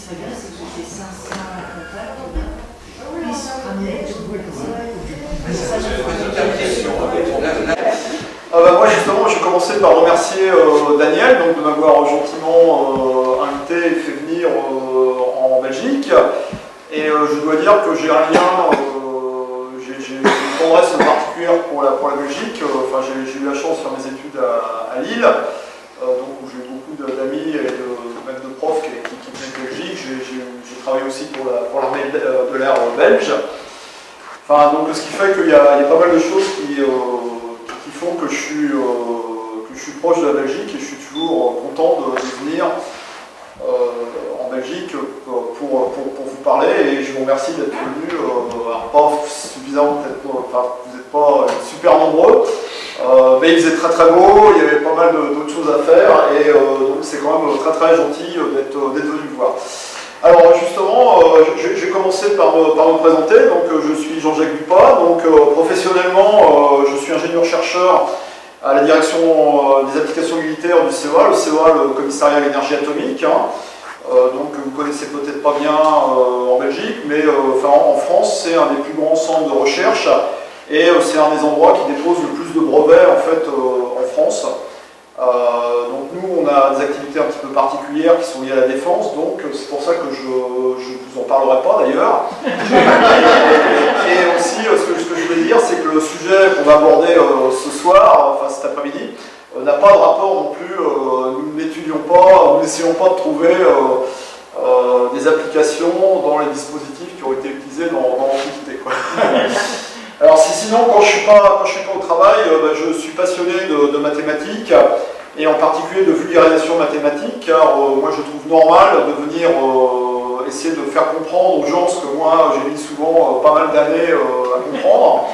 serait bien, c'est que ces 500 contacts puissent ramener de moi justement, je vais commencer par remercier Daniel donc, de m'avoir gentiment invité et fait venir en Belgique. Et je dois dire que j'ai un lien, j'ai une tendresse particulière pour la Belgique. Enfin, j'ai eu la chance de faire mes études à Lille, donc où j'ai eu beaucoup d'amis et même de profs qui venaient de Belgique. J'ai travaillé aussi pour l'armée de l'air belge. Enfin, donc, ce qui fait qu'il y a pas mal de choses qui font que je suis proche de la Belgique et je suis toujours content de venir en Belgique pour vous parler, et je vous remercie d'être venu. Alors pas suffisamment, peut-être, enfin, vous n'êtes pas super nombreux, mais il faisait très très beau, il y avait pas mal d'autres choses à faire, et donc c'est quand même très très gentil d'être venu me voir. Alors justement, je vais commencer par me présenter. Donc je suis Jean-Jacques Dupas. Donc professionnellement, je suis ingénieur-chercheur à la direction des applications militaires du CEA, le Commissariat à l'énergie atomique. Donc vous connaissez peut-être pas bien en Belgique, mais en France, c'est un des plus grands centres de recherche et c'est un des endroits qui dépose le plus de brevets en fait en France. Donc nous, on a des activités un petit peu particulières qui sont liées à la défense, donc c'est pour ça que je ne vous en parlerai pas d'ailleurs. Et aussi, ce que je voulais dire, c'est que le sujet qu'on va aborder ce soir, enfin cet après-midi, n'a pas de rapport non plus, nous n'étudions pas, nous n'essayons pas de trouver des applications dans les dispositifs qui ont été utilisés dans l'Antiquité. Alors sinon, quand je suis pas au travail, je suis passionné de mathématiques, et en particulier de vulgarisation mathématique, car moi je trouve normal de venir essayer de faire comprendre aux gens ce que moi j'ai mis souvent pas mal d'années à comprendre,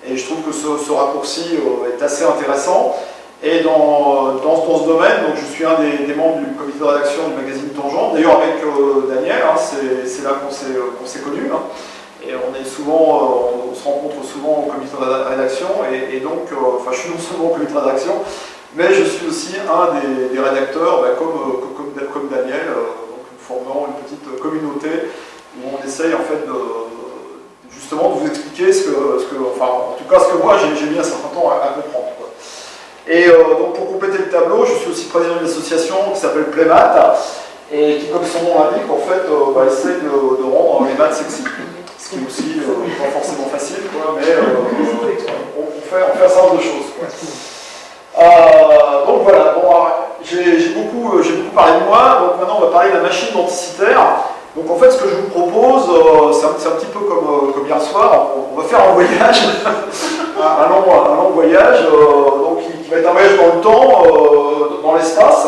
et je trouve que ce raccourci est assez intéressant. Et dans ce domaine, donc je suis un des membres du comité de rédaction du magazine Tangente, d'ailleurs avec Daniel, hein, c'est là qu'on s'est connus. Hein. Et on se rencontre souvent au comité de rédaction, et donc, je suis non seulement au comité de rédaction, mais je suis aussi un des rédacteurs, comme Daniel, donc formant une petite communauté où on essaye en fait justement de vous expliquer en tout cas ce que moi j'ai mis un certain temps à comprendre. Quoi. Et donc pour compléter le tableau, je suis aussi président d'une association qui s'appelle Playmat, et qui, comme son nom l'indique, en fait, essaye de rendre les maths sexy. Ce qui est aussi pas forcément facile, quoi, mais on fait un certain nombre de choses. Donc voilà, j'ai beaucoup parlé de moi, donc maintenant on va parler de la machine denticitaire. Donc en fait, ce que je vous propose, c'est un petit peu comme hier soir, on va faire un voyage, un long voyage, donc qui va être un voyage dans le temps, dans l'espace,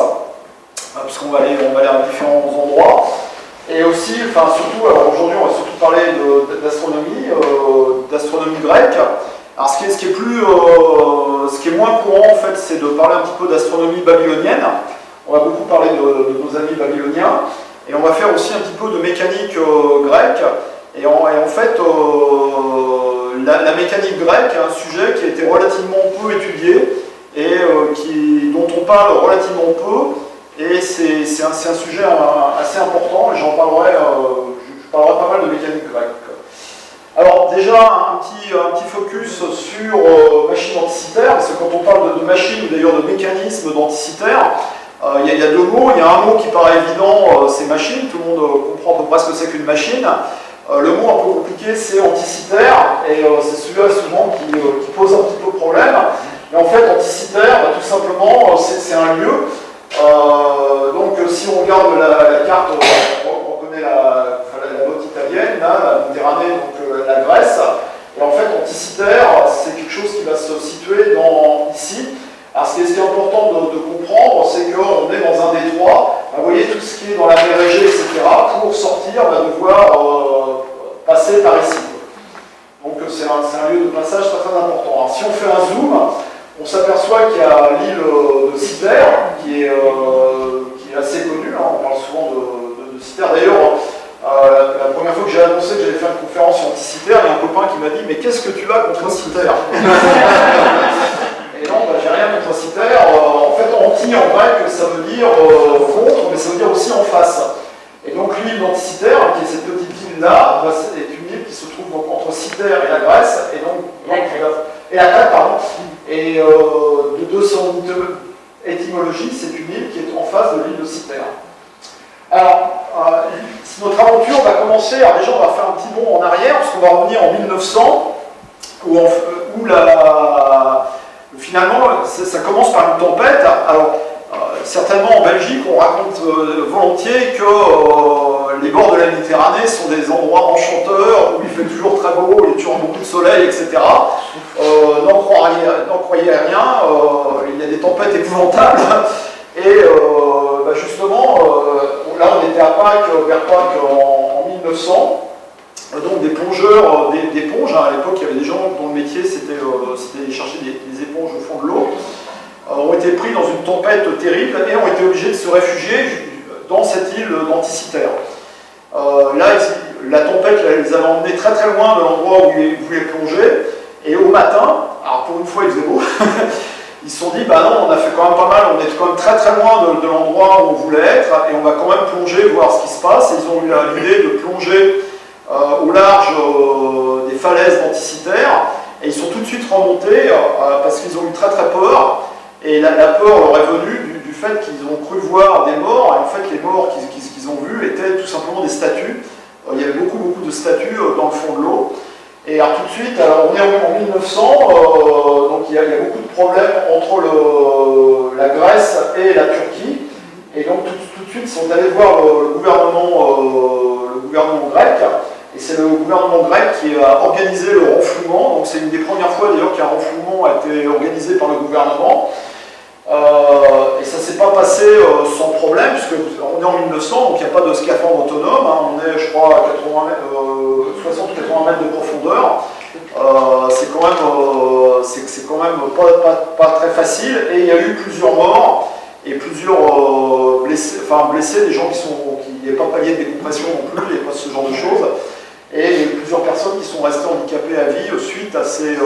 puisqu'on va aller à différents endroits. Et aussi, surtout, aujourd'hui on va surtout parler d'astronomie grecque. Alors ce qui est moins courant en fait, c'est de parler un petit peu d'astronomie babylonienne. On va beaucoup parler de nos amis babyloniens. Et on va faire aussi un petit peu de mécanique grecque. Et en fait, la mécanique grecque est un sujet qui a été relativement peu étudié et dont on parle relativement peu. Et c'est un sujet assez important, et je parlerai pas mal de mécanique grecque. Alors déjà, un petit focus sur machine denticitaire, parce que quand on parle de machine, ou d'ailleurs de mécanisme denticitaire, il y a deux mots. Il y a un mot qui paraît évident, c'est machine, tout le monde comprend à peu près ce que c'est qu'une machine. Le mot un peu compliqué, c'est anticitaire, et c'est celui-là souvent qui pose un petit peu problème. Et en fait, anticitaire, tout simplement, c'est un lieu. Donc si on regarde la carte, on reconnaît la côte italienne, là, la Méditerranée, donc la Grèce. Et en fait, anticitaire, c'est quelque chose qui va se situer ici. Alors ce qui est important de comprendre, c'est qu'on est dans un détroit. Vous voyez, tout ce qui est dans la mer Égée, etc., pour sortir, va devoir passer par ici. Donc c'est un lieu de passage très très important. Alors si on fait un zoom, on s'aperçoit qu'il y a l'île de Cythère, qui est assez connue, hein. On parle souvent de Cythère. D'ailleurs, la première fois que j'ai annoncé que j'allais faire une conférence sur Anticythère, il y a un copain qui m'a dit « Mais qu'est-ce que tu as contre Cythère ?» Et non, j'ai rien contre Cythère. En fait, anti en grec, ça veut dire contre, mais ça veut dire aussi en face. Et Et donc l'île d'Anticiter, qui est cette petite île-là, est une île qui se trouve donc entre Citer et la Grèce, et donc et la Crète, pardon. Et de son étymologie, c'est une île qui est en face de l'île de Citer. Alors, notre aventure va commencer, alors déjà on va faire un petit bond en arrière, parce qu'on va revenir en 1900, où finalement ça commence par une tempête. Alors, certainement en Belgique, on raconte volontiers que les bords de la Méditerranée sont des endroits enchanteurs, où il fait toujours très beau, il y a toujours beaucoup de soleil, etc. N'en croyez rien, il y a des tempêtes épouvantables, et justement, là on était à Pâques, vers Pâques en 1900, donc des plongeurs, des éponges, à l'époque il y avait des gens dont le métier c'était chercher des éponges au fond de l'eau, ont été pris dans une tempête terrible et ont été obligés de se réfugier dans cette île d'Anticiter. Là, la tempête les avait emmenés très très loin de l'endroit où ils voulaient plonger, et au matin, alors pour une fois il faisait beau, ils se sont dit, bah non, on a fait quand même pas mal, on est quand même très très loin de l'endroit où on voulait être, et on va quand même plonger, voir ce qui se passe. Et ils ont eu l'idée de plonger au large des falaises d'Anticiter, et ils sont tout de suite remontés parce qu'ils ont eu très très peur, et la peur leur est venue du fait qu'ils ont cru voir des morts, et en fait les morts qu'ils ont vus étaient tout simplement des statues. Il y avait beaucoup de statues dans le fond de l'eau. Et alors tout de suite, alors on est en 1900, donc il y a beaucoup de problèmes entre la Grèce et la Turquie, et donc tout de suite ils sont allés voir le gouvernement grec, et c'est le gouvernement grec qui a organisé le renflouement. Donc c'est une des premières fois d'ailleurs qu'un renflouement a été organisé par le gouvernement, et ça ne s'est pas passé sans problème, puisque on est en 1900, donc il n'y a pas de scaphandre autonome, hein. On est je crois à 60-80 mètres de profondeur. C'est quand même pas très facile, et il y a eu plusieurs morts et plusieurs blessés, des gens qui n'avaient pas palier de décompression non plus, il n'y avait pas ce genre de choses, et plusieurs personnes qui sont restées handicapées à vie suite à ces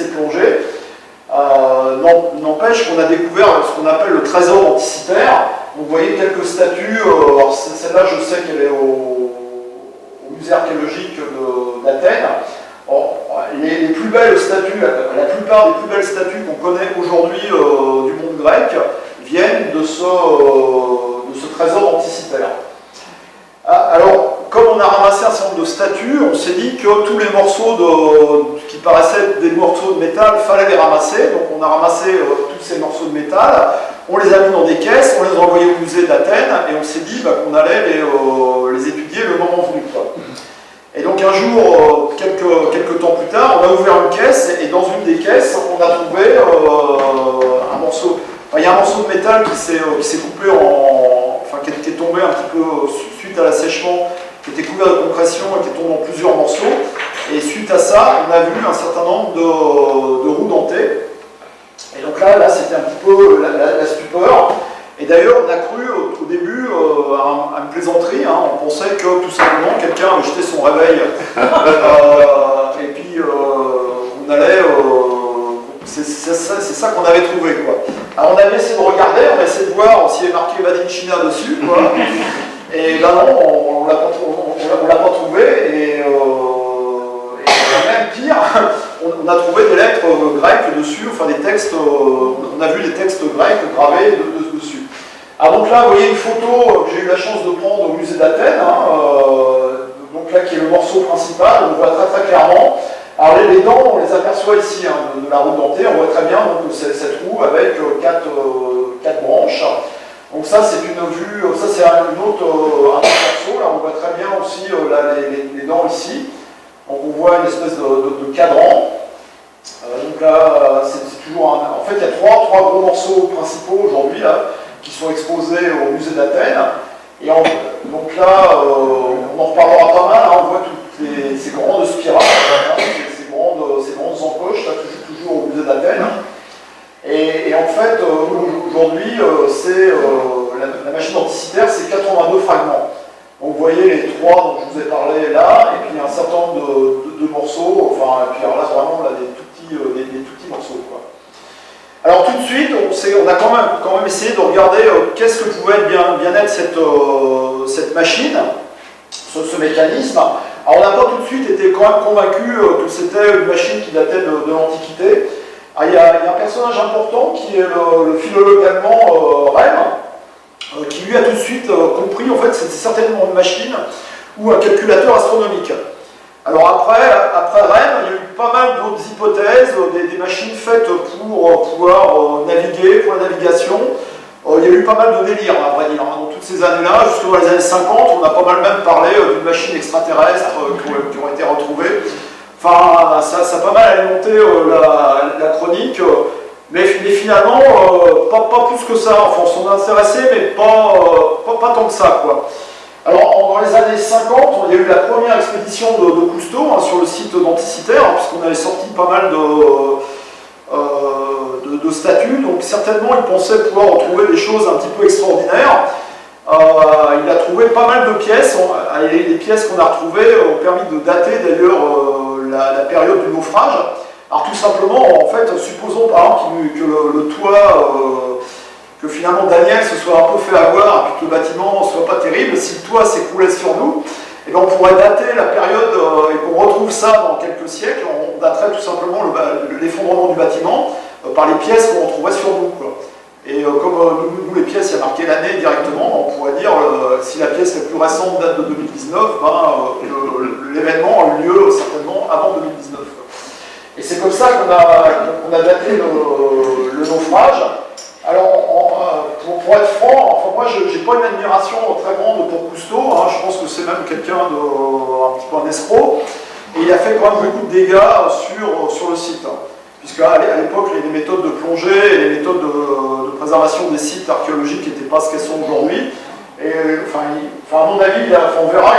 plongées. N'empêche qu'on a découvert ce qu'on appelle le trésor Anticiter. Vous voyez quelques statues, alors celle-là je sais qu'elle est au musée archéologique d'Athènes. Les plus belles statues, la plupart des plus belles statues qu'on connaît aujourd'hui du monde grec viennent de ce trésor Anticiter. Alors, comme on a ramassé un certain nombre de statues, on s'est dit que tous les morceaux qui paraissaient des morceaux de métal, fallait les ramasser. Donc on a ramassé tous ces morceaux de métal, on les a mis dans des caisses, on les a envoyés au musée d'Athènes, et on s'est dit qu'on allait les étudier le moment venu, quoi. Et donc un jour, quelques temps plus tard, on a ouvert une caisse, et dans une des caisses, on a trouvé un morceau. Enfin, il y a un morceau de métal qui s'est coupé qui est tombé un petit peu suite à l'assèchement, qui était couvert de compression et qui est tombé en plusieurs morceaux. Et suite à ça, on a vu un certain nombre de roues dentées. Et donc là c'était un petit peu la stupeur. Et d'ailleurs, on a cru au début à une plaisanterie, hein. On pensait que tout simplement quelqu'un avait jeté son réveil. Et puis on allait. C'est ça qu'on avait trouvé, quoi. Alors on avait essayé de regarder, on a essayé de voir s'il y avait marqué Made in China dessus, quoi. Et là non, on l'a pas trouvé, et même pire, on a trouvé des lettres grecques dessus, enfin des textes, on a vu des textes grecs gravés dessus. Alors donc là, vous voyez une photo que j'ai eu la chance de prendre au musée d'Athènes, hein, donc là qui est le morceau principal, on voit très très clairement. Alors les dents, on les aperçoit ici, hein, de la roue dentée, on voit très bien donc, cette roue avec quatre branches. Donc ça c'est une vue, ça c'est un autre morceau, là on voit très bien aussi les dents ici. Donc on voit une espèce de cadran. Donc là c'est toujours en fait il y a trois gros morceaux principaux aujourd'hui qui sont exposés au musée d'Athènes. Et donc là on en reparlera pas mal, hein, on voit toutes ces grandes spirales, hein, ces grandes encoches, là, toujours au musée d'Athènes. Et en fait, aujourd'hui, la machine Anticiter, c'est 82 fragments. Donc vous voyez les trois dont je vous ai parlé là, et puis un certain nombre de morceaux, enfin, et puis alors là, vraiment, là, des tout petits morceaux, quoi. Alors tout de suite, on a quand même essayé de regarder qu'est-ce que pouvait bien être cette machine, ce mécanisme. Alors on n'a pas tout de suite été quand même convaincu que c'était une machine qui datait de l'Antiquité. Il y a un personnage important qui est le philologue allemand Rehm, qui lui a tout de suite compris en fait que c'était certainement une machine ou un calculateur astronomique. Alors après Rehm, il y a eu pas mal d'autres hypothèses, des machines faites pour pouvoir naviguer, pour la navigation. Il y a eu pas mal de délires, à vrai dire, dans toutes ces années-là. Jusque dans les années 50, on a pas mal même parlé d'une machine extraterrestre qui ont été retrouvées. Enfin, ça a pas mal alimenté la chronique, mais finalement, pas plus que ça. Enfin, on s'en est intéressé, mais pas tant que ça, quoi. Alors, dans les années 50, il y a eu la première expédition de Cousteau sur le site d'Anticythère, puisqu'on avait sorti pas mal de statues, donc certainement il pensait pouvoir retrouver des choses un petit peu extraordinaires. Il a trouvé pas mal de pièces, et les pièces qu'on a retrouvées ont permis de dater d'ailleurs la période du naufrage. Alors tout simplement, en fait, supposons par exemple que le toit, que finalement Daniel se soit un peu fait avoir et puis que le bâtiment ne soit pas terrible, si le toit s'écroulait sur nous, et bien on pourrait dater la période et qu'on retrouve ça dans quelques siècles, on daterait tout simplement l'effondrement du bâtiment par les pièces qu'on retrouvait sur nous, quoi. Et comme nous, les pièces, il y a marqué l'année directement, on pourrait dire si la pièce la plus récente date de 2019, l'événement a eu lieu certainement avant 2019. Quoi. Et c'est comme ça qu'on a daté le naufrage. Alors, pour être franc, enfin, moi, je n'ai pas une admiration très grande pour Cousteau. Je pense que c'est même quelqu'un un petit peu un escroc. Et il a fait quand même beaucoup de dégâts sur le site. Puisqu'à l'époque, les méthodes de plongée et les méthodes de préservation des sites archéologiques n'étaient pas ce qu'elles sont aujourd'hui. Et à mon avis, on verra,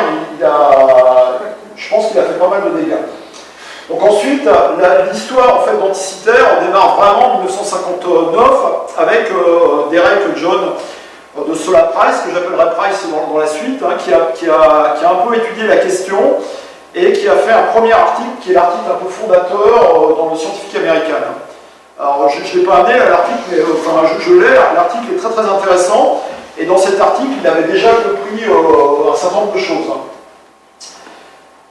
je pense qu'il a fait pas mal de dégâts. Donc ensuite, l'histoire en fait, d'Anticythère, on démarre vraiment en 1959 avec Derek John de Solar Price, que j'appellerai Price dans la suite, qui a un peu étudié la question et qui a fait un premier article qui est l'article un peu fondateur dans le Scientifique American. Alors je ne l'ai pas amené l'article, mais je l'ai, l'article est très très intéressant, et dans cet article il avait déjà compris un certain nombre de choses.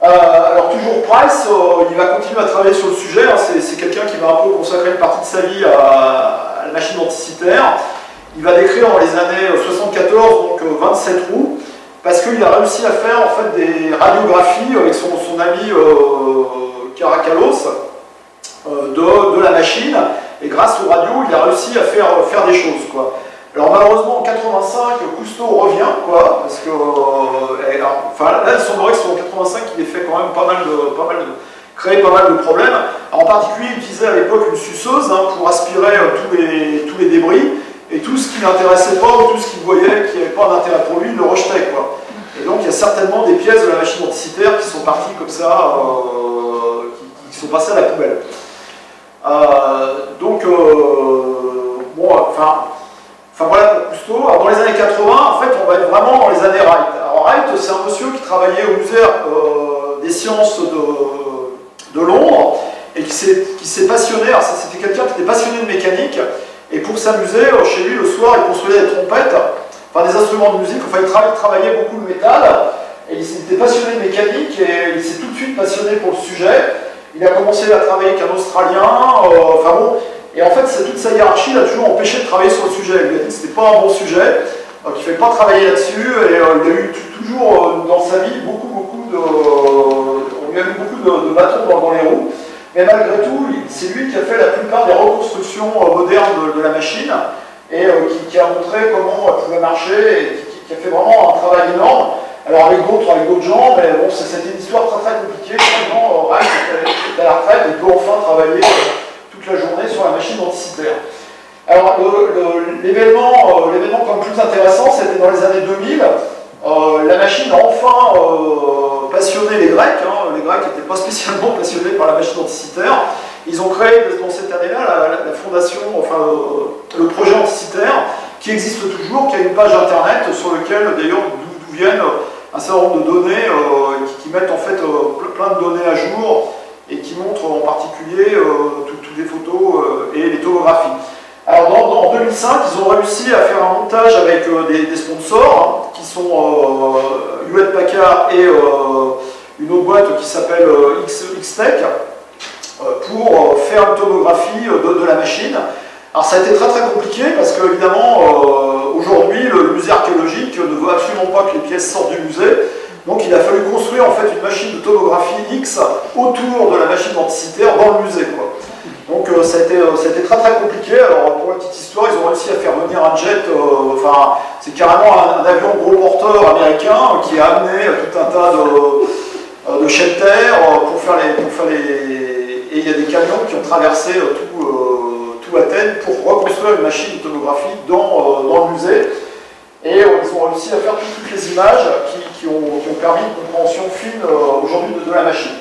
Alors toujours Price, il va continuer à travailler sur le sujet, c'est quelqu'un qui va un peu consacrer une partie de sa vie à la machine Anticythère. Il va décrire dans les années 74, donc 27 trous, parce qu'il a réussi à faire en fait des radiographies avec son ami Caracalos de la machine, et grâce aux radios, il a réussi à faire des choses, quoi. Alors malheureusement en 85, Cousteau revient, quoi, parce que là il semblerait que c'est en 85 qu'il ait fait quand même créé pas mal de problèmes. Alors, en particulier, il utilisait à l'époque une suceuse pour aspirer tous les débris. Et tout ce qui ne l'intéressait pas, ou tout ce qu'il voyait qui n'avait pas d'intérêt pour lui, il le rejetait, quoi. Et donc il y a certainement des pièces de la machine Anticythère qui sont parties comme ça, qui sont passées à la poubelle. Voilà pour Cousteau. Alors, dans les années 80, en fait, on va être vraiment dans les années Wright. Alors Wright, c'est un monsieur qui travaillait au musée des sciences de Londres et qui s'est passionné, alors c'était quelqu'un qui était passionné de mécanique. Et pour s'amuser, chez lui, le soir, il construisait des trompettes, enfin des instruments de musique, enfin il travaillait beaucoup le métal, et il était passionné de mécanique, et il s'est tout de suite passionné pour le sujet. Il a commencé à travailler avec un Australien, et en fait, toute sa hiérarchie l'a toujours empêché de travailler sur le sujet. Il lui a dit que ce n'était pas un bon sujet, qu'il ne fallait pas travailler là-dessus, et il a eu toujours dans sa vie on lui a mis beaucoup de bâtons dans les roues. Mais malgré tout, c'est lui qui a fait la plupart des reconstructions modernes de la machine et qui a montré comment elle pouvait marcher et qui a fait vraiment un travail énorme. Alors avec d'autres gens, mais bon, c'était une histoire très très compliquée. Maintenant, Wright est à la retraite et peut enfin travailler toute la journée sur la machine Anticythère. Alors l'événement comme plus intéressant, c'était dans les années 2000. La machine a enfin passionné les Grecs. Les Grecs n'étaient pas spécialement passionnés par la machine Anticythère. Ils ont créé dans cette année-là la fondation, le projet Anticythère, qui existe toujours, qui a une page internet sur laquelle d'ailleurs d'où viennent un certain nombre de données qui mettent en fait plein de données à jour et qui montrent en particulier toutes les photos et les tomographies. Alors en 2005, ils ont réussi à faire un montage avec des sponsors, qui sont Hewlett Packard et une autre boîte qui s'appelle X-Tech, pour faire une tomographie de la machine. Alors ça a été très très compliqué parce que évidemment aujourd'hui le musée archéologique ne veut absolument pas que les pièces sortent du musée. Donc il a fallu construire en fait une machine de tomographie X autour de la machine denticitaire dans le musée, quoi. Donc ça a été très très compliqué. Alors pour la petite histoire, ils ont réussi à faire venir un jet, enfin c'est carrément un avion gros porteur américain qui a amené tout un tas de shelters pour faire les... Et il y a des camions qui ont traversé tout Athènes pour reconstruire une machine de tomographie dans le musée. Et ils ont réussi à faire toutes les images qui ont permis une compréhension fine aujourd'hui de la machine.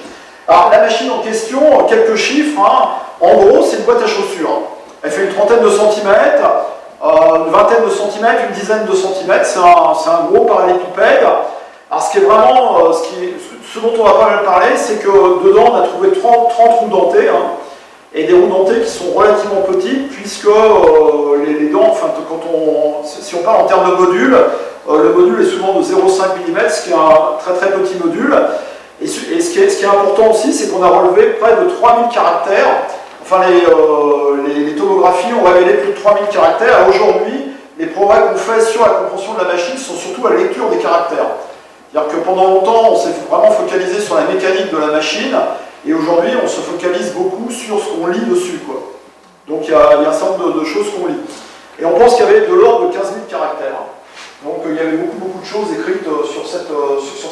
Alors la machine en question, quelques chiffres, hein. En gros c'est une boîte à chaussures. Elle fait une trentaine de centimètres, une vingtaine de centimètres, une dizaine de centimètres, c'est un gros parallélépipède. Alors ce qui est vraiment, ce dont on va pas mal parler, c'est que dedans on a trouvé 30 roues dentées, hein, et des roues dentées qui sont relativement petites, puisque les dents, enfin, si on parle en termes de module, le module est souvent de 0,5 mm, ce qui est un très très petit module. Et ce qui est important aussi, c'est qu'on a relevé près de 3000 caractères. Enfin, les tomographies ont révélé plus de 3000 caractères. Aujourd'hui, les progrès qu'on fait sur la compréhension de la machine sont surtout à la lecture des caractères. C'est-à-dire que pendant longtemps, on s'est vraiment focalisé sur la mécanique de la machine, et aujourd'hui, on se focalise beaucoup sur ce qu'on lit dessus, quoi. Donc il y a un certain nombre de choses qu'on lit. Et on pense qu'il y avait de l'ordre de 15 000 caractères. Donc il y avait beaucoup de choses écrites sur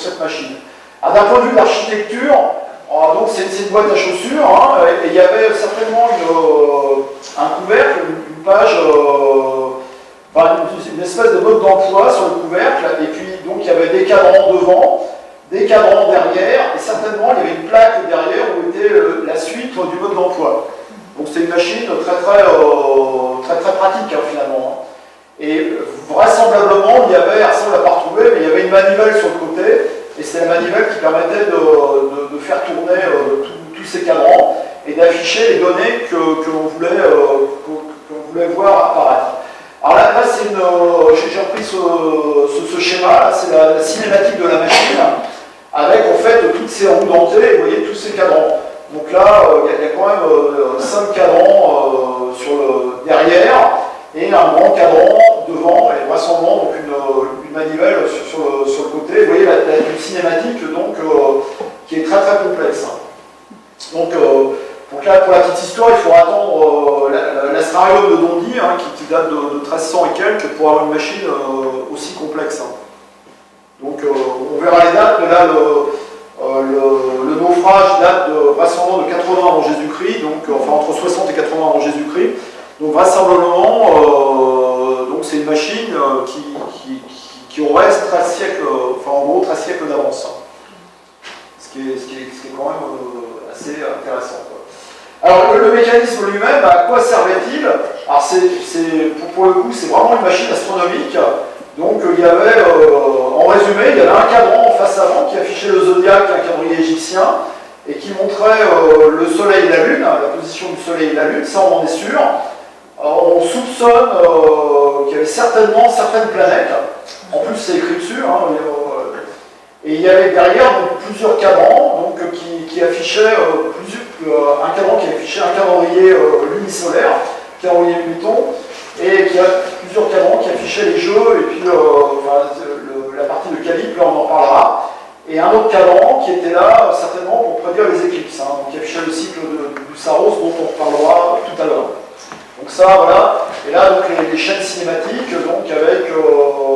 cette machine. D'un point de vue de l'architecture, donc c'est une boîte à chaussures, hein, et il y avait certainement un couvercle, une page, une espèce de mode d'emploi sur le couvercle, et puis donc il y avait des cadrans devant, des cadrans derrière, et certainement il y avait une plaque derrière où était la suite du mode d'emploi. Donc c'est une machine très pratique, hein, finalement. Et vraisemblablement, il y avait, ça on l'a pas retrouvé, mais il y avait une manivelle sur le côté, et c'est la manivelle qui permettait de faire tourner tous ces cadrans et d'afficher les données que l'on voulait voir apparaître. Alors là j'ai repris ce schéma, c'est la cinématique de la machine, avec en fait toutes ces roues dentées, et vous voyez tous ces cadrans. Donc là, il y a quand même 5 cadrans derrière, et un grand cadran devant, et vraisemblablement donc une manivelle sur le côté. Vous voyez une cinématique donc, qui est très complexe. Donc là, pour la petite histoire, il faut attendre l'astrarium de Dondi, hein, qui date de 1300 et quelques, pour avoir une machine aussi complexe. Donc on verra les dates, mais là le naufrage date vraisemblablement de 80 avant Jésus-Christ, donc enfin entre 60 et 80 avant Jésus-Christ. Donc vraisemblablement, c'est une machine qui aurait 13 siècles, enfin en gros 13 siècles d'avance. Ce qui est quand même assez intéressant, quoi. Alors le mécanisme lui-même, à quoi servait-il? Alors pour le coup, c'est vraiment une machine astronomique. Donc il y avait, en résumé, il y avait un cadran en face avant qui affichait le zodiaque, un calendrier égyptien, et qui montrait le soleil et la lune, la position du soleil et de la lune, ça on en est sûr. On soupçonne qu'il y avait certainement certaines planètes, en plus c'est écrit dessus, hein, et il y avait derrière donc, plusieurs cadrans donc, qui affichaient un cadran qui affichait un calendrier lunisolaire, calendrier Pluton, et qui a plusieurs cadrans qui affichaient les jeux, et puis la partie de Calibre, là on en parlera, et un autre cadran qui était là certainement pour prédire les éclipses, hein, donc qui affichait le cycle du Saros dont on reparlera tout à l'heure. Donc ça, voilà, et là donc les chaînes cinématiques, donc avec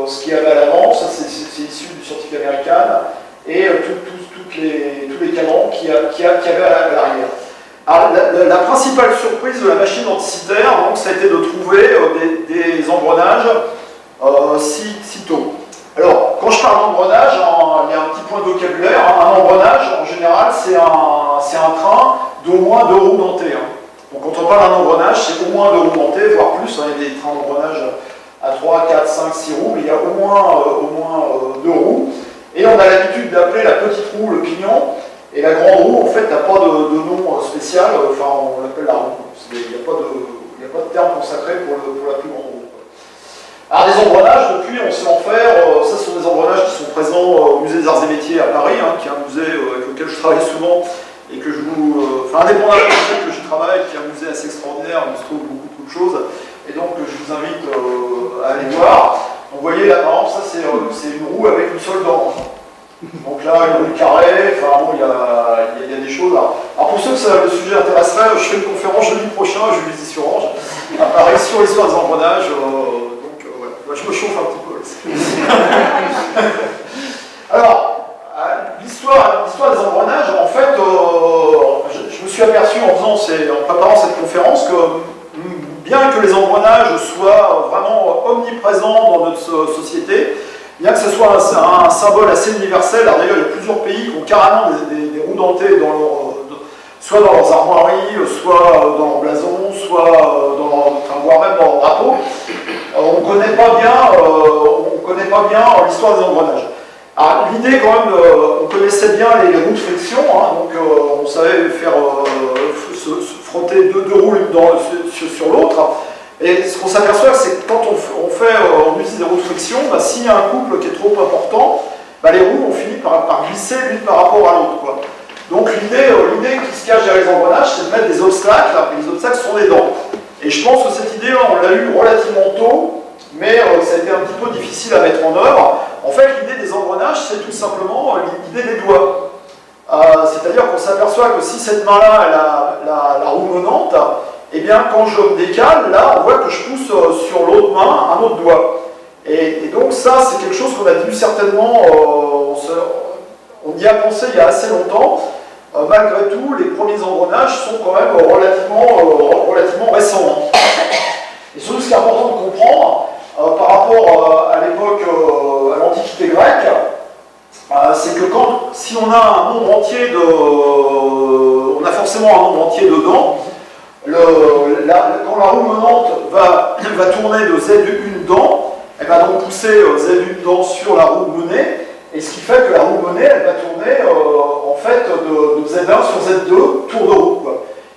ce qu'il y avait à l'avant, ça c'est issu du Scientific American, et tous les cadrans qu'il y avait à l'arrière. Alors, la principale surprise de la machine denticitaire, donc, ça a été de trouver des engrenages si tôt. Alors, quand je parle d'engrenage, il y a un petit point de vocabulaire. Un engrenage, en général, c'est un train d'au moins 2 roues dentées. Hein. Donc, quand on parle d'un engrenage, c'est au moins 2 roues dentées, voire plus. Hein. Il y a des trains d'engrenage à 3, 4, 5, 6 roues, mais il y a au moins 2 roues. Et on a l'habitude d'appeler la petite roue le pignon. Et la grande roue, en fait, n'a pas de nom spécial, enfin, on l'appelle la roue. Il n'y n'y a pas de terme consacré pour la plus grande roue. Alors des engrenages, depuis on sait en faire, ça ce sont des engrenages qui sont présents au musée des Arts et Métiers à Paris, qui est un musée avec lequel je travaille souvent et que je vous... Enfin indépendamment du fait que j'y travaille, qui est un musée assez extraordinaire, où il se trouve beaucoup de choses, et donc je vous invite à aller voir. Donc vous voyez là par exemple, ça c'est une roue avec une seule dent. Donc là, il y a une carré, enfin bon, il y a des choses. Alors pour ceux que le sujet intéresserait, je fais une conférence jeudi prochain à Juvisy sur Orge, à Paris, sur l'histoire des engrenages. Ouais, je me chauffe un petit peu. Alors, l'histoire des engrenages, en fait, je me suis aperçu en préparant cette conférence que bien que les engrenages soient vraiment omniprésents dans notre société, bien que ce soit un symbole assez universel, alors d'ailleurs il y a plusieurs pays qui ont carrément des roues dentées soit dans leurs armoiries, soit dans leur blason, soit voire même dans leur drapeau, on ne connaît pas bien l'histoire des engrenages. Alors l'idée quand même, on connaissait bien les roues de friction, donc on savait faire se frotter deux roues l'une sur l'autre. Et ce qu'on s'aperçoit, c'est que quand on utilise des roues de friction, s'il y a un couple qui est trop important, les roues ont fini par glisser l'une par rapport à l'autre. Donc l'idée qui se cache derrière les engrenages, c'est de mettre des obstacles, et les obstacles sont des dents. Et je pense que cette idée, on l'a eue relativement tôt, mais ça a été un petit peu difficile à mettre en œuvre. En fait, l'idée des engrenages, c'est tout simplement l'idée des doigts. C'est-à-dire qu'on s'aperçoit que si cette main-là, elle a la roue menante, et bien quand je me décale, là, on voit que je pousse sur l'autre main un autre doigt. Et donc ça, c'est quelque chose qu'on a dû certainement, on y a pensé il y a assez longtemps. Malgré tout, les premiers engrenages sont quand même relativement récents. Et surtout, ce qui est important de comprendre, par rapport à l'époque, à l'Antiquité grecque, c'est que si on a un nombre entier on a forcément un nombre entier de dents, quand la roue menante va tourner de Z1 dent, elle va donc pousser Z1 dent sur la roue menée, et ce qui fait que la roue menée, elle va tourner en fait de Z1 sur Z2, tour de roue.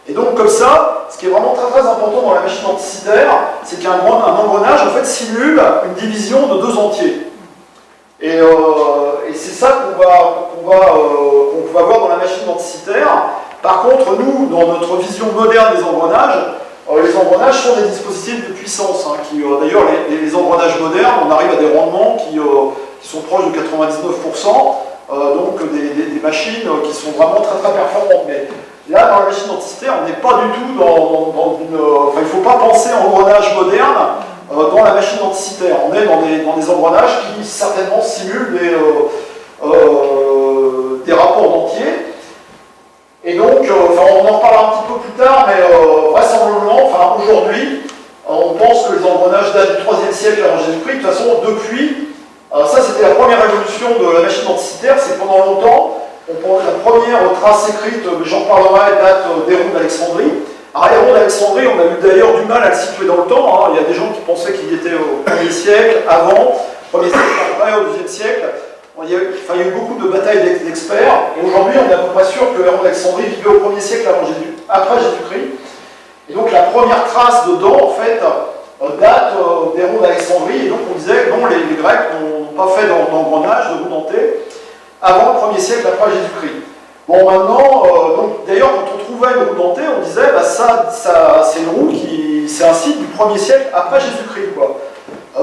Et donc comme ça, ce qui est vraiment très très important dans la machine anticitaire, c'est qu'un engrenage en fait simule une division de deux entiers. Et c'est ça qu'on va voir dans la machine anticitaire. Par contre, nous, dans notre vision moderne des engrenages, les engrenages sont des dispositifs de puissance. D'ailleurs, les engrenages modernes, on arrive à des rendements qui sont proches de 99%, donc des machines qui sont vraiment très très performantes. Mais là, dans la machine anticitaire, on n'est pas du tout dans une... il ne faut pas penser en engrenage moderne dans la machine anticitaire. On est dans des engrenages qui certainement simulent des rapports d'entiers. Et donc, on en reparlera un petit peu plus tard, mais vraisemblablement, aujourd'hui, on pense que les engrenages datent du 3e siècle avant Jésus-Christ. De toute façon, depuis, ça c'était la première évolution de la machine anticitaire, c'est que pendant longtemps, la première trace écrite, j'en parlerai, date des roues d'Alexandrie. Alors les roues d'Alexandrie, on a eu d'ailleurs du mal à le situer dans le temps. Il y a des gens qui pensaient qu'il était au 1er siècle, avant, 1er siècle après, au 2e siècle. Il y a eu beaucoup de batailles d'experts, et aujourd'hui on est à peu près sûr que les roues d'Alexandrie vivaient au 1er siècle après Jésus-Christ. Et donc la première trace de dents, en fait, date des roues d'Alexandrie, et donc on disait que non, les Grecs n'ont pas fait d'engrenage, de roues dentées, avant le 1er siècle après Jésus-Christ. Bon, maintenant, d'ailleurs, quand on trouvait une roue dentée, on disait, c'est une roue c'est un site du 1er siècle après Jésus-Christ,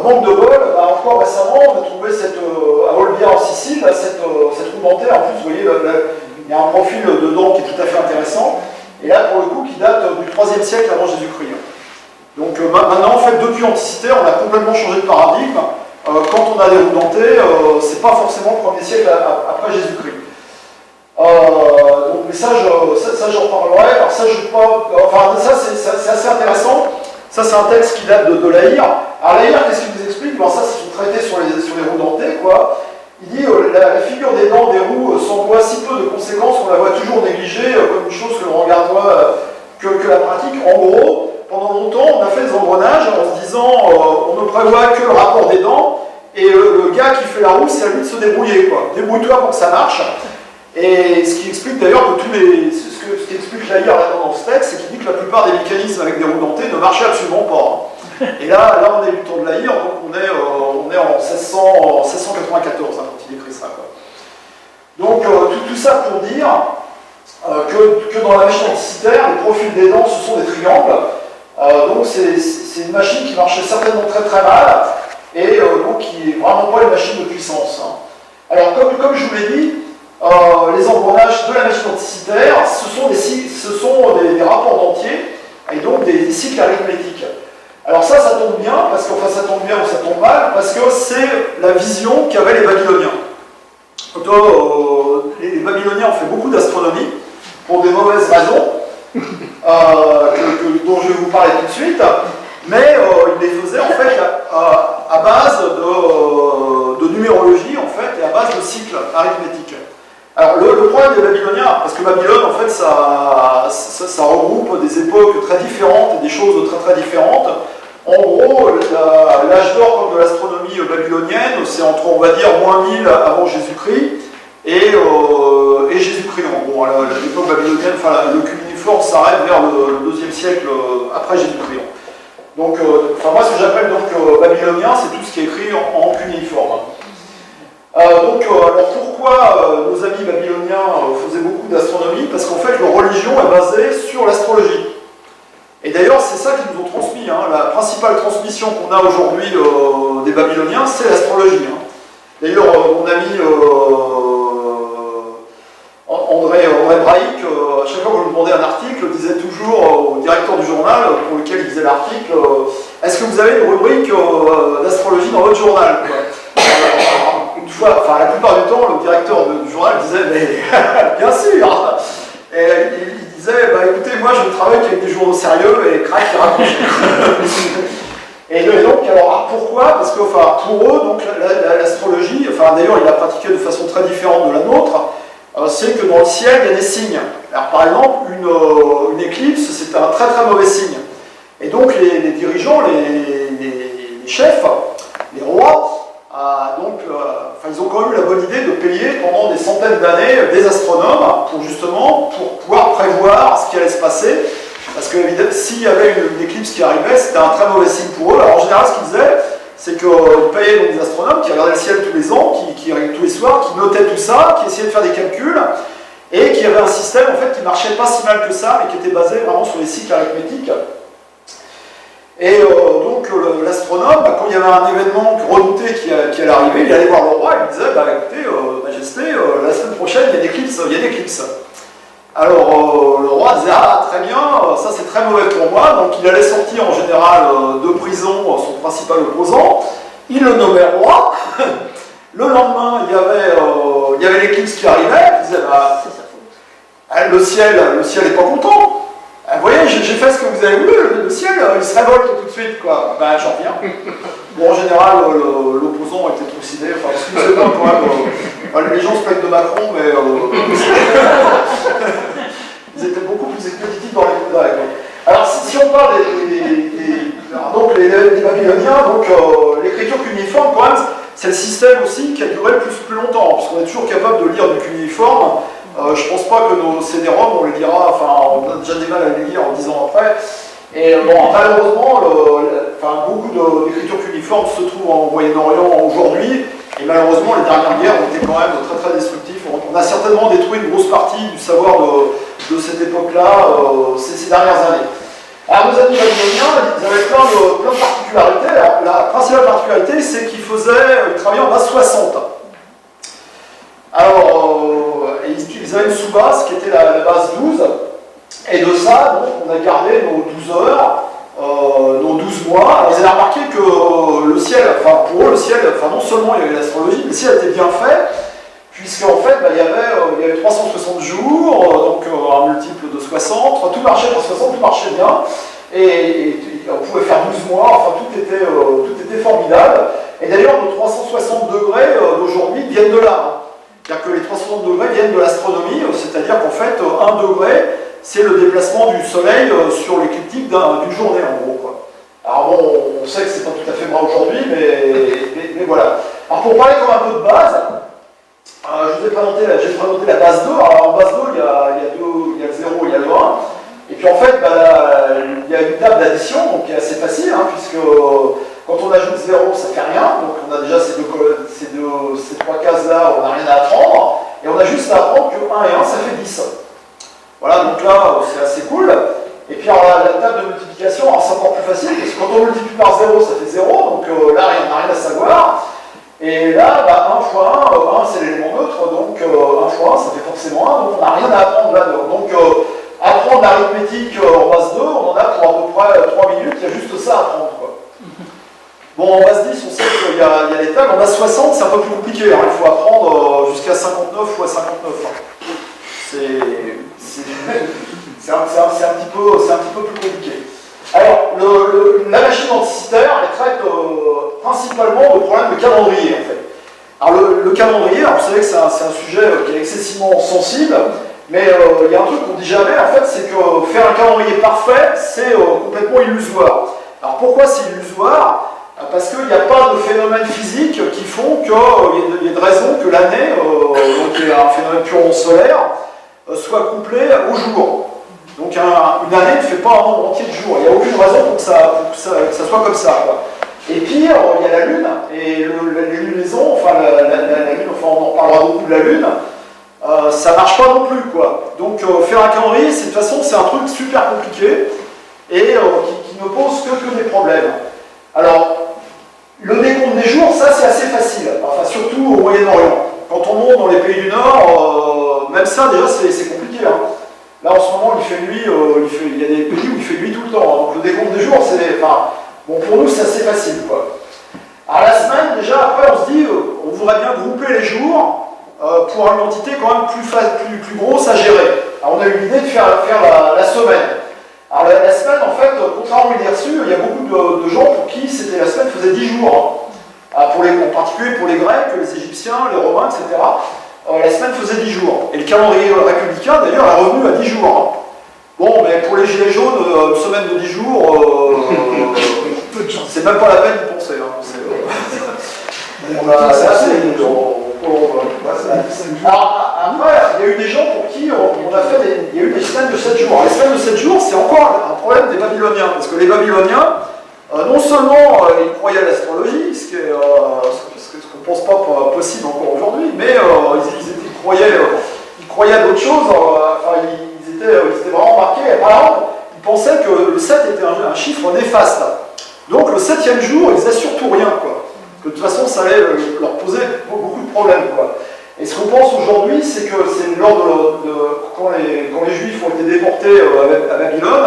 manque de bol, encore récemment, on a trouvé à Olbia en Sicile, cette roue dentée. En plus, vous voyez, il y a un profil de dents qui est tout à fait intéressant, et là, pour le coup, qui date du 3e siècle avant Jésus-Christ. Donc maintenant, en fait, depuis Anticitaire, on a complètement changé de paradigme. Quand on a des roues dentées, c'est pas forcément le 1er siècle après Jésus-Christ. Mais ça j'en parlerai. Alors ça, c'est assez intéressant. Ça, c'est un texte qui date de Lahire. Alors Lahire, qu'est-ce qu'il nous explique? Ça, c'est son traité sur les roues dentées, Il dit la figure des dents des roues s'emploie si peu de conséquences qu'on la voit toujours négligée comme une chose que l'on regarde que la pratique. En gros, pendant longtemps, on a fait des engrenages en se disant on ne prévoit que le rapport des dents, et le gars qui fait la roue, c'est à lui de se débrouiller. Débrouille-toi pour que ça marche. Et ce qui explique d'ailleurs que ce qui explique Laïr là dans ce texte, c'est qu'il dit que la plupart des mécanismes avec des roues dentées ne marchaient absolument pas. Et là on est du temps de Laïr, donc on est en 1694 hein, quand il écrit ça, quoi. Donc tout ça pour dire que dans la machine anticitaire, les profils des dents, ce sont des triangles. Donc c'est une machine qui marchait certainement très très mal, et donc qui n'est vraiment pas une machine de puissance. Hein. Alors comme je vous l'ai dit, les engrenages de la machine anticitaire, ce sont des rapports d'entiers, et donc des cycles arithmétiques. Alors ça tombe bien, parce qu'enfin ça tombe bien ou ça tombe mal, parce que c'est la vision qu'avaient les Babyloniens. Les Babyloniens ont fait beaucoup d'astronomie, pour des mauvaises raisons, dont je vais vous parler tout de suite, mais ils les faisaient en fait à base de numérologie en fait, et à base de cycles arithmétiques. Alors le problème des Babyloniens, parce que Babylone en fait ça regroupe des époques très différentes et des choses très très différentes. En gros, l'âge d'or comme de l'astronomie babylonienne, c'est entre, on va dire, -1000 avant Jésus-Christ et Jésus-Christ. Bon, l'époque babylonienne, enfin, le cuneiforme s'arrête vers le 2e siècle après Jésus-Christ. Donc, moi, ce que j'appelle donc babylonien, c'est tout ce qui est écrit en cunéiforme. Alors pourquoi nos amis babyloniens faisaient beaucoup d'astronomie? Parce qu'en fait, leur religion est basée sur l'astrologie. Et d'ailleurs, c'est ça qu'ils nous ont transmis. Hein. La principale transmission qu'on a aujourd'hui des Babyloniens, c'est l'astrologie. Hein. D'ailleurs, mon ami André Braic, à chaque fois que je lui demandais un article, disait toujours au directeur du journal pour lequel il faisait l'article, est-ce que vous avez une rubrique d'astrologie dans votre journal? Une fois, enfin la plupart du temps, le directeur du journal disait, mais bien sûr. Et il disait, bah écoutez, moi je ne travaille qu'avec des journaux sérieux, et crac, il raccroche. Et donc, alors pourquoi? Parce que pour eux, donc l'astrologie, d'ailleurs il a pratiqué de façon très différente de la nôtre, c'est que dans le ciel il y a des signes. Alors par exemple, une éclipse, c'est un très très mauvais signe. Et donc les dirigeants, les chefs, les rois, ils ont quand même eu la bonne idée de payer pendant des centaines d'années des astronomes pour pouvoir prévoir ce qui allait se passer. Parce que s'il y avait une éclipse qui arrivait, c'était un très mauvais signe pour eux. Alors en général, ce qu'ils faisaient, c'est qu'ils payaient donc des astronomes qui regardaient le ciel tous les ans, qui tous les soirs, qui notaient tout ça, qui essayaient de faire des calculs, et qui avait un système en fait qui marchait pas si mal que ça, mais qui était basé vraiment sur les cycles arithmétiques. Et donc l'astronome, quand il y avait un événement redouté qui allait arriver, il allait voir le roi et il disait, écoutez, Majesté, la semaine prochaine il y a une éclipse. Alors le roi disait, ah très bien, ça c'est très mauvais pour moi, donc il allait sortir en général de prison son principal opposant, il le nommait roi, le lendemain il y avait l'éclipse qui arrivait, il disait, le ciel n'est pas content. Vous voyez, j'ai fait ce que vous avez voulu, le ciel, il se révolte tout de suite, quoi. J'en reviens. Bon, en général, l'opposant était trucidé, excusez-moi quand même, les gens se plaignent de Macron, mais ils étaient beaucoup plus expéditifs dans les coups d'arrêt. Alors, si on parle des Babyloniens, l'écriture cunéiforme, quand même, c'est le système aussi qui a duré le plus longtemps, parce qu'on est toujours capable de lire du cunéiforme. Je pense pas que nos CD-ROM, on les lira, on a déjà des mal à les lire en 10 ans après. Et malheureusement, beaucoup d'écritures cunéiformes se trouvent en Moyen-Orient aujourd'hui, et malheureusement, les dernières guerres ont été quand même très très destructives. On a certainement détruit une grosse partie du savoir de cette époque-là ces dernières années. Alors, nos amis babyloniens, ils avaient plein de particularités. Alors, la principale particularité, c'est qu'ils travaillaient en base 60. Alors, ils avaient une sous-base qui était la base 12, et de ça, donc, on a gardé nos 12 heures, nos 12 mois. Alors, vous avez remarqué que le ciel, pour eux, le ciel, non seulement il y avait l'astrologie, mais le ciel était bien fait, puisqu'en fait, il y avait 360 jours, donc un multiple de 60, tout marchait pour 60, tout marchait bien, et on pouvait faire 12 mois, tout était formidable. Et d'ailleurs, nos 360 degrés d'aujourd'hui viennent de là. C'est-à-dire que les 360 degrés viennent de l'astronomie, c'est-à-dire qu'en fait, 1 degré, c'est le déplacement du Soleil sur l'écliptique d'une journée, en gros. Quoi. Alors bon, on sait que c'est pas tout à fait vrai aujourd'hui, mais voilà. Alors pour parler comme un peu de base, je vous ai présenté, j'ai présenté la base 2. Alors, en base 2, il y a le 0, il y a le 1. Et puis en fait, il y a une table d'addition, donc qui est assez facile, hein, puisque quand on ajoute 0, ça fait rien. Donc on a déjà ces trois cases-là, on n'a rien à apprendre. Et on a juste à apprendre que 1 et 1, ça fait 10. Voilà, donc là, c'est assez cool. Et puis alors, la table de multiplication, c'est encore plus facile, parce que quand on multiplie par 0, ça fait 0. Donc là, on n'a rien à savoir. Et là, 1 fois 1, 1 c'est l'élément neutre, donc 1 fois 1, ça fait forcément 1, donc on n'a rien à apprendre là-dedans. Donc apprendre l'arithmétique en base 2, on en a pour à peu près 3 minutes, il y a juste ça à apprendre, quoi. Bon, en base 10, on sait qu'il y a les tables. En base 60, c'est un peu plus compliqué, hein. Il faut apprendre jusqu'à 59 fois 59. Hein. C'est un petit peu plus compliqué. Alors, la machine anticitaire, elle traite principalement de problèmes de calendrier, en fait. Alors, le calendrier, alors, vous savez que c'est un sujet qui est excessivement sensible, mais il y a un truc qu'on ne dit jamais, en fait, c'est que faire un calendrier parfait, c'est complètement illusoire. Alors, pourquoi c'est illusoire? Parce qu'il n'y a pas de phénomènes physiques qui font qu'il y ait de raisons que l'année, donc qui est un phénomène purement solaire, soit couplée au jour. Donc une année ne fait pas un nombre entier de jours. Il n'y a aucune raison pour que ça soit comme ça, quoi. Et pire, il y a la Lune, et les lunaisons, enfin la Lune, enfin on en parlera beaucoup de la Lune, ça ne marche pas non plus, quoi. Donc faire un calendrier, de toute façon, c'est un truc super compliqué, et qui ne pose que des problèmes. Alors, le décompte des jours, ça c'est assez facile, enfin surtout au Moyen-Orient. Quand on monte dans les pays du Nord, même ça déjà c'est compliqué, hein. Là en ce moment il fait nuit, il y a des pays où il fait nuit tout le temps, hein. Donc le décompte des jours, bon pour nous c'est assez facile, quoi. Alors la semaine, déjà après on se dit, on voudrait bien grouper les jours pour une entité quand même plus grosse à gérer. Alors on a eu l'idée de faire la semaine. Alors la semaine, en fait, contrairement à l'idée reçue, il y a beaucoup de gens pour qui la semaine faisait 10 jours. Hein. En particulier pour les Grecs, les Égyptiens, les Romains, etc. La semaine faisait 10 jours. Et le calendrier républicain, d'ailleurs, est revenu à 10 jours. Hein. Bon, mais pour les gilets jaunes, une semaine de 10 jours, c'est même pas la peine d'y penser. Hein. Alors, après, il y a eu des gens pour qui on a fait il y a eu des semaines de 7 jours. Alors, les semaines de 7 jours, c'est encore un problème des Babyloniens, parce que les Babyloniens, non seulement ils croyaient à l'astrologie, ce qu'on ne pense pas possible encore aujourd'hui, mais ils croyaient à d'autres choses, ils étaient vraiment marqués. Par exemple, ils pensaient que le 7 était un chiffre néfaste. Donc le 7e jour, ils faisaient surtout rien, quoi. Que de toute façon, ça allait leur poser beaucoup de problèmes, quoi. Et ce qu'on pense aujourd'hui, c'est que c'est lors quand les Juifs ont été déportés à Babylone,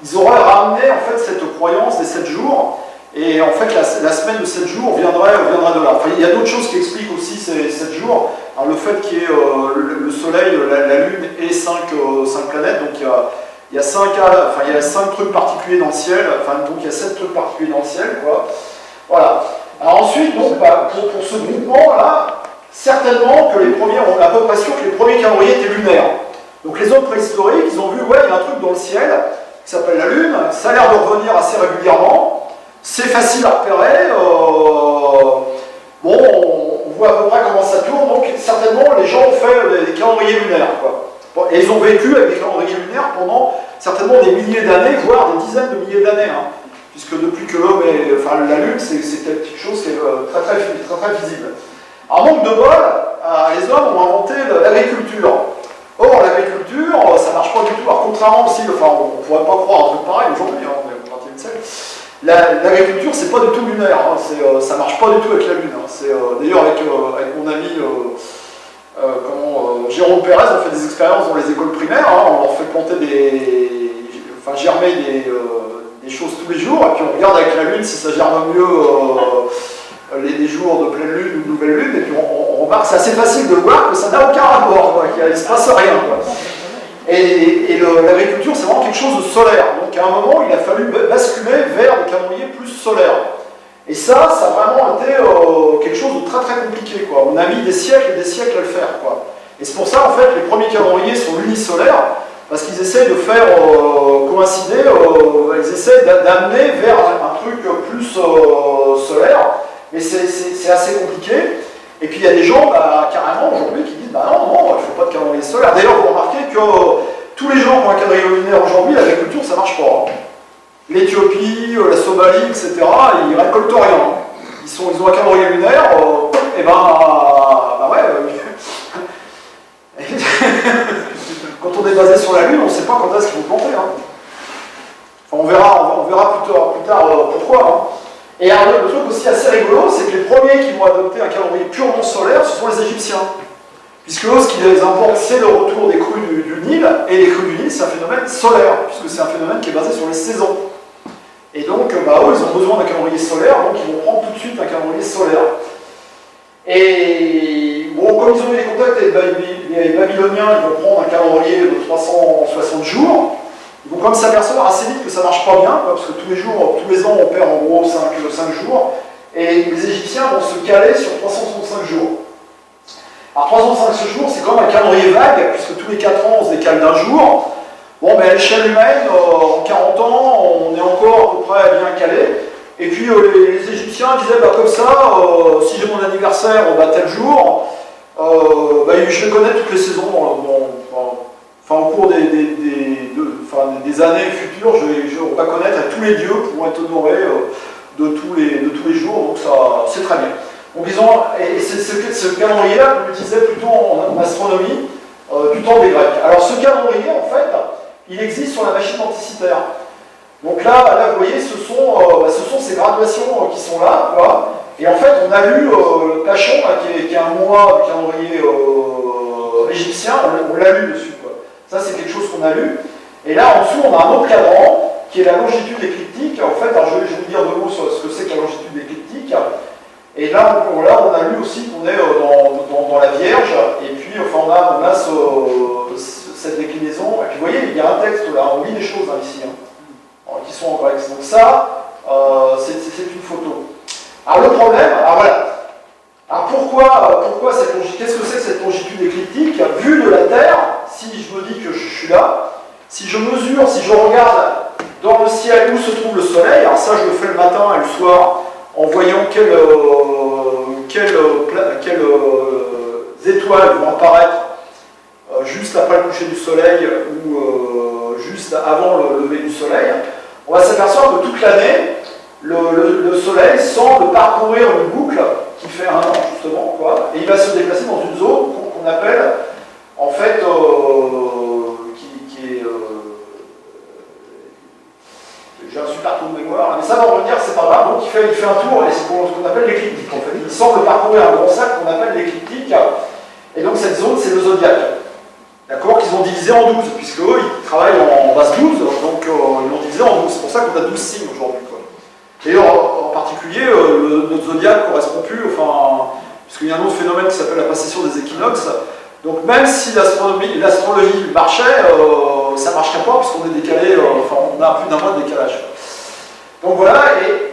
ils auraient ramené en fait cette croyance des 7 jours, et en fait la semaine de 7 jours viendrait de là. Enfin, il y a d'autres choses qui expliquent aussi ces 7 jours. Alors, le fait qu'il y ait le Soleil, la Lune et 5 planètes, donc il y a 5 trucs particuliers dans le ciel, donc il y a 7 trucs particuliers dans le ciel, quoi. Voilà. Alors ensuite, donc, pour ce groupement-là, certainement que les premiers, on est à peu près sûr que les premiers calendriers étaient lunaires. Donc les hommes préhistoriques, ils ont vu, ouais, il y a un truc dans le ciel qui s'appelle la Lune, ça a l'air de revenir assez régulièrement, c'est facile à repérer, bon, on voit à peu près comment ça tourne, donc certainement les gens ont fait des calendriers lunaires, quoi. Bon, et ils ont vécu avec des calendriers lunaires pendant certainement des milliers d'années, voire des dizaines de milliers d'années, hein. Puisque depuis que l'homme est... Enfin, la Lune, c'est quelque chose qui est très visible. Alors, manque de bol, les hommes ont inventé l'agriculture. Or, l'agriculture, ça ne marche pas du tout. Alors, contrairement aussi, on ne pourrait pas croire un truc pareil aujourd'hui, hein, on est au XXe siècle. L'agriculture, c'est pas du tout lunaire, hein, ça ne marche pas du tout avec la Lune. Hein. D'ailleurs, avec mon ami Jérôme Pérez, on fait des expériences dans les écoles primaires, hein, on leur fait planter germer des choses tous les jours, et puis on regarde avec la Lune si ça germe mieux les jours de pleine Lune ou de nouvelle Lune, et puis on remarque, c'est assez facile de voir que ça n'a aucun rapport, qu'il ne se passe rien, quoi. Et l'agriculture, c'est vraiment quelque chose de solaire. Donc à un moment, il a fallu basculer vers des calendriers plus solaires. Et ça a vraiment été quelque chose de très compliqué, quoi. On a mis des siècles et des siècles à le faire, quoi. Et c'est pour ça, en fait, les premiers calendriers sont unisolaires, parce qu'ils essaient de faire coïncider, ils essaient d'amener vers un truc plus solaire, mais c'est assez compliqué. Et puis il y a des gens, bah, carrément, aujourd'hui, qui disent, bah non, non, il ne faut pas de calendrier solaire. D'ailleurs, vous remarquez que tous les gens qui ont un calendrier lunaire aujourd'hui, l'agriculture, ça ne marche pas. L'Éthiopie, la Somalie, etc., ils récoltent rien. Ils ont un calendrier lunaire, et bah ouais. Quand on est basé sur la Lune, on ne sait pas quand est-ce qu'il faut planter. Hein. Enfin, on verra plus tard pourquoi. Hein. Et alors, le truc aussi assez rigolo, c'est que les premiers qui vont adopter un calendrier purement solaire, ce sont les Égyptiens. Puisque eux, ce qui les importe, c'est le retour des crues du Nil, et les crues du Nil, c'est un phénomène solaire, puisque c'est un phénomène qui est basé sur les saisons. Et donc, bah, eux, ils ont besoin d'un calendrier solaire, donc ils vont prendre tout de suite un calendrier solaire. Et bon, comme ils ont eu des contacts avec les Babyloniens, ils vont prendre un calendrier de 360 jours. Ils vont quand même s'apercevoir assez vite que ça ne marche pas bien, parce que tous les ans, on perd en gros 5 jours. Et les Égyptiens vont se caler sur 365 jours. Alors 365 jours, c'est quand même un calendrier vague, puisque tous les 4 ans, on se décale d'un jour. Bon, mais à l'échelle humaine, en 40 ans, on est encore à peu près bien calé. Et puis les Égyptiens disaient, bah, comme ça, si j'ai mon anniversaire tel jour, bah, je connais toutes les saisons. Au cours des années futures, on va connaître tous les dieux pour être honorés de tous les jours, donc ça, c'est très bien. Donc ce calendrier-là, on l'utilisait plutôt en astronomie du temps des Grecs. Alors ce calendrier, en fait, il existe sur la machine anticitaire. Donc là, vous voyez, ce sont ces graduations qui sont là, quoi. Et en fait, on a lu le Tachon, qui est un mois du calendrier égyptien, on l'a lu dessus, quoi. Ça, c'est quelque chose qu'on a lu. Et là, en dessous, on a un autre cadran, qui est la longitude écliptique. En fait, alors, je vais vous dire deux mots sur ce que c'est que la longitude écliptique. Et là, on a lu aussi qu'on est dans la Vierge, et puis enfin, on a cette déclinaison. Et puis vous voyez, il y a un texte là, on lit des choses hein, ici, qui sont en grec. Donc ça, c'est une photo. Alors le problème, voilà. Alors pourquoi cette longitude, qu'est-ce que c'est que cette longitude écliptique? Vue de la Terre, si je me dis que je suis là, si je mesure, si je regarde dans le ciel où se trouve le soleil, alors ça je le fais le matin et le soir, en voyant quelles étoiles vont apparaître juste après le coucher du soleil ou juste avant le lever du soleil, on va s'apercevoir que toute l'année, le soleil semble parcourir une boucle qui fait un an justement, quoi, et il va se déplacer dans une zone qu'on appelle en fait qui est j'ai un super trou de mémoire, mais ça va revenir, c'est pas grave. Donc il fait un tour, et c'est ce qu'on appelle l'écliptique en fait. Il semble parcourir un grand cercle qu'on appelle l'écliptique, et donc cette zone c'est le zodiaque. D'accord, qu'ils ont divisé en 12, puisque eux ils travaillent en base 12, donc ils l'ont divisé en 12. C'est pour ça qu'on a 12 signes aujourd'hui. Et en particulier, notre zodiaque ne correspond plus, enfin, puisqu'il y a un autre phénomène qui s'appelle la passation des équinoxes. Donc même si l'astrologie marchait, ça ne marcherait pas puisqu'on est décalé, enfin on a plus d'un mois de décalage. Donc voilà,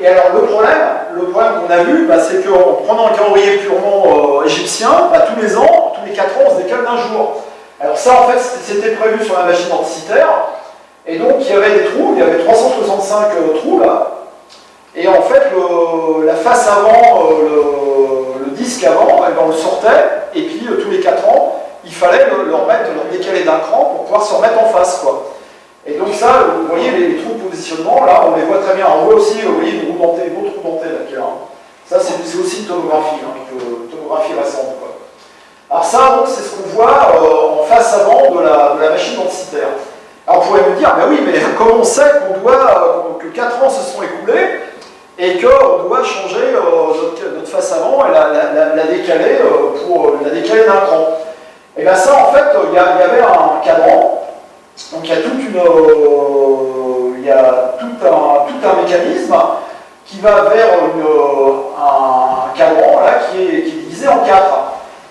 et alors le problème qu'on a vu, bah, c'est qu'en prenant un calendrier purement égyptien, bah, tous les ans, tous les 4 ans, on se décale d'un jour. Alors ça en fait c'était prévu sur la machine anticitaire, et donc il y avait des trous, il y avait 365 trous là, et en fait la face avant, le disque avant, on le sortait, et puis tous les 4 ans, il fallait le décaler d'un cran pour pouvoir se remettre en face, quoi. Et donc ça, vous voyez les trous de positionnement, là, on les voit très bien. On voit aussi, vous voyez, une autre roue dentée, là, qui est là. Ça, c'est aussi une tomographie, une tomographie récente, quoi. Alors ça, donc, c'est ce qu'on voit en face avant de la machine anticitaire. Alors, on pourrait me dire, ben oui, mais comment on sait que 4 ans se sont écoulés et qu'on doit changer notre face avant et la décaler pour la décaler d'un cran? Et bien ça, en fait, il y avait un cadran, donc il y a tout un mécanisme qui va vers un cadran là, qui est divisé en 4.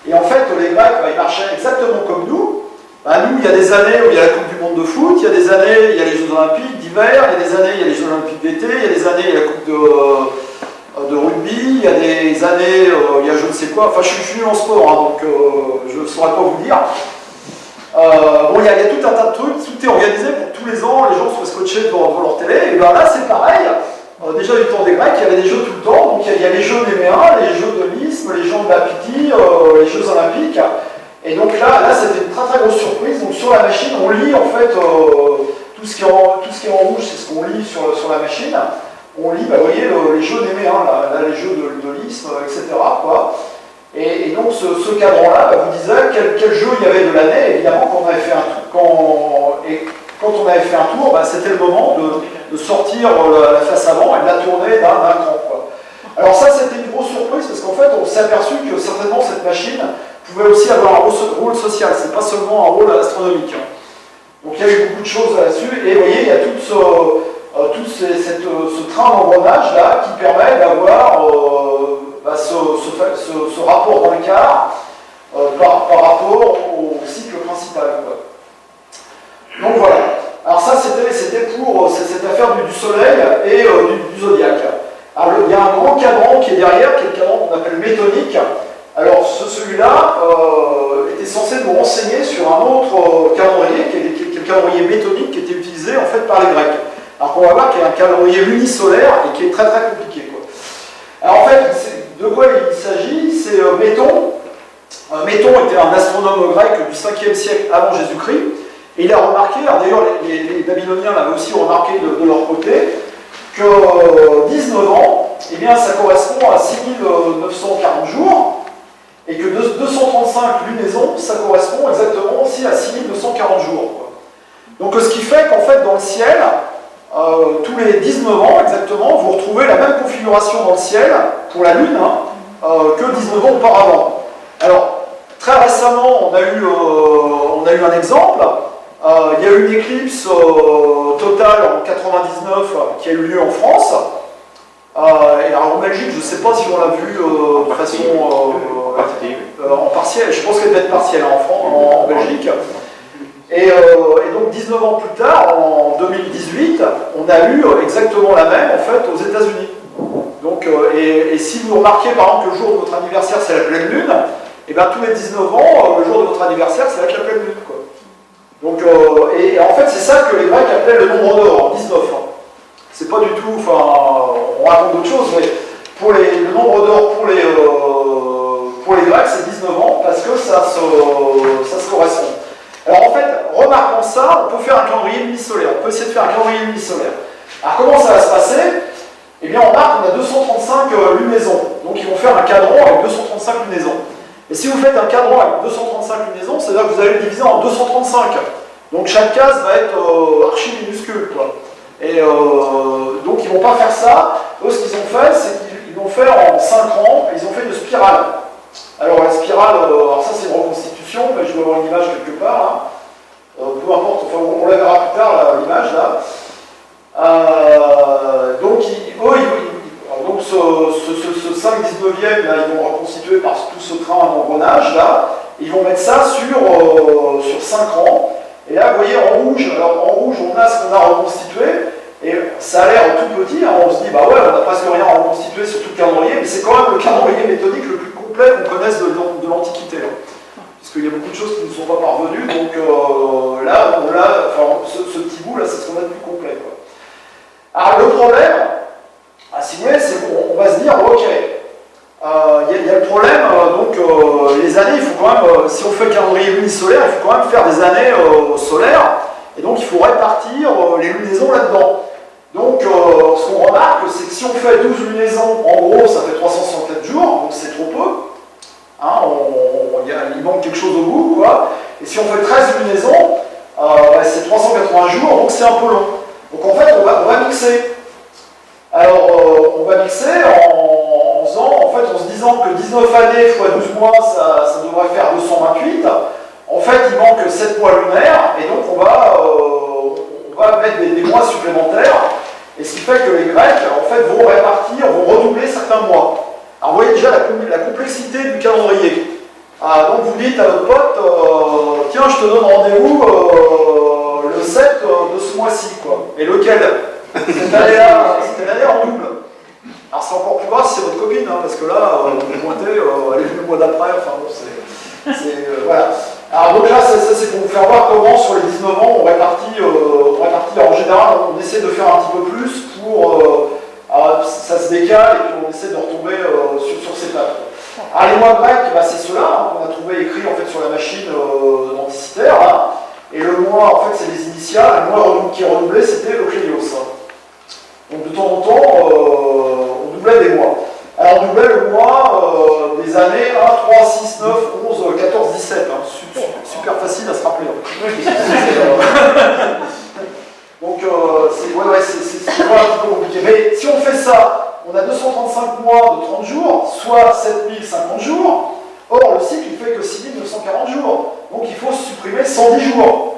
Et en fait, les Grecs, ils marchaient exactement comme nous. Nous, il y a des années où il y a la Coupe du Monde de foot, il y a des années, il y a les Jeux Olympiques d'hiver, il y a des années, il y a les Jeux Olympiques d'été, il y a des années, il y a la Coupe de rugby, il y a des années, il y a je ne sais quoi, enfin je suis nul en sport, hein, donc je ne saurais pas vous dire. Bon, il y a tout un tas de trucs, tout est organisé pour que tous les ans les gens soient scotchés devant leur télé, et bien là c'est pareil, déjà du temps des Grecs, il y avait des jeux tout le temps, donc il y a les jeux néméens, les jeux de l'isthme, les Jeux Olympiques, les Jeux Olympiques. Et donc là c'était une très très grosse surprise. Donc sur la machine, on lit en fait tout ce qui est en rouge, c'est ce qu'on lit sur la machine. On lit, bah, vous voyez, les jeux Néméen, là les jeux de l'ISM, etc. Quoi. Et donc ce cadran-là bah, vous disait quel jeu il y avait de l'année. Évidemment, quand on avait fait un tour, bah, c'était le moment de sortir la face avant et de la tourner d'un cran. Quoi. Alors ça, c'était une grosse surprise parce qu'en fait, on s'est aperçu que certainement cette machine pouvait aussi avoir un rôle social, c'est pas seulement un rôle astronomique. Donc il y a eu beaucoup de choses là-dessus, et vous voyez, il y a tout ce train d'engrenage là qui permet d'avoir ce rapport dans le quart par rapport au cycle principal. Quoi. Donc voilà. Alors ça, c'était pour cette affaire du Soleil et du zodiaque. Alors il y a un grand cadran qui est derrière, qui est le cadran qu'on appelle métonique. Alors celui-là était censé nous renseigner sur un autre calendrier, qui est le calendrier métonique, qui était utilisé en fait par les Grecs. Alors qu'on va voir qu'il y a un calendrier lunisolaire et qui est très très compliqué. Quoi. Alors en fait, de quoi il s'agit? C'est Méton. Méton était un astronome grec du 5e siècle avant Jésus-Christ. Et il a remarqué, d'ailleurs les Babyloniens l'avaient aussi remarqué de leur côté, que 19 ans, eh bien, ça correspond à 6940 jours. Et que 235 lunaisons, ça correspond exactement aussi à 6240 jours. Quoi. Donc ce qui fait qu'en fait dans le ciel, tous les 19 ans exactement, vous retrouvez la même configuration dans le ciel, pour la Lune, que 19 ans auparavant. Alors, très récemment, on a eu un exemple. Il y a eu une éclipse totale en 99 qui a eu lieu en France. Et alors en Belgique, je ne sais pas si on l'a vu de façon en partiel, je pense qu'elle doit être partielle en Belgique. Et donc 19 ans plus tard, en 2018, on a eu exactement la même en fait aux États-Unis. Donc, et si vous remarquez par exemple que le jour de votre anniversaire c'est la pleine lune, et bien tous les 19 ans, le jour de votre anniversaire c'est avec la pleine lune. Quoi. Donc, et en fait c'est ça que les Grecs appelaient le nombre d'or, 19. C'est pas du tout, enfin, on raconte d'autres choses, mais pour le nombre d'or pour les Grecs, c'est 19 ans, parce que ça se correspond. Alors en fait, remarquons ça, on peut faire un calendrier unisolaire, on peut essayer de faire un calendrier unisolaire. Alors comment ça va se passer? Eh bien, on remarque qu'on a 235 lunaisons, donc ils vont faire un cadran avec 235 lunaisons. Et si vous faites un cadran avec 235 lunaisons, c'est-à-dire que vous allez le diviser en 235. Donc chaque case va être archi minuscule, quoi. Et donc ils ne vont pas faire ça. Eux, ce qu'ils ont fait, c'est qu'ils l'ont fait en 5 rangs, et ils ont fait une spirale. Alors la spirale, alors ça c'est une reconstitution, mais je dois avoir une image quelque part. Hein. Peu importe, enfin, on la verra plus tard, l'image là. Donc ce 5 19e, là, ils vont reconstituer par tout ce train d'engrenage là. Ils vont mettre ça sur 5 rangs. Et là, vous voyez, en rouge, on a ce qu'on a reconstitué, et ça a l'air tout petit, hein, on se dit, bah ouais, on n'a presque rien à reconstituer sur tout le calendrier, mais c'est quand même le calendrier méthodique le plus complet qu'on connaisse de l'Antiquité. Hein, puisqu'il y a beaucoup de choses qui ne sont pas parvenues, donc là, ce petit bout, là, c'est ce qu'on a de plus complet. Quoi. Alors, le problème, si vous voulez, c'est qu'on va se dire, ok, il y a le problème, les années, il faut quand même, si on fait le calendrier unisolaire, il faut quand même faire des années solaires, et donc il faut répartir les lunaisons là-dedans. Donc ce qu'on remarque, c'est que si on fait 12 lunaisons, en gros, ça fait 364 jours, donc c'est trop peu. Hein, il manque quelque chose au bout, quoi. Et si on fait 13 lunaisons, c'est 380 jours, donc c'est un peu long. Donc en fait, on va mixer. Alors, on va mixer en se disant que 19 années x 12 mois, ça devrait faire 228. En fait, il manque 7 mois lunaires, et donc on va mettre des mois supplémentaires. Et ce qui fait que les Grecs, en fait, vont redoubler certains mois. Alors, vous voyez déjà la complexité du calendrier. Donc, vous dites à votre pote, tiens, je te donne rendez-vous le 7 de ce mois-ci, quoi. Et lequel? Cette année-là, c'était l'année en double. Alors c'est encore plus grave si c'est votre copine, hein, parce que là, vous pointez, elle est venue le mois d'après, enfin bon, voilà. Alors donc là, ça c'est pour vous faire voir comment sur les 19 ans, on répartit en général, on essaie de faire un petit peu plus pour, ça se décale, et puis on essaie de retomber sur ces dates. Alors les mois grecs, bah, c'est ceux-là hein, qu'on a trouvé écrits en fait, sur la machine d'Anticiter. Hein. Et le mois, en fait, c'est les initiales. Le mois qui redoublait, c'était le Clélios. Hein. Donc de temps en temps, on doublait des mois. Alors on doublait le mois des années 1, 3, 6, 9, 11, 14, 17. Hein. Super facile à se rappeler. Hein. Donc c'est un petit peu compliqué. Mais si on fait ça, on a 235 mois de 30 jours, soit 7050 jours. Or, le cycle, il fait que 6940 jours. Donc il faut supprimer 110 jours.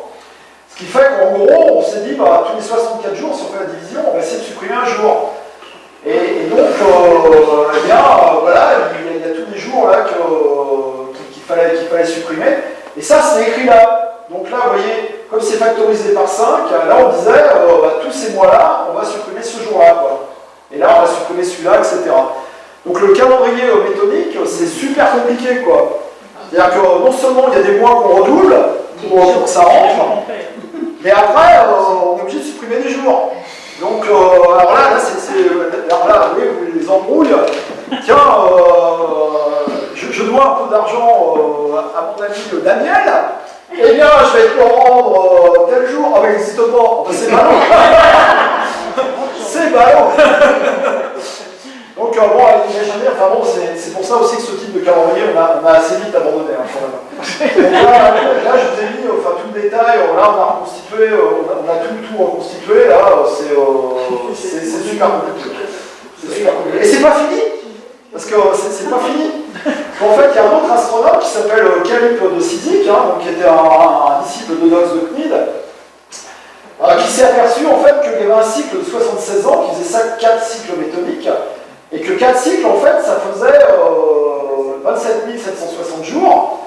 Ce qui fait qu'en gros, on s'est dit, bah, tous les 64 jours, si on fait la division, on va essayer de supprimer un jour. Et donc, eh bien, voilà, il y a tous les jours là qu'il fallait supprimer. Et ça, c'est écrit là. Donc là, vous voyez, comme c'est factorisé par 5, là on disait, bah, tous ces mois-là, on va supprimer ce jour-là. Et là, on va supprimer celui-là, etc. Donc le calendrier méthodique, c'est super compliqué, quoi. C'est-à-dire que non seulement il y a des mois qu'on redouble, pour que ça rentre, mais après, on est obligé de supprimer des jours. Donc, alors là, vous voyez, vous les embrouilles. Tiens, je dois un peu d'argent à mon ami Daniel. Eh bien, je vais te le rendre tel jour. Ah, mais il n'existe pas. C'est ballot. C'est ballot. Donc, bon, imaginez, enfin bon, c'est pour ça aussi que ce type de calendrier, on a assez vite abandonné, hein, quand même. Donc là, je vous ai mis tout le détail, là, on a reconstitué, on a tout reconstitué, là, c'est super compliqué. C'est super compliqué. Et c'est pas fini, parce que c'est pas fini. En fait, il y a un autre astronome qui s'appelle Callippe de Cyzique, hein, qui était un disciple d'Eudoxe de Cnide, qui s'est aperçu en fait qu'il y avait un cycle de 76 ans qui faisait ça 4 cycles méthodiques. Et que 4 cycles, en fait, ça faisait 27 760 jours.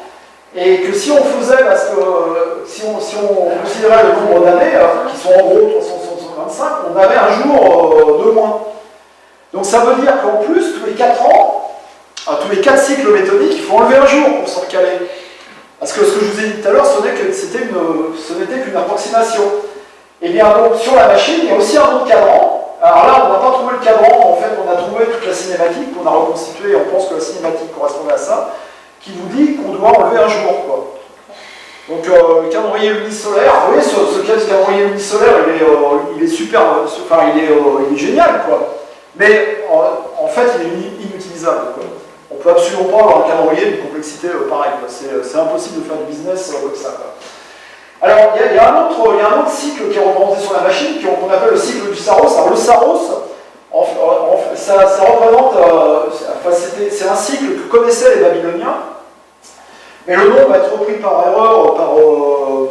Et que si on faisait, parce que si on considérait le nombre d'années, qui sont en gros 325, on avait un jour de moins. Donc ça veut dire qu'en plus, tous les 4 ans, tous les 4 cycles méthodiques, il faut enlever un jour pour se recaler. Parce que ce que je vous ai dit tout à l'heure, ce n'était qu'une approximation. Et bien donc, sur la machine, il y a aussi un autre cadran. Alors là, on n'a pas trouvé le cadran, en fait, on a trouvé toute la cinématique, qu'on a reconstituée, et on pense que la cinématique correspondait à ça, qui vous dit qu'on doit enlever un jour, quoi. Donc, le calendrier unisolaire, vous voyez, ce calendrier unisolaire, il est super, enfin, il est génial, quoi. Mais, en fait, il est inutilisable, quoi. On ne peut absolument pas avoir un calendrier d'une complexité pareille, quoi. C'est impossible de faire du business comme ça, quoi. Alors, il y a un autre cycle qui est représenté sur la machine, qu'on appelle le cycle du Saros. Alors, le Saros, ça représente, c'est un cycle que connaissaient les Babyloniens, mais le nom va être repris par erreur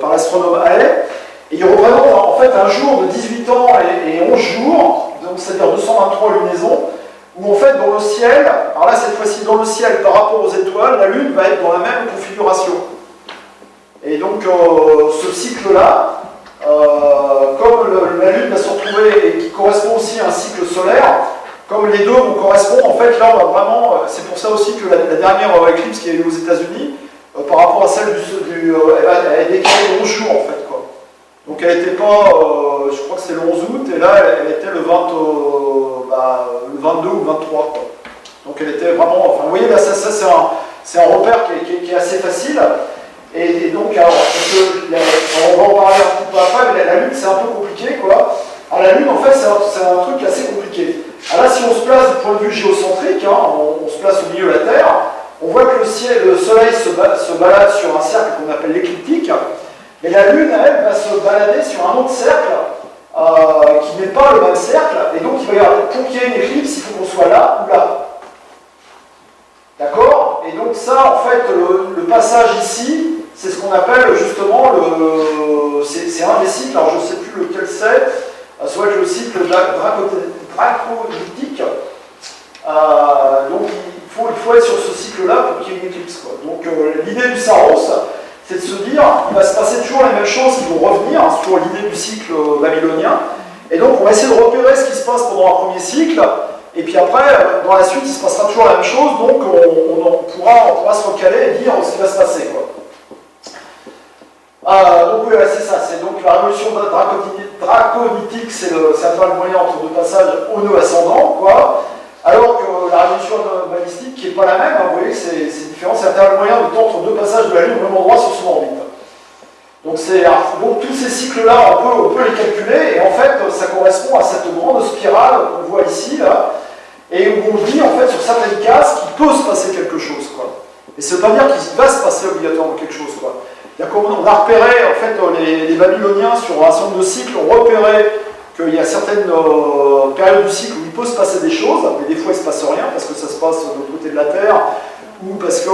par l'astronome Halley, et il représente en fait un jour de 18 ans et 11 jours, donc c'est-à-dire 223 lunaisons, où en fait dans le ciel, alors là cette fois-ci dans le ciel par rapport aux étoiles, la Lune va être dans la même configuration. Et donc, ce cycle-là, comme la Lune va se retrouver, et qui correspond aussi à un cycle solaire, comme les deux vont correspondre, en fait, là, on va vraiment, c'est pour ça aussi que la dernière éclipse qui a eu aux États-Unis, par rapport à celle elle est décalée de 11 jours, en fait, quoi. Donc, elle n'était pas, je crois que c'est le 11 août, et là, elle était le 22 ou 23, quoi. Donc, elle était vraiment, enfin, vous voyez, là, ça c'est un repère qui est assez facile. Et donc, alors, on va en parler un petit peu après, mais la Lune, c'est un peu compliqué, quoi. Alors, la Lune, en fait, c'est un truc assez compliqué. Alors là, si on se place du point de vue géocentrique, hein, on se place au milieu de la Terre, on voit que le Soleil se balade sur un cercle qu'on appelle l'écliptique, et la Lune, elle, va se balader sur un autre cercle, qui n'est pas le même cercle, et donc, pour qu'il y ait une éclipse, il faut qu'on soit là ou là. D'accord? Et donc ça, en fait, le passage ici, c'est ce qu'on appelle justement c'est un des cycles, alors je ne sais plus lequel c'est, soit le cycle draconitique. Donc il faut être sur ce cycle-là pour qu'il y ait une éclipse, quoi. Donc l'idée du Saros, c'est de se dire, il va se passer toujours les mêmes choses qui vont revenir, hein, c'est toujours l'idée du cycle babylonien. Et donc on va essayer de repérer ce qui se passe pendant un premier cycle. Et puis après, dans la suite, il se passera toujours la même chose, donc on pourra se recaler et dire ce qui va se passer, quoi. Donc oui, c'est ça, c'est donc la révolution draconitique, c'est un peu le moyen entre deux passages au nœud ascendant, quoi. Alors que la révolution balistique, qui n'est pas la même, hein, vous voyez, c'est différent, c'est l'intervalle moyen de temps entre deux passages de la Lune au même endroit sur son orbite. Donc tous ces cycles-là, on peut les calculer, et en fait, ça correspond à cette grande spirale qu'on voit ici, là, et où on dit, en fait, sur certaines cases, qu'il peut se passer quelque chose, quoi. Et ça ne veut pas dire qu'il va se passer obligatoirement quelque chose, quoi. On a repéré, en fait, les Babyloniens, sur un certain nombre de cycles, ont repéré qu'il y a certaines périodes du cycle où il peut se passer des choses, mais des fois il ne se passe rien, parce que ça se passe de l'autre côté de la Terre, ou parce que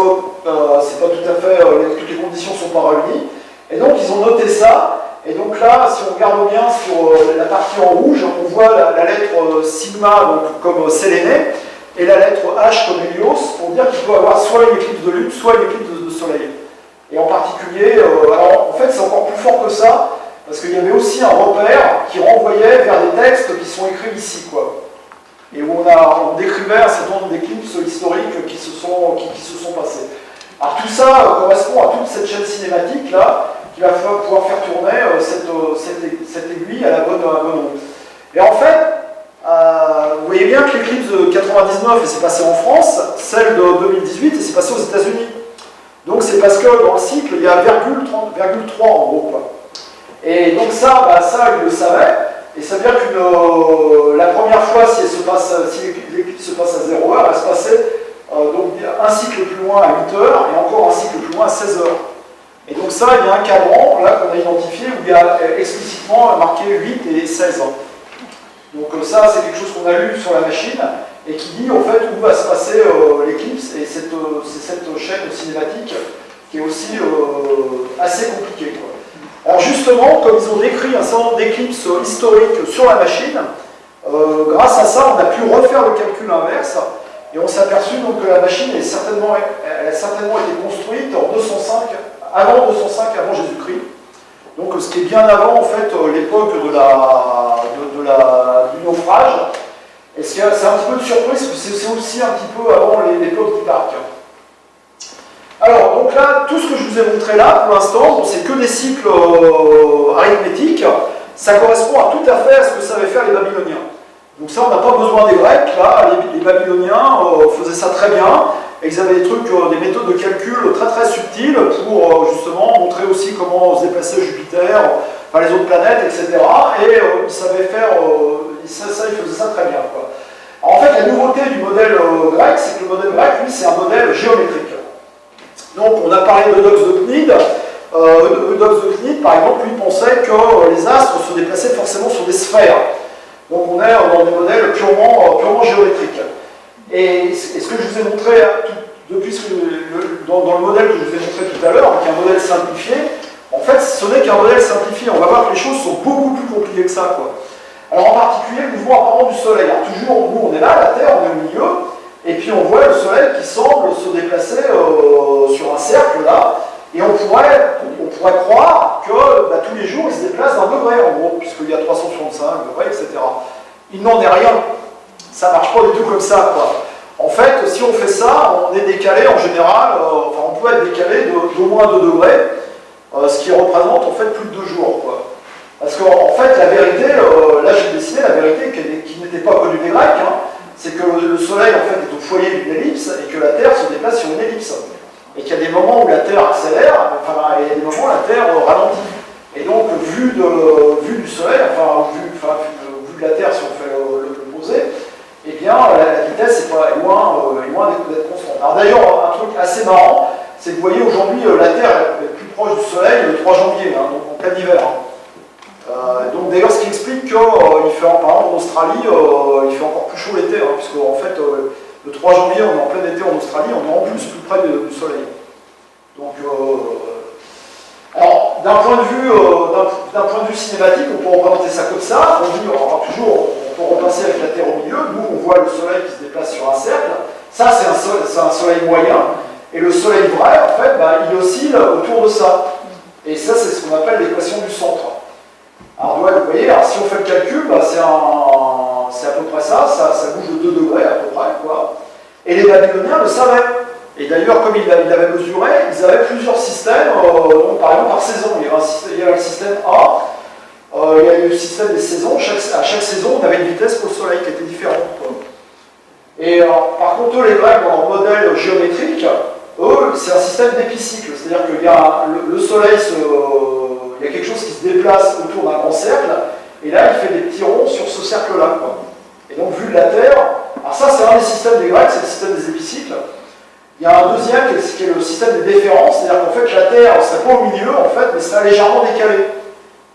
c'est pas tout à fait, toutes les conditions ne sont pas réunies. Et donc ils ont noté ça, et donc là, si on regarde bien sur la partie en rouge, on voit la lettre sigma donc, comme Séléné, et la lettre H comme Hélios, pour dire qu'il peut y avoir soit une éclipse de Lune, soit une éclipse de Soleil. Et en particulier, alors en fait c'est encore plus fort que ça, parce qu'il y avait aussi un repère qui renvoyait vers des textes qui sont écrits ici, quoi. Et où on décrivait un certain nombre d'éclipses historiques qui se sont passées. Alors tout ça correspond à toute cette chaîne cinématique là, qui va pouvoir faire tourner cette aiguille à la bonne onde. Et en fait, vous voyez bien que l'éclipse de 99 s'est passée en France, celle de 2018 s'est passée aux États-Unis. Donc c'est parce que dans le cycle, il y a 0,3 en gros, quoi. Et donc ça, il le savait, et ça veut dire que la première fois, si l'éclipse se passe à 0 heure, elle se passait donc un cycle plus loin à 8 heures, et encore un cycle plus loin à 16 heures. Et donc ça, il y a un cadran, là, qu'on a identifié, où il y a explicitement marqué 8 et 16 ans. Donc ça, c'est quelque chose qu'on a lu sur la machine, et qui dit, en fait, où va se passer l'éclipse, et c'est cette chaîne cinématique qui est aussi assez compliquée, quoi. Alors justement, comme ils ont décrit un certain nombre d'éclipses historiques sur la machine, grâce à ça, on a pu refaire le calcul inverse, et on s'est aperçu donc, que la machine elle a certainement été construite en 205, avant 205 avant Jésus-Christ. Donc ce qui est bien avant en fait l'époque du naufrage. Et c'est un petit peu de surprise, parce que c'est aussi un petit peu avant l'époque du parc. Alors, donc là, tout ce que je vous ai montré là, pour l'instant, c'est que des cycles arithmétiques, ça correspond tout à fait à ce que savaient faire les Babyloniens. Donc ça, on n'a pas besoin des Grecs, là, les Babyloniens faisaient ça très bien, et ils avaient des méthodes de calcul très très subtiles pour justement montrer aussi comment se déplaçait Jupiter, enfin les autres planètes, etc. Et ils savaient faire, ils faisaient ça très bien, quoi. Alors, en fait, la nouveauté du modèle grec, c'est que le modèle grec, lui, c'est un modèle géométrique. Donc, on a parlé d'Eudoxe de Cnide. Eudoxe de Cnide, par exemple, lui pensait que les astres se déplaçaient forcément sur des sphères. Donc, on est dans des modèles purement géométriques. Et ce que je vous ai montré dans le modèle que je vous ai montré tout à l'heure, qui est un modèle simplifié, en fait, ce n'est qu'un modèle simplifié. On va voir que les choses sont beaucoup plus compliquées que ça, quoi. Alors, en particulier, le mouvement apparent du Soleil. Alors, toujours, nous, on est là, la Terre, on est au milieu. Et puis on voit le Soleil qui semble se déplacer sur un cercle là, et on pourrait croire que tous les jours il se déplace d'un degré en gros, puisqu'il y a 365 degrés, etc. Il n'en est rien, ça ne marche pas du tout comme ça, quoi. En fait, si on fait ça, on est décalé en général, on peut être décalé d'au moins 2 degrés, ce qui représente en fait plus de 2 jours, quoi. Parce qu'en fait, la vérité, là j'ai dessiné la vérité qui n'était pas connue des Grecs, hein, c'est que le Soleil en fait est au foyer d'une ellipse et que la Terre se déplace sur une ellipse. Et qu'il y a des moments où la Terre accélère, et il y a des moments où la Terre ralentit. Et donc, vu du Soleil, vu de la Terre, si on fait le poser, eh bien, la vitesse est loin d'être constante. Alors d'ailleurs, un truc assez marrant, c'est que vous voyez aujourd'hui, la Terre est plus proche du Soleil le 3 janvier, hein, donc en plein hiver. Donc d'ailleurs, ce qui explique qu'il fait, par exemple, en Australie, il fait encore plus chaud l'été, hein, puisque en fait, le 3 janvier, on est en plein été en Australie, on est en plus près du Soleil. Donc, alors, d'un point de vue cinématique, on peut représenter ça comme ça. On dit, on peut repasser avec la Terre au milieu. Nous, on voit le Soleil qui se déplace sur un cercle. Ça, c'est un Soleil moyen. Et le Soleil vrai, en fait, il oscille autour de ça. Et ça, c'est ce qu'on appelle l'équation du centre. Alors, vous voyez, si on fait le calcul, c'est à peu près ça bouge de 2 degrés à peu près, quoi. Et les Babyloniens le savaient. Et d'ailleurs, comme ils l'avaient mesuré, ils avaient plusieurs systèmes, donc, par exemple par saison. Il y avait le système A, il y avait le système des saisons. À chaque saison, on avait une vitesse pour le Soleil qui était différente, quoi. Et par contre, eux, les Grecs, dans leur modèle géométrique, eux, c'est un système d'épicycle, c'est-à-dire qu'il y a le Soleil, il y a quelque chose qui se déplace autour d'un grand cercle, et là, il fait des petits ronds sur ce cercle-là, quoi. Et donc, vu de la Terre, alors ça, c'est un des systèmes des Grecs, c'est le système des épicycles. Il y a un deuxième qui est le système des déférences, c'est-à-dire qu'en fait, la Terre ne serait pas au milieu, en fait, mais serait légèrement décalée.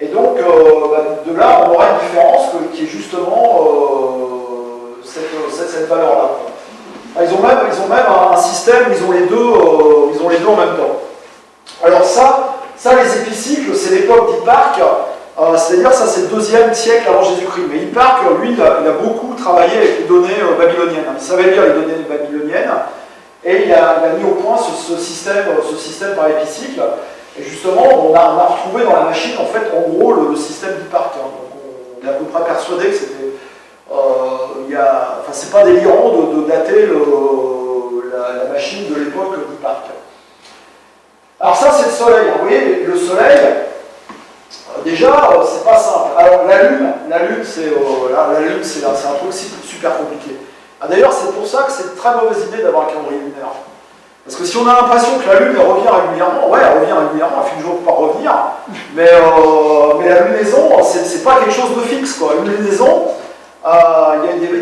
Et donc, de là, on aura une différence qui est justement cette valeur-là. Ils ont même un système où ils ont les deux en même temps. Alors ça les épicycles, c'est l'époque d'Hipparque, c'est-à-dire ça c'est le 2e siècle avant Jésus-Christ. Mais Hipparque, lui, il a beaucoup travaillé avec les données babyloniennes. Il savait lire les données babyloniennes, et il a mis au point ce système par épicycle. Et justement, on a retrouvé dans la machine, en fait, en gros, le système d'Hipparque. Donc on est à peu près persuadé que c'était... c'est pas délirant de dater la machine de l'époque d'Hipparque. Alors ça, c'est le Soleil. Vous voyez, le Soleil, déjà, c'est pas simple. Alors la Lune, c'est un truc super compliqué. D'ailleurs, c'est pour ça que c'est une très mauvaise idée d'avoir un calendrier lunaire. Parce que si on a l'impression que la Lune elle revient régulièrement, ouais, elle revient régulièrement, elle finit toujours par revenir, mais la lunaison, c'est pas quelque chose de fixe, quoi. Une lunaison, il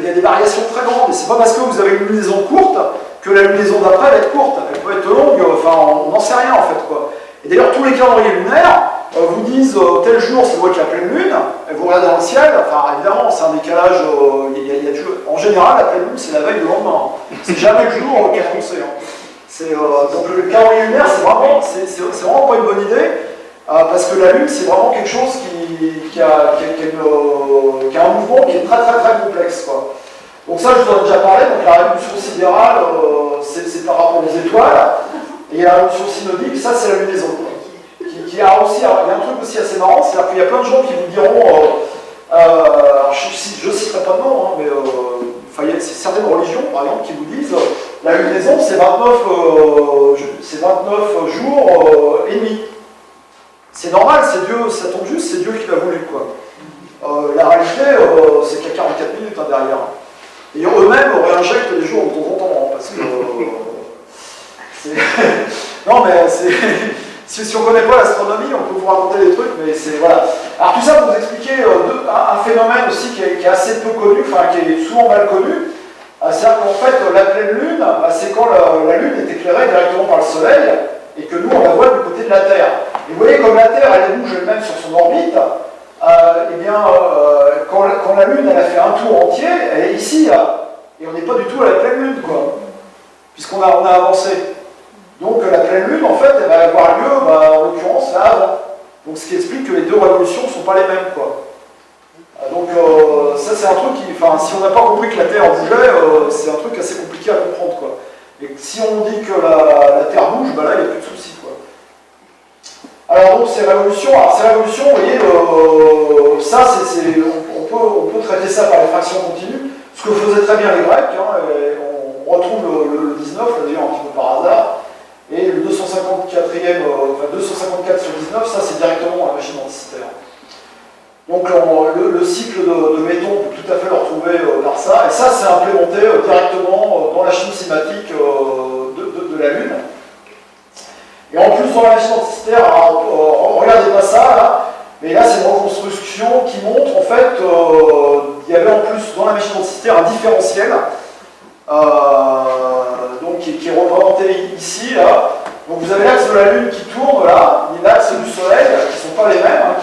y a des variations très grandes, et c'est pas parce que vous avez une lunaison courte que la lunaison d'après va être courte, elle peut être longue, enfin, on n'en sait rien en fait, quoi. Et d'ailleurs, tous les calendriers lunaires vous disent tel jour, ça doit être la pleine lune, et vous regardez dans le ciel, enfin, évidemment, c'est un décalage, en général, la pleine lune, c'est la veille du lendemain, c'est jamais le jour qui est annoncé. Donc le calendrier lunaire, c'est vraiment pas une bonne idée, parce que la Lune, c'est vraiment quelque chose qui a un mouvement qui est très très très complexe, quoi. Donc ça, je vous en ai déjà parlé, donc la révolution sidérale, c'est par rapport aux étoiles, et la révolution synodique, ça c'est la lunaison, qui a aussi, il y a un truc aussi assez marrant, c'est-à-dire qu'il y a plein de gens qui vous diront, je ne citerai pas de nom, hein, mais il y a certaines religions, par exemple, qui vous disent la lunaison, c'est 29 jours et demi. C'est normal, c'est Dieu, ça tombe juste, c'est Dieu qui l'a voulu, quoi. La réalité, c'est qu'il y a 44 minutes derrière. Et eux-mêmes réinjectent les jours de temps en temps, hein, parce que... non, mais si on ne connaît pas l'astronomie, on peut vous raconter des trucs, mais c'est... Voilà. Alors tout ça pour vous expliquer un phénomène aussi qui est assez peu connu, enfin qui est souvent mal connu. C'est-à-dire qu'en fait, la pleine lune, c'est quand la lune est éclairée directement par le soleil, et que nous, on la voit du côté de la Terre. Et vous voyez, comme la Terre, elle bouge elle-même sur son orbite, quand la Lune, elle a fait un tour entier, elle est ici, là. Et on n'est pas du tout à la pleine Lune, quoi. Puisqu'on a avancé. Donc la pleine Lune, en fait, elle va avoir lieu, en l'occurrence, là avant. Donc ce qui explique que les deux révolutions ne sont pas les mêmes, quoi. Donc ça, c'est un truc qui... Enfin, si on n'a pas compris que la Terre bougeait, c'est un truc assez compliqué à comprendre, quoi. Et si on dit que la Terre bouge, là, il n'y a plus de soucis, quoi. Alors donc ces révolutions, vous voyez, ça on peut traiter ça par les fractions continues, ce que faisaient très bien les Grecs, hein, et on retrouve le 19, d'ailleurs un petit peu par hasard, et le 254 sur 19, ça c'est directement dans la machine anticitaire. Donc le cycle de Méton, on peut tout à fait le retrouver par ça, et ça c'est implémenté directement dans la chimie cinématique de la Lune. Et en plus, dans la machine anticitaire, regardez pas ça, là, mais là, c'est une reconstruction qui montre, en fait, il y avait en plus, dans la machine anticitaire, un différentiel, donc, qui est représenté ici, là. Donc, vous avez l'axe de la Lune qui tourne, là, et l'axe du Soleil, qui ne sont pas les mêmes, hein,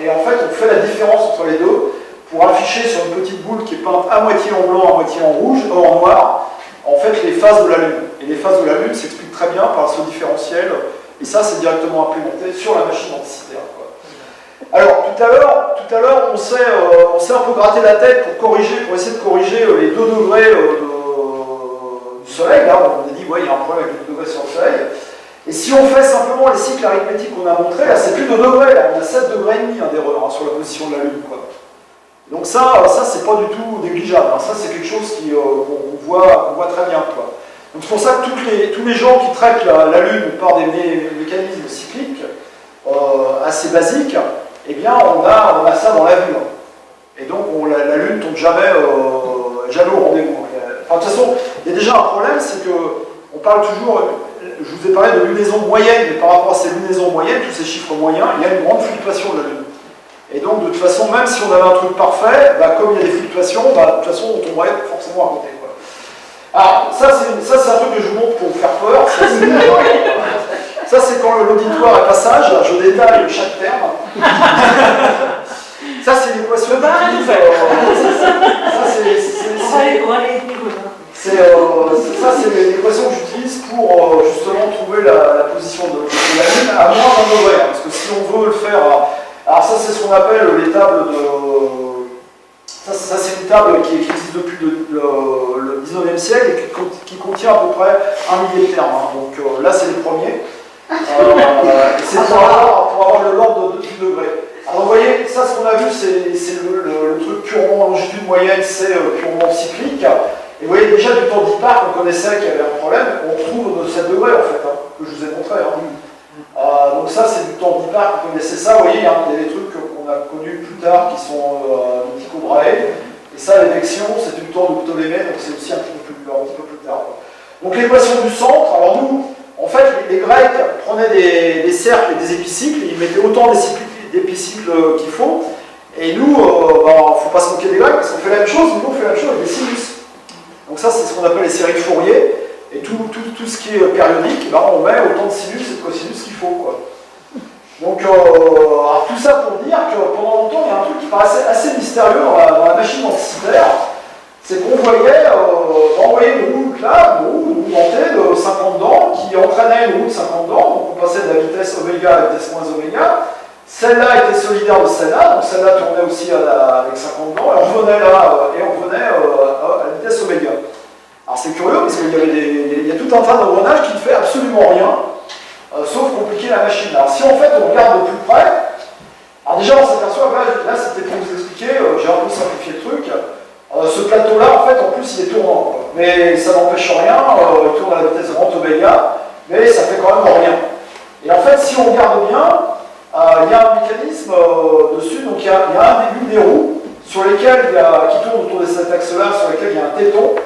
et en fait, on fait la différence entre les deux pour afficher sur une petite boule qui est peinte à moitié en blanc, à moitié en rouge, en noir, en fait, les phases de la Lune. Et les phases de la Lune s'expliquent très bien par ce différentiel, et ça, c'est directement implémenté sur la machine anticitaire, quoi. Alors, tout à l'heure, on s'est un peu gratté la tête pour essayer de corriger les 2 degrés du Soleil. Là, on a dit, ouais, il y a un problème avec les 2 degrés sur le Soleil. Et si on fait simplement les cycles arithmétiques qu'on a montrés, là, c'est plus 2 degrés, là, on a 7 degrés et demi d'erreur sur la position de la Lune, quoi. Donc ça c'est pas du tout négligeable, hein. Ça, c'est quelque chose qu'on voit très bien, quoi. Donc c'est pour ça que tous les gens qui traitent la Lune par des mécanismes cycliques assez basiques, eh bien on a ça dans la vue. Et donc la Lune tombe jamais au rendez-vous. Enfin, de toute façon, il y a déjà un problème, c'est que on parle toujours, je vous ai parlé de lunaison moyenne, mais par rapport à ces lunaisons moyennes, tous ces chiffres moyens, il y a une grande fluctuation de la Lune. Et donc, de toute façon, même si on avait un truc parfait, bah, comme il y a des fluctuations, bah, de toute façon, on tomberait forcément à côté. Quoi. Alors, ça, c'est un truc que je vous montre pour vous faire peur. Ça, c'est quand l'auditoire est pas sage, je détaille chaque terme. Ça, c'est l'équation. On va tout faire. Ça, c'est l'équation que j'utilise pour justement trouver la position de la Lune à moins d'un degré. Parce que si on veut le faire. Alors, ça, c'est ce qu'on appelle les tables de. Ça c'est une table qui existe depuis le 19e siècle et qui contient à peu près 1 millier de termes. Hein. Donc là, c'est le premier. C'est pour avoir le l'ordre de degrés. Alors vous voyez, ça ce qu'on a vu, c'est le truc purement longitude moyenne, c'est purement cyclique. Et vous voyez déjà du temps d'Hipparque, on connaissait qu'il y avait un problème, on retrouve de 7 degrés en fait, hein, que je vous ai montré. Hein. Donc ça c'est du temps d'Hipparque, vous connaissez ça, vous voyez, hein, il y a des trucs qu'on a connus plus tard qui sont de Tycho Brahe. Et ça, l'évection, c'est du temps de Ptolémée, donc c'est aussi un petit peu plus tard. Donc l'équation du centre, alors nous, en fait, les Grecs prenaient des cercles et des épicycles, et ils mettaient autant d'épicycles qu'il faut. Et nous, il ne faut pas se moquer des Grecs, parce qu'on fait la même chose, mais nous on fait la même chose avec des sinus. Donc ça, c'est ce qu'on appelle les séries de Fourier. Et tout ce qui est périodique, on met autant de sinus et de cosinus qu'il faut. Quoi. Donc, alors tout ça pour dire que pendant longtemps, il y a un truc qui paraissait assez mystérieux dans la machine anticipitaire. C'est qu'on voyait envoyer une roue là, une roue montée de 50 dents, qui entraînait une roue de 50 dents, donc on passait de la vitesse oméga à la vitesse moins oméga. Celle-là était solidaire de celle-là, donc celle-là tournait aussi avec 50 dents, et on revenait là, et on revenait à la vitesse oméga. Alors c'est curieux, parce qu'il y a tout un tas d'engrenages qui ne fait absolument rien, sauf compliquer la machine. Alors si en fait on regarde de plus près, alors déjà on s'aperçoit, là c'était pour vous expliquer, j'ai un peu simplifié le truc, ce plateau-là, en fait, en plus, il est tournant. Quoi. Mais ça n'empêche rien, il tourne à la vitesse grand oméga, mais ça fait quand même rien. Et en fait, si on regarde bien, il y a un mécanisme dessus, donc il y a un début des roues sur lesquelles qui tourne autour de cet axe-là, sur lesquels il y a un téton.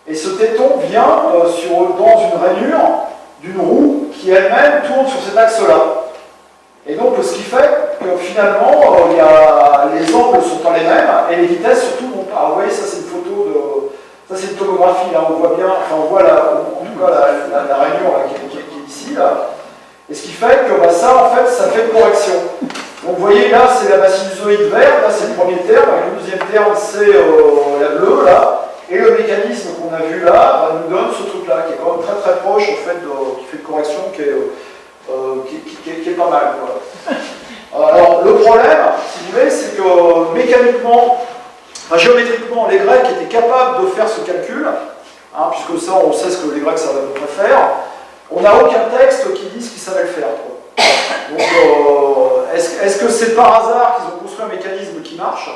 Et ce téton vient dans une rainure d'une roue qui elle-même tourne sur cet axe-là. Et donc, ce qui fait que finalement, les angles ne sont pas les mêmes et les vitesses surtout non pas. Vous voyez, ça c'est une photo de. Ça c'est une tomographie, là on voit bien, enfin on voit en tout cas la rainure là, qui est ici. Là. Et ce qui fait que ça, en fait, ça fait une correction. Donc vous voyez, là c'est la sinusoïde verte, là c'est le premier terme, et le deuxième terme c'est la bleue, là. Et le mécanisme qu'on a vu là nous donne ce truc-là, qui est quand même très très proche, en fait, qui fait une correction qui est pas mal. Quoi. Alors, le problème, si vous voulez, c'est que mécaniquement, géométriquement, les Grecs étaient capables de faire ce calcul, hein, puisque ça, on sait ce que les Grecs savaient à peu près faire. On n'a aucun texte qui dise qu'ils savaient le faire. Quoi. Donc, est-ce que c'est par hasard qu'ils ont construit un mécanisme qui marche?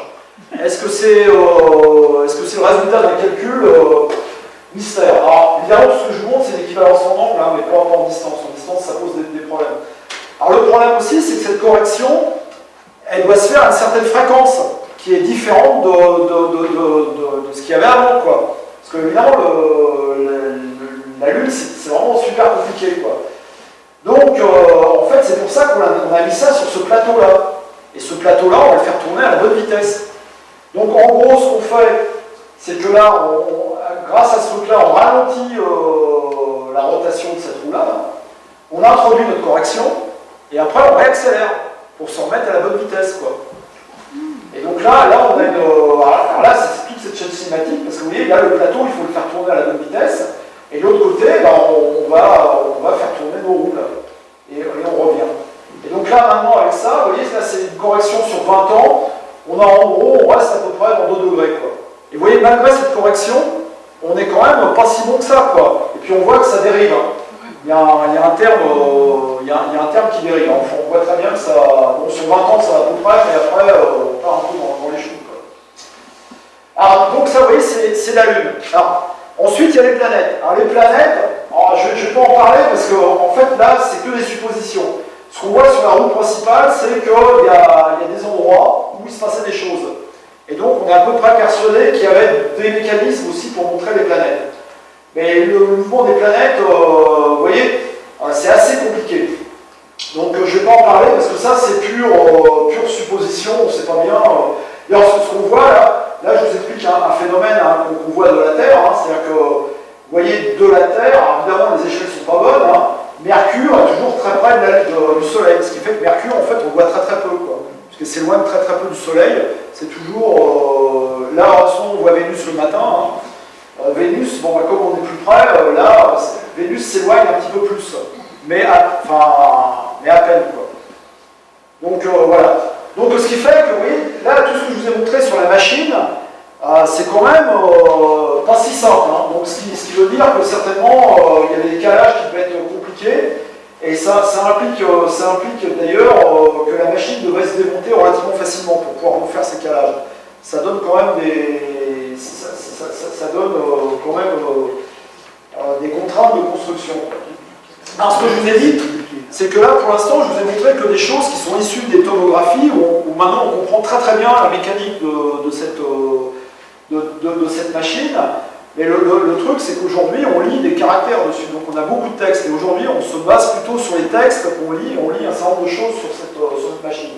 Est-ce que c'est le résultat d'un calcul mystère? Alors, évidemment, tout ce que je vous montre, c'est l'équivalence en angle, hein, mais pas en distance. En distance, ça pose des problèmes. Alors, le problème aussi, c'est que cette correction, elle doit se faire à une certaine fréquence qui est différente de ce qu'il y avait avant, quoi. Parce que, évidemment, la Lune, c'est vraiment super compliqué, quoi. Donc, en fait, c'est pour ça qu'on a mis ça sur ce plateau-là. Et ce plateau-là, on va le faire tourner à la bonne vitesse. Donc, en gros, ce qu'on fait, c'est que là, grâce à ce truc-là, on ralentit la rotation de cette roue-là. On introduit notre correction, et après, on réaccélère pour se remettre à la bonne vitesse, quoi. Et donc là on a alors là, c'est toute cette chaîne cinématique, parce que vous voyez, là, le plateau, il faut le faire tourner à la bonne vitesse, et de l'autre côté, on va faire tourner nos roues, là, et on revient. Et donc là, maintenant, avec ça, vous voyez, là, c'est une correction sur 20 ans, on reste à peu près dans 2 degrés, quoi. Et vous voyez, malgré cette correction, on est quand même pas si bon que ça, quoi. Et puis on voit que ça dérive. Hein. Il y a un terme qui dérive. Enfin, on voit très bien que ça. Bon, sur 20 ans, ça va à peu près, mais après, on part un peu dans les choux. Alors, donc, ça, vous voyez, c'est la Lune. Alors, ensuite, il y a les planètes. Alors, les planètes, je peux en parler parce qu'en fait, là, c'est que des suppositions. Ce qu'on voit sur la route principale, c'est qu'il y a des endroits où il se passait des choses. Et donc on est à peu près persuadé qu'il y avait des mécanismes aussi pour montrer les planètes. Mais le mouvement des planètes, vous voyez, c'est assez compliqué. Donc je ne vais pas en parler parce que ça c'est pure supposition, on ne sait pas bien. D'ailleurs ce qu'on voit là je vous explique un phénomène qu'on voit de la Terre, c'est-à-dire que vous voyez de la Terre, évidemment les échelles ne sont pas bonnes, Mercure est toujours très près du Soleil, ce qui fait que Mercure en fait on le voit très très peu, parce que c'est loin très très peu du Soleil, c'est toujours, là on voit Vénus le matin, Vénus, bon, comme on est plus près, là Vénus s'éloigne un petit peu plus, mais à peine quoi. Donc voilà. Donc ce qui fait que, vous voyez, là tout ce que je vous ai montré sur la machine, c'est quand même pas si simple. Donc ce qui veut dire que certainement il y a des décalages qui peuvent être compliqués, et ça implique d'ailleurs que la machine devrait se démonter relativement facilement pour pouvoir refaire ces calages. Ça donne quand même des contraintes de construction. Alors ce que je vous ai dit, c'est que là pour l'instant je vous ai montré que des choses qui sont issues des tomographies, où maintenant on comprend très très bien la mécanique de cette machine. Mais le truc c'est qu'aujourd'hui on lit des caractères dessus, donc on a beaucoup de textes, et aujourd'hui on se base plutôt sur les textes qu'on lit, on lit un certain nombre de choses sur cette machine.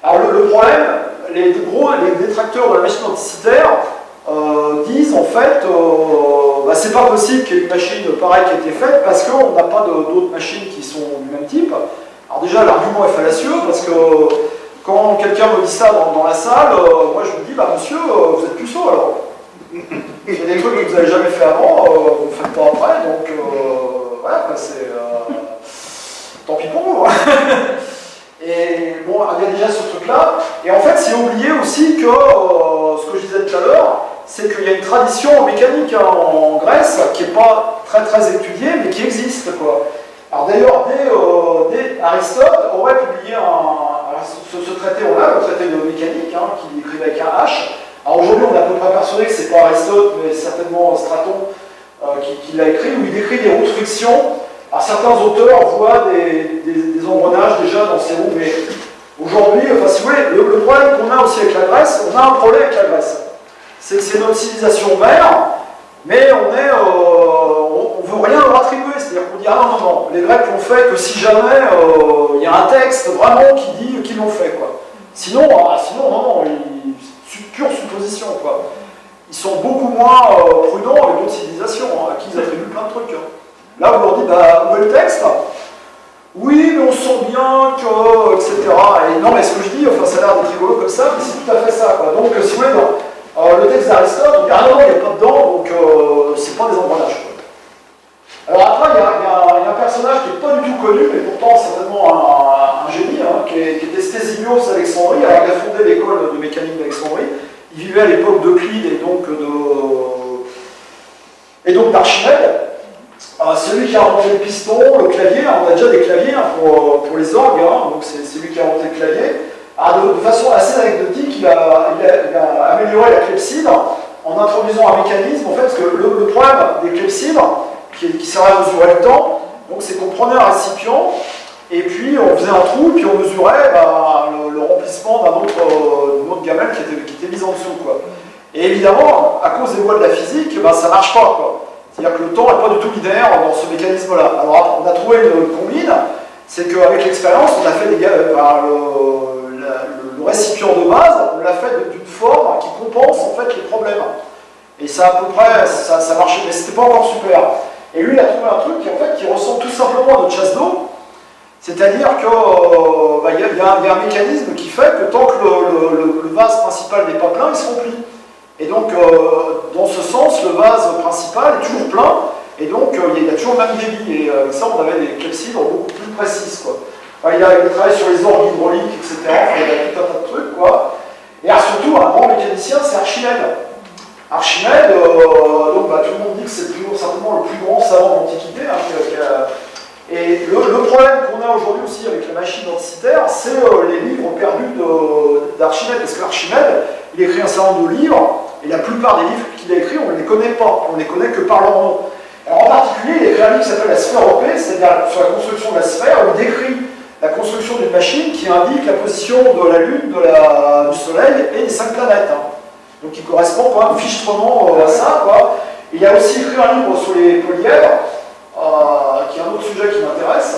Alors le problème, les détracteurs de la machine anticitaire disent en fait c'est pas possible qu'il y ait une machine pareille qui ait été faite parce qu'on n'a pas d'autres machines qui sont du même type. Alors déjà l'argument est fallacieux parce que quand quelqu'un me dit ça dans la salle, moi je me dis monsieur vous êtes puceau alors. Il y a des trucs que vous n'avez jamais fait avant, vous ne faites pas après, donc voilà, c'est tant pis pour vous. Et bon, il y a déjà ce truc-là. Et en fait, c'est oublié aussi que, ce que je disais tout à l'heure, c'est qu'il y a une tradition en mécanique en Grèce qui n'est pas très très étudiée, mais qui existe, quoi. Alors d'ailleurs, dès Aristote aurait publié ce traité-là, le traité de mécanique, qu'il écrivait avec un H. Alors aujourd'hui, on est à peu près persuadé que c'est pas Aristote, mais certainement Straton qui l'a écrit, où il décrit des roues de friction. Alors certains auteurs voient des engrenages déjà dans ces roues, mais aujourd'hui, si vous voulez, le problème qu'on a aussi avec la Grèce, on a un problème avec la Grèce. C'est notre civilisation mère, mais on ne veut rien leur attribuer. C'est-à-dire qu'on dit, non, les Grecs l'ont fait que si jamais il y a un texte vraiment qui dit qu'ils l'ont fait, quoi. Sinon, non, c'est pure supposition, quoi. Ils sont beaucoup moins prudents avec d'autres civilisations, à qui ils attribuent plein de trucs. Là, on leur dit, où est le texte? Oui, mais on sent bien que, etc. Et non, mais ce que je dis, ça a l'air d'être rigolo comme ça, mais c'est tout à fait ça, quoi. Donc, si vous voulez, le texte d'Aristote, on dit, non, il n'y a pas dedans, donc c'est pas des engrenages, quoi. Alors après, il y a un personnage qui n'est pas du tout connu, mais pourtant certainement un génie, qui était Stésibios Alexandrie. Alors, il a fondé l'école de mécanique d'Alexandrie. Il vivait à l'époque d'Euclide et donc d'Archimède. Celui qui a inventé le piston, le clavier, on a déjà des claviers pour les orgues, donc c'est lui qui a inventé le clavier. Alors, de façon assez anecdotique, il a amélioré la clepsydre en introduisant un mécanisme, en fait, parce que le problème des clepsydres, qui servait à mesurer le temps, donc c'est qu'on prenait un récipient, et puis on faisait un trou, puis on mesurait le remplissement d'une autre gamelle qui était mise en dessous, quoi. Et évidemment, à cause des lois de la physique, ça ne marche pas, quoi. C'est-à-dire que le temps n'est pas du tout linéaire dans ce mécanisme-là. Alors on a trouvé une combine, c'est qu'avec l'expérience, on a fait le récipient de base, on l'a fait d'une forme qui compense en fait les problèmes. Et ça à peu près, ça marchait, mais c'était pas encore super. Et lui, il a trouvé un truc qui ressemble tout simplement à notre chasse d'eau, c'est-à-dire qu'il y a un mécanisme qui fait que tant que le vase principal n'est pas plein, il se remplit. Et donc, dans ce sens, le vase principal est toujours plein, et donc il y a toujours le même débit. Et avec ça, on avait des clepsydres beaucoup plus précises, quoi. Enfin, il a travaillé sur les orgues hydrauliques, etc. Enfin, il y a tout un tas de trucs, quoi. Et alors, surtout, un grand mécanicien, c'est Archimède. Archimède, donc tout le monde dit que c'est certainement le plus grand savant de l'Antiquité. Et le problème qu'on a aujourd'hui aussi avec la machine anticitaire, c'est les livres perdus d'Archimède. Parce qu'Archimède, il écrit un certain nombre de livres, et la plupart des livres qu'il a écrits, on ne les connaît pas. On ne les connaît que par leur nom. Alors en particulier, il a écrit un livre qui s'appelle La Sphéropée, c'est-à-dire sur la construction de la sphère, où il décrit la construction d'une machine qui indique la position de la Lune, du Soleil et des 5 planètes. Hein. Donc il correspond quand même fichtrement à ça. Quoi. Et il a aussi écrit un livre sur les polyèdres, qui est un autre sujet qui m'intéresse,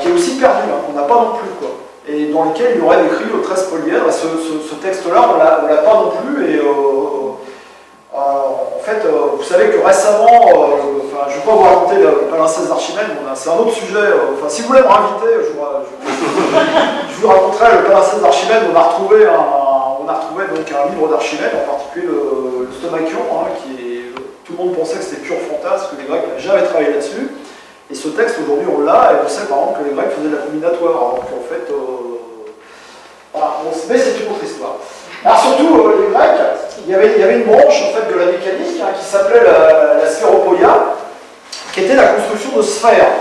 qui est aussi perdu, hein, qu'on n'a pas non plus. Quoi. Et dans lequel il aurait écrit 13 polyèdres. Et ce texte-là, on ne l'a pas non plus. Et en fait, vous savez que récemment, je ne vais pas vous raconter le palimpseste d'Archimède, c'est un autre sujet. Si vous voulez me réinviter, je vous raconterai le palimpseste d'Archimède. On a retrouvé donc un livre d'Archimède, en particulier le Stomachion, hein, tout le monde pensait que c'était pur fantasme, que les Grecs n'avaient jamais travaillé là-dessus. Et ce texte, aujourd'hui, on l'a, et on sait par exemple que les Grecs faisaient de la combinatoire, alors qu'en fait, voilà, mais c'est une autre histoire. Alors surtout, les Grecs, il y avait une branche en fait, de la mécanique hein, qui s'appelait la sphéropoia, qui était la construction de sphères,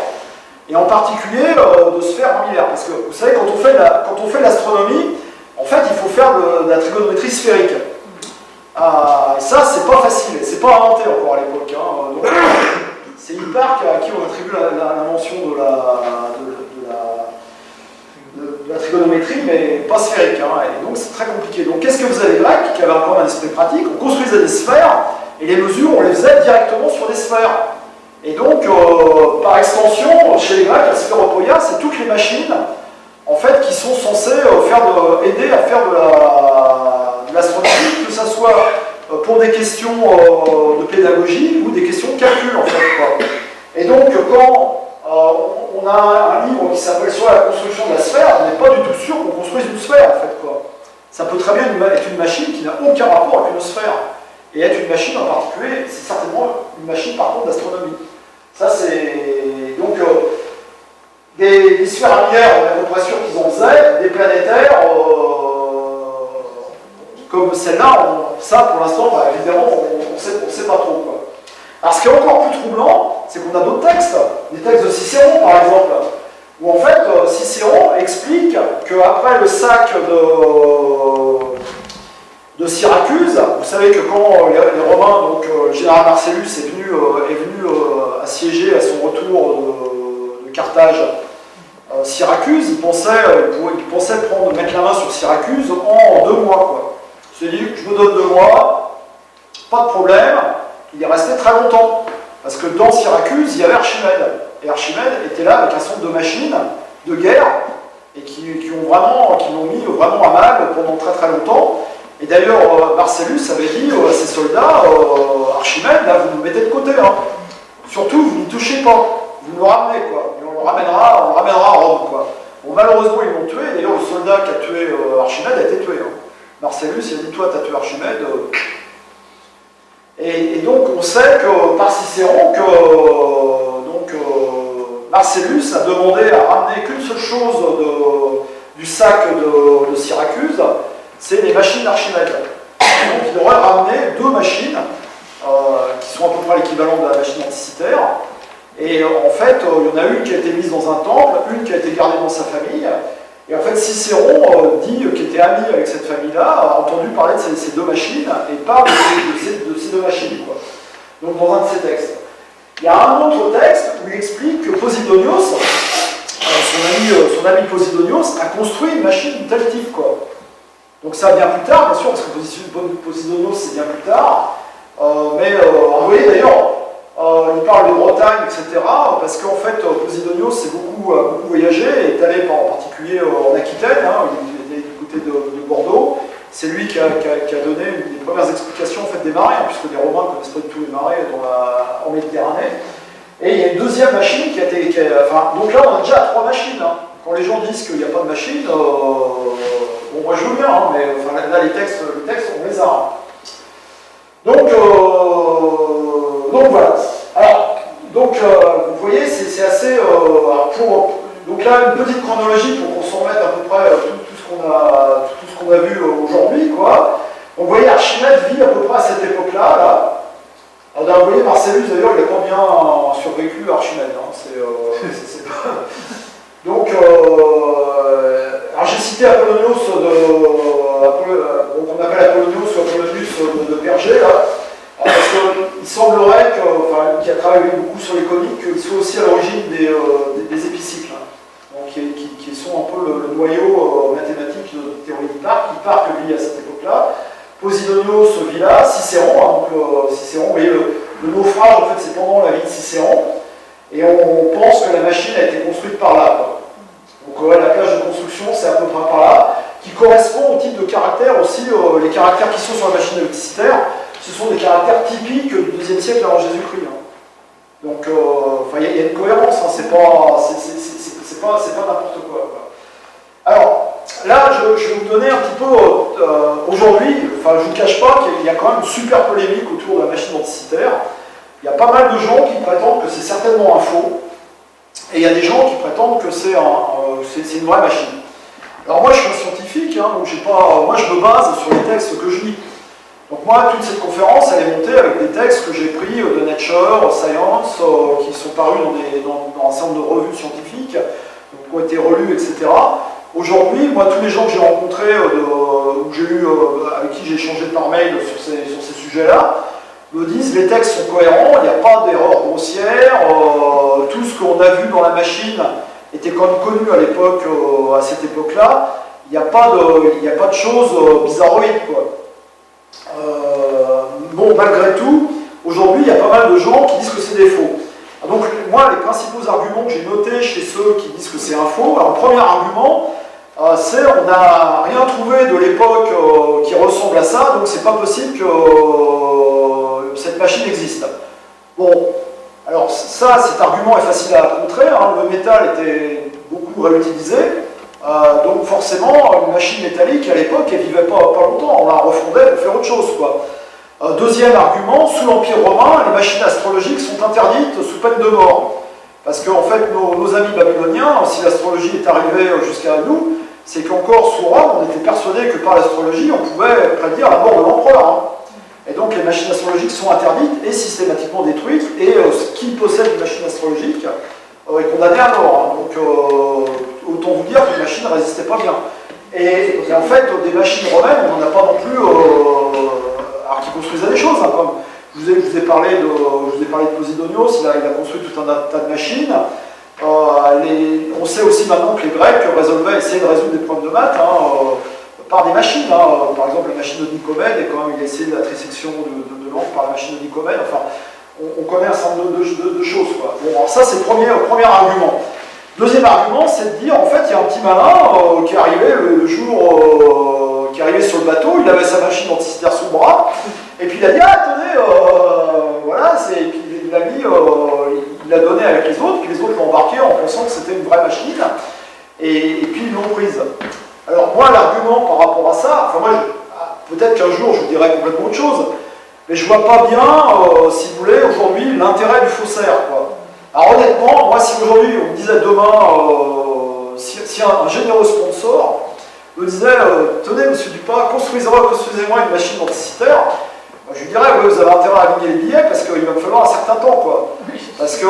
et en particulier de sphères angulaires. Parce que vous savez, quand on fait de l'astronomie, en fait, il faut faire de la trigonométrie sphérique. Et ça, c'est pas facile, c'est pas inventé encore à l'époque. Hein, donc, c'est Hipparque à qui on attribue l'invention de la trigonométrie, mais pas sphérique. Hein, et donc c'est très compliqué. Donc qu'est-ce que vous avez les Grecs qui avaient encore un esprit pratique? On construisait des sphères, et les mesures, on les faisait directement sur des sphères. Et donc, par extension, chez les Grecs, la sphéropoia, c'est toutes les machines en fait, qui sont censées aider à faire de l'astronomie, que ce soit pour des questions de pédagogie ou des questions de calcul, en fait. Quoi. Et donc, quand on a un livre qui s'appelle Sur la construction de la sphère, on n'est pas du tout sûr qu'on construise une sphère, en fait. Quoi. Ça peut très bien être une machine qui n'a aucun rapport avec une sphère. Et être une machine en particulier, c'est certainement une machine, par contre, d'astronomie. Ça, c'est... Donc, des sphères angulaires, on est à peu près sûr qu'ils en faisaient, des planétaires, comme celle-là, ça pour l'instant, évidemment, on ne sait pas trop. Quoi. Alors ce qui est encore plus troublant, c'est qu'on a d'autres textes, des textes de Cicéron par exemple, où en fait Cicéron explique qu'après le sac de Syracuse, vous savez que quand les Romains, donc le général Marcellus est venu assiéger à son retour de Carthage, Syracuse, il pensait mettre la main sur Syracuse en 2 mois. Quoi. Il s'est dit, je me donne 2 mois, pas de problème, il est resté très longtemps. Parce que dans Syracuse, il y avait Archimède. Et Archimède était là avec un centre de machines de guerre, et qui l'ont mis vraiment à mal pendant très très longtemps. Et d'ailleurs, Marcellus avait dit à ses soldats, Archimède, là, vous nous mettez de côté. Hein. Surtout, vous ne touchez pas, vous nous ramenez, quoi. On le ramènera à Rome. Quoi. Bon, malheureusement, ils l'ont tué. D'ailleurs, le soldat qui a tué Archimède a été tué. Hein. Marcellus, il a dit, toi, tu as tué Archimède. Et donc, on sait que par Cicéron, Marcellus a demandé à ramener qu'une seule chose du sac de Syracuse, c'est les machines d'Archimède. Donc, il aurait ramené 2 machines, qui sont à peu près l'équivalent de la machine anticitaire. Et en fait, il y en a une qui a été mise dans un temple, une qui a été gardée dans sa famille. Et en fait, Cicéron qui était ami avec cette famille-là, a entendu parler de ces 2 machines et parle de ces 2 machines. Quoi. Donc, dans un de ses textes. Il y a un autre texte où il explique que Posidonios, son ami Posidonios, a construit une machine de tel type. Quoi. Donc, ça vient plus tard, bien sûr, parce que Posidonios, c'est bien plus tard. Vous voyez d'ailleurs, il parle de Bretagne, etc. Parce qu'en fait, Posidonios s'est beaucoup voyagé, et est allé en particulier en Aquitaine, hein, il est du côté de Bordeaux. C'est lui qui a donné une des premières explications en fait, des marées, hein, puisque les Romains ne connaissent pas du tout les marées en Méditerranée. Et il y a une deuxième machine qui a été... donc là, on a déjà 3 machines. Hein. Quand les gens disent qu'il n'y a pas de machine, bon, moi je veux bien, hein, mais là, les textes, on les a. Hein. Donc voilà. Alors, vous voyez, c'est assez... donc là, une petite chronologie pour qu'on s'en mette à peu près tout ce qu'on a vu aujourd'hui, quoi. Donc, vous voyez, Archimède vit à peu près à cette époque-là, là. Alors, vous voyez, Marcellus, d'ailleurs, il n'a pas bien survécu à Archimède. Hein. C'est pas... Donc, alors j'ai cité Apollonios on appelle Apollonios ou Apollonius de Pergé, là. Parce qu'il semblerait qu'il a travaillé beaucoup sur les coniques, qu'il soit aussi à l'origine des épicycles. Hein. donc qui sont un peu le noyau mathématique de la théorie du parc, vit à cette époque-là. Posidonio se vit là, Cicéron, Cicéron, vous voyez, le naufrage, en fait, c'est pendant la vie de Cicéron, et on pense que la machine a été construite par là, quoi. Donc la plage de construction, c'est à peu près par là, qui correspond au type de caractères aussi, les caractères qui sont sur la machine électricitaire, ce sont des caractères typiques du IIe siècle avant Jésus-Christ. Hein. Donc, il y a une cohérence, hein, c'est pas n'importe quoi. Alors, là, je vais vous donner un petit peu, aujourd'hui, je ne vous cache pas qu'il y a quand même une super polémique autour de la machine denticitaire. Il y a pas mal de gens qui prétendent que c'est certainement un faux, et il y a des gens qui prétendent que c'est une vraie machine. Alors moi, je suis un scientifique, hein, donc moi je me base sur les textes que je lis. Donc moi, toute cette conférence, elle est montée avec des textes que j'ai pris de Nature, Science, qui sont parus dans un certain nombre de revues scientifiques, donc, qui ont été relus, etc. Aujourd'hui, moi, tous les gens que j'ai rencontrés, avec qui j'ai échangé par mail sur ces sujets-là, me disent les textes sont cohérents, il n'y a pas d'erreur grossière, tout ce qu'on a vu dans la machine était quand même connu à l'époque, à cette époque-là, il n'y a pas de choses bizarroïdes, quoi. Bon, malgré tout, aujourd'hui, il y a pas mal de gens qui disent que c'est des faux. Donc, moi, les principaux arguments que j'ai notés chez ceux qui disent que c'est un faux, alors, le premier argument, c'est on n'a rien trouvé de l'époque qui ressemble à ça, donc c'est pas possible que cette machine existe. Bon, alors ça, cet argument est facile à contrer, hein, le métal était beaucoup réutilisé, donc forcément, une machine métallique à l'époque, elle vivait pas longtemps, on la refondait pour faire autre chose, quoi. Deuxième argument, sous l'Empire romain, les machines astrologiques sont interdites sous peine de mort. Parce qu'en fait, nos amis babyloniens, si l'astrologie est arrivée jusqu'à nous, c'est qu'encore sous Rome, on était persuadé que par l'astrologie, on pouvait prédire la mort de l'empereur. Hein. Et donc les machines astrologiques sont interdites et systématiquement détruites, et qui possède une machine astrologique est condamné à mort. Hein. Donc autant vous dire que les machines ne résistaient pas bien. Et en fait, des machines romaines, on n'en a pas non plus... alors qui construisaient des choses, hein, comme je vous ai parlé de Posidonios, il a construit tout un tas de machines. On sait aussi maintenant que les Grecs essayaient de résoudre des problèmes de maths par des machines. Hein. Par exemple, la machine de Nicomède, et quand même, il a essayé la trisection de l'encre par la machine de Nicomède. Enfin, on connaît un certain nombre de choses, quoi. Bon, alors ça, c'est le premier argument. Deuxième argument, c'est de dire, en fait, il y a un petit malin qui est arrivé le jour... qui est arrivé sur le bateau, il avait sa machine denticitaire sous le bras, et puis il a dit, ah, attendez, voilà, et puis il l'a donné avec les autres, puis les autres l'ont embarqué en pensant que c'était une vraie machine, et puis ils l'ont prise. Alors moi, l'argument par rapport à ça, enfin moi, peut-être qu'un jour je vous dirai complètement autre chose, mais je vois pas bien, si vous voulez, aujourd'hui, l'intérêt du faussaire, quoi. Alors honnêtement, moi, si aujourd'hui on me disait demain, si un généreux sponsor me disait, tenez, monsieur Dupin, construisez-moi une machine denticitaire, je lui dirais, oui, vous avez intérêt à aligner les billets parce qu'il va me falloir un certain temps, quoi. Parce que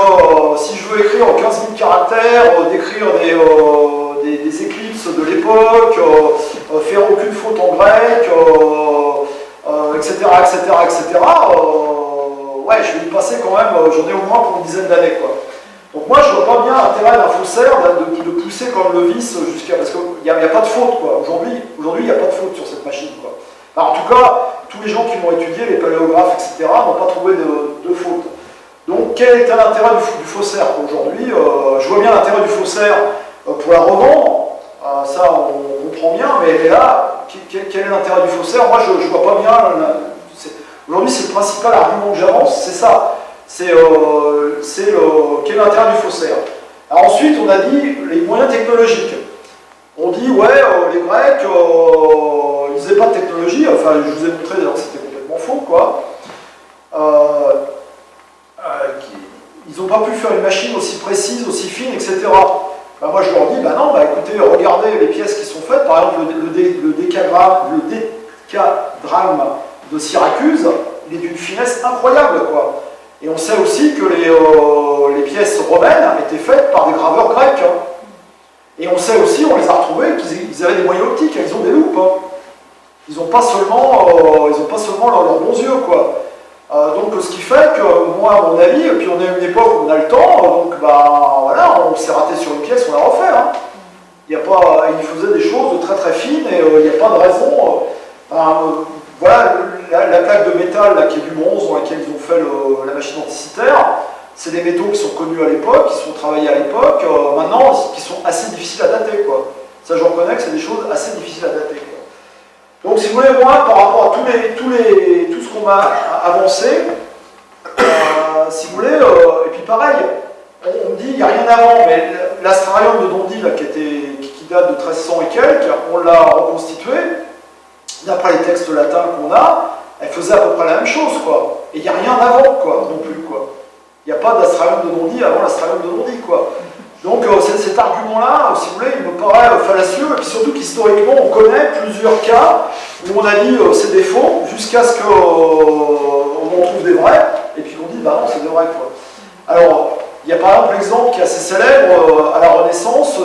si je veux écrire en 15 000 caractères, décrire des éclipses de l'époque, faire aucune faute en grec, etc., ouais, je vais y passer quand même, j'en ai au moins pour une dizaine d'années, quoi. Donc moi, je vois pas bien l'intérêt d'un faussaire de pousser comme le vis jusqu'à... Parce qu'il n'y a pas de faute, quoi. Aujourd'hui, il n'y a pas de faute sur cette machine, quoi. Alors, en tout cas, tous les gens qui m'ont étudié, les paléographes, etc., n'ont pas trouvé de faute. Donc, quel est l'intérêt du faussaire aujourd'hui? Je vois bien l'intérêt du faussaire pour la revendre, ça on comprend bien, mais là, quel est l'intérêt du faussaire? Moi, je vois pas bien... Aujourd'hui, c'est le principal argument que j'avance, c'est ça. C'est quel est l'intérêt du faussaire. Alors ensuite, on a dit les moyens technologiques. On dit, ouais, les Grecs, ils n'avaient pas de technologie, enfin, je vous ai montré d'ailleurs que c'était complètement faux, quoi. Ils n'ont pas pu faire une machine aussi précise, aussi fine, etc. Ben, moi, je leur dis, bah non, bah écoutez, regardez les pièces qui sont faites, par exemple, le décadrame de Syracuse, il est d'une finesse incroyable, quoi. Et on sait aussi que les pièces romaines étaient faites par des graveurs grecs. Hein. Et on sait aussi, on les a retrouvés, qu'ils avaient des moyens optiques, ils ont des loupes. Hein. Ils n'ont pas seulement leurs bons yeux, quoi. Donc ce qui fait que, moi, à mon avis, et puis on est à une époque où on a le temps, donc bah voilà, on s'est raté sur une pièce, on la refait. Hein. Il faisait des choses très très fines et il n'y a pas de raison. Voilà, la plaque de métal là, qui est du bronze dans laquelle ils ont fait la machine anticitaire, c'est des métaux qui sont connus à l'époque, qui sont travaillés à l'époque, maintenant, qui sont assez difficiles à dater, quoi. Ça, je reconnais que c'est des choses assez difficiles à dater, quoi. Donc, si vous voulez, moi, par rapport à tout ce qu'on m'a avancé, si vous voulez, et puis pareil, on me dit, il n'y a rien avant, mais l'astrarium de Dondi, là, qui date de 1300 et quelques, on l'a reconstitué, d'après les textes latins qu'on a, elle faisait à peu près la même chose, quoi. Et il n'y a rien avant, quoi, non plus, quoi. Il n'y a pas d'astrarium de Dondi avant l'astrarium de Dondi, quoi. Donc cet argument-là, si vous voulez, il me paraît fallacieux, et puis surtout qu'historiquement, on connaît plusieurs cas où on a dit c'est des faux, jusqu'à ce qu'on en trouve des vrais, et puis qu'on dit bah non, c'est des vrais, quoi. Alors, il y a par exemple l'exemple qui est assez célèbre à la Renaissance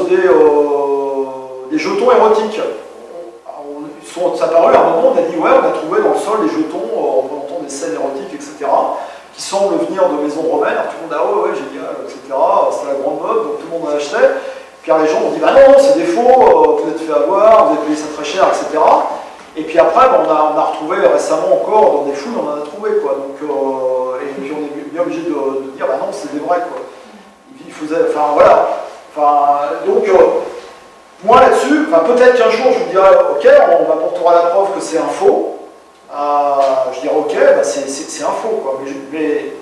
des jetons érotiques. Ils sont apparus à un moment, on a dit ouais, on a trouvé dans le sol des jetons représentant des scènes érotiques, etc., qui semblent venir de maisons romaines. Alors tout le monde a dit ouais, génial, etc. C'était la grande mode, donc tout le monde en achetait. Puis les gens ont dit bah non, c'est des faux, vous êtes fait avoir, vous avez payé ça très cher, etc. Et puis après, on a retrouvé récemment encore dans des fouilles, on en a trouvé, quoi. Donc, et puis on est bien obligé de dire bah non, c'est des vrais, quoi. Il faisait, enfin voilà. Enfin, donc, moi là-dessus, peut-être qu'un jour je vous dirai ok, on m'apportera la preuve que c'est un faux. Je dirais ok, bah c'est un faux, quoi. Mais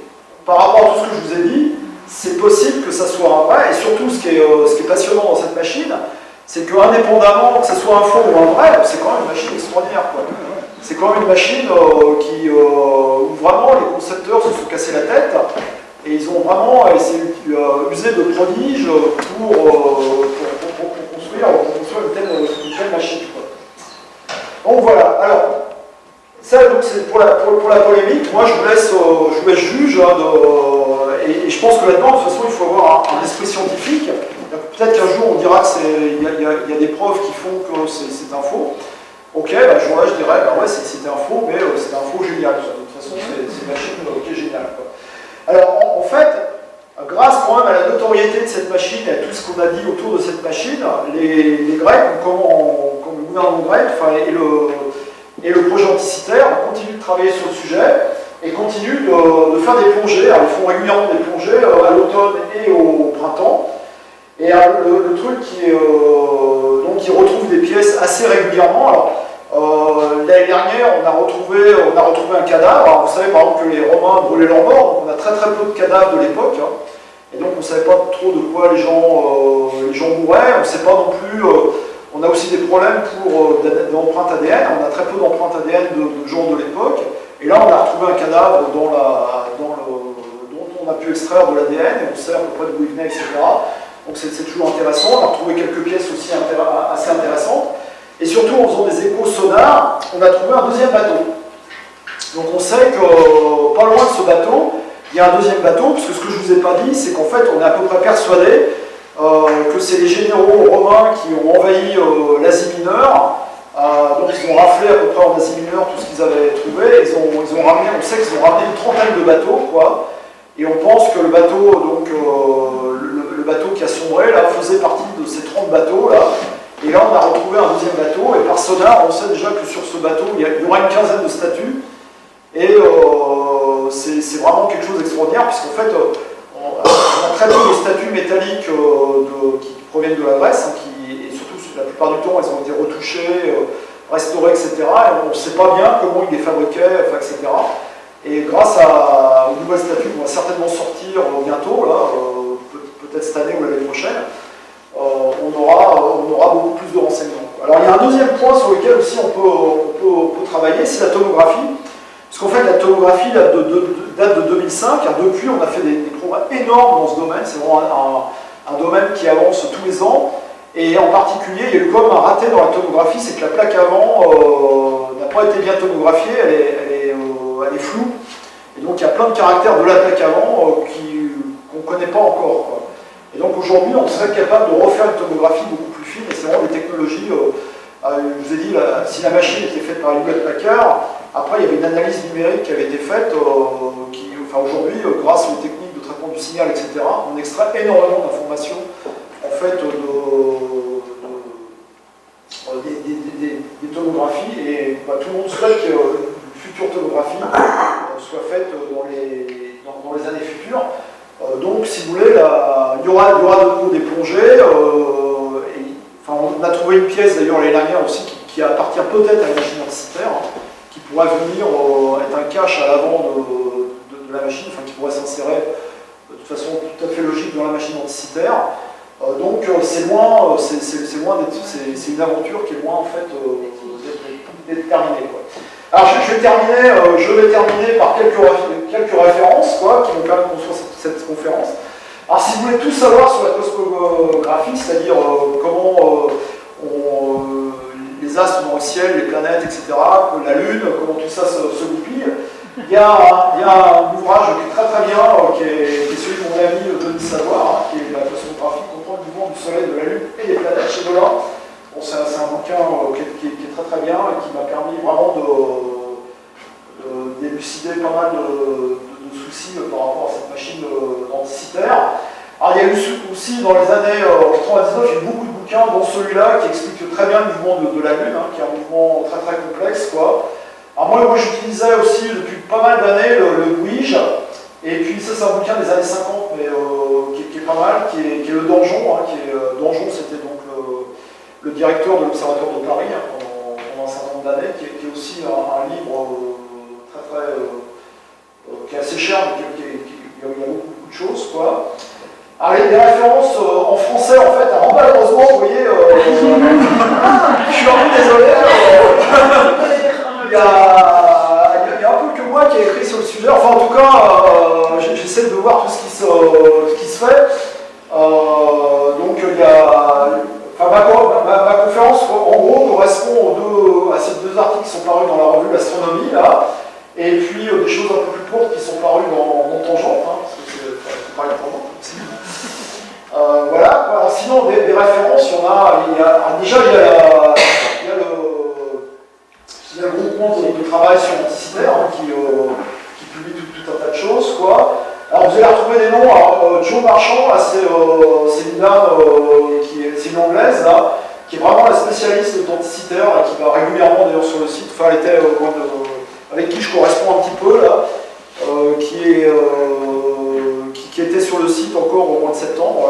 par rapport à tout ce que je vous ai dit, c'est possible que ça soit un vrai, et surtout ce qui est passionnant dans cette machine, c'est qu'indépendamment que ce soit un faux ou un vrai, c'est quand même une machine extraordinaire, quoi. C'est quand même une machine où vraiment les concepteurs se sont cassés la tête, et ils ont vraiment usé de prodiges pour construire une telle machine, quoi. Donc voilà, alors, ça donc c'est pour la polémique. Moi je vous laisse juge, hein, et je pense que là-dedans, de toute façon, il faut avoir un esprit scientifique. Peut-être qu'un jour on dira qu'il y a des preuves qui font que c'est un faux. Ok, bah, je dirais, bah ouais, c'était un faux, mais c'était un faux génial. De toute façon, c'est une machine qui est géniale, quoi. Alors, en fait, grâce quand même à la notoriété de cette machine et à tout ce qu'on a dit autour de cette machine, les Grecs, comme le gouvernement grec, et le projet anticitaire continuent de travailler sur le sujet et continuent de faire des plongées. Alors, ils font régulièrement des plongées à l'automne et au printemps. Et le truc donc ils retrouvent des pièces assez régulièrement. Alors, l'année dernière, on a retrouvé un cadavre. Alors, vous savez par exemple que les Romains brûlaient leurs morts, donc on a très très peu de cadavres de l'époque. Et donc on ne savait pas trop de quoi les gens mouraient. On ne sait pas non plus. On a aussi des problèmes d'empreintes ADN. On a très peu d'empreintes ADN de gens de l'époque. Et là, on a retrouvé un cadavre dont on a pu extraire de l'ADN et on sait à peu près d'où il venait, etc. Donc c'est toujours intéressant. On a retrouvé quelques pièces aussi assez intéressantes. Et surtout, en faisant des échos sonars, on a trouvé un deuxième bateau. Donc on sait que pas loin de ce bateau, il y a un deuxième bateau, parce que ce que je ne vous ai pas dit, c'est qu'en fait, on est à peu près persuadé que c'est les généraux romains qui ont envahi l'Asie mineure. Donc ils ont raflé à peu près en Asie mineure tout ce qu'ils avaient trouvé. Ils ont ramené, on sait qu'ils ont ramené une trentaine de bateaux, quoi. Et on pense que le bateau, donc le bateau qui a sombré, là, faisait partie de ces 30 bateaux, là. Et là, on a retrouvé un deuxième bateau, et par sonar, on sait déjà que sur ce bateau, il y aura une quinzaine de statues. Et c'est vraiment quelque chose d'extraordinaire, puisqu'en fait, on a très peu de statues métalliques qui proviennent de la Grèce, hein, et surtout, la plupart du temps, elles ont été retouchées, restaurées, etc. Et on ne sait pas bien comment ils les fabriquaient, enfin, etc. Et grâce aux nouvelles statues qu'on va certainement sortir bientôt, là, peut-être cette année ou l'année prochaine, on aura beaucoup plus de renseignements. Alors il y a un deuxième point sur lequel aussi on peut travailler, c'est la tomographie. Parce qu'en fait la tomographie date de 2005, depuis on a fait des progrès énormes dans ce domaine, c'est vraiment un domaine qui avance tous les ans. Et en particulier, il y a eu comme un raté dans la tomographie, c'est que la plaque avant n'a pas été bien tomographiée, elle est floue. Et donc il y a plein de caractères de la plaque avant qu'on ne connaît pas encore, quoi. Et donc aujourd'hui, on serait capable de refaire une tomographie beaucoup plus fine, et c'est vraiment des technologies, je vous ai dit, si la machine était faite par Hewlett-Packard, après il y avait une analyse numérique qui avait été faite, aujourd'hui, grâce aux techniques de traitement du signal, etc. On extrait énormément d'informations en fait des tomographies, et tout le monde souhaite que une future tomographie soit faite dans les années futures. Donc, si vous voulez, il y aura de nouveau des plongées. On a trouvé une pièce d'ailleurs l'année dernière aussi qui appartient peut-être à la machine anticipère, qui pourrait venir être un cache à l'avant de la machine, qui pourrait s'insérer de toute façon tout à fait logique dans la machine anticipère. Donc c'est une aventure qui est loin en fait d'être terminée, quoi. Alors je vais terminer par quelques références qui vont permettre de construire cette conférence. Alors si vous voulez tout savoir sur la cosmographie, c'est-à-dire comment les astres dans le ciel, les planètes, etc., la Lune, comment tout ça se goupille, il y a un ouvrage qui est très très bien, qui est celui de mon ami Denis Savoir, qui est la cosmographie, comprend le mouvement du Soleil, de la Lune et des planètes chez Dolin. Bon, c'est un bouquin qui est très très bien et qui m'a permis vraiment d'élucider pas mal de soucis par rapport à cette machine anticipère. Alors, il y a eu aussi dans les années 99, il y a eu beaucoup de bouquins, dont celui-là qui explique très bien le mouvement de la Lune, qui est un mouvement très très complexe, Alors moi j'utilisais aussi depuis pas mal d'années le Bouygues, et puis ça c'est un bouquin des années 50, mais qui est pas mal, qui est le Danjon. Danjon, c'était donc le directeur de l'Observatoire de Paris pendant un certain nombre d'années, qui est aussi un livre qui est assez cher, mais il y a beaucoup de choses, Alors les références en français, en fait, alors malheureusement, vous voyez, je suis un peu désolé, il y a un peu que moi qui ai écrit sur le sujet, en tout cas, j'essaie de voir tout ce qui se fait. Donc il y a... ma conférence, en gros, correspond à ces deux articles qui sont parus dans la revue L'Astronomie, là, et puis des choses un peu plus courtes qui sont parues dans Tangente, parce que c'est pareil pour moi aussi. Voilà. Alors, sinon, des références, il y en a. Déjà, il y a le groupement de travail sur l'anticipère qui publie tout un tas de choses, Alors, vous allez retrouver des noms. Alors, Joe Marchand, là, c'est une dame c'est une anglaise, là, qui est vraiment la spécialiste d'anticipère, qui va régulièrement d'ailleurs sur le site. Elle était avec qui je corresponds un petit peu, là, qui était sur le site encore au mois de septembre,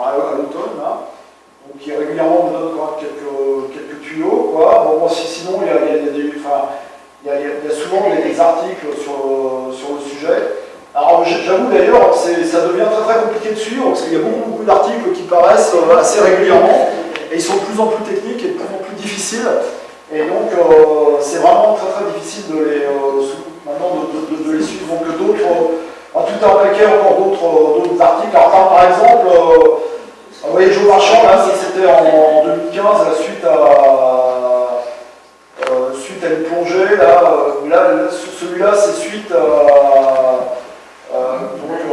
à l'automne, donc qui régulièrement me donne quand même quelques tuyaux, sinon il y a souvent des articles sur le sujet. Alors j'avoue d'ailleurs que ça devient très très compliqué de suivre, parce qu'il y a beaucoup d'articles qui paraissent assez régulièrement, et ils sont de plus en plus techniques et de plus en plus difficiles, et donc c'est vraiment très très difficile maintenant de les suivre. Donc tout un paquet encore d'autres articles. Alors, par exemple, vous voyez Joe Marchand, là, c'était en 2015, suite à une plongée. Celui-là, c'est suite donc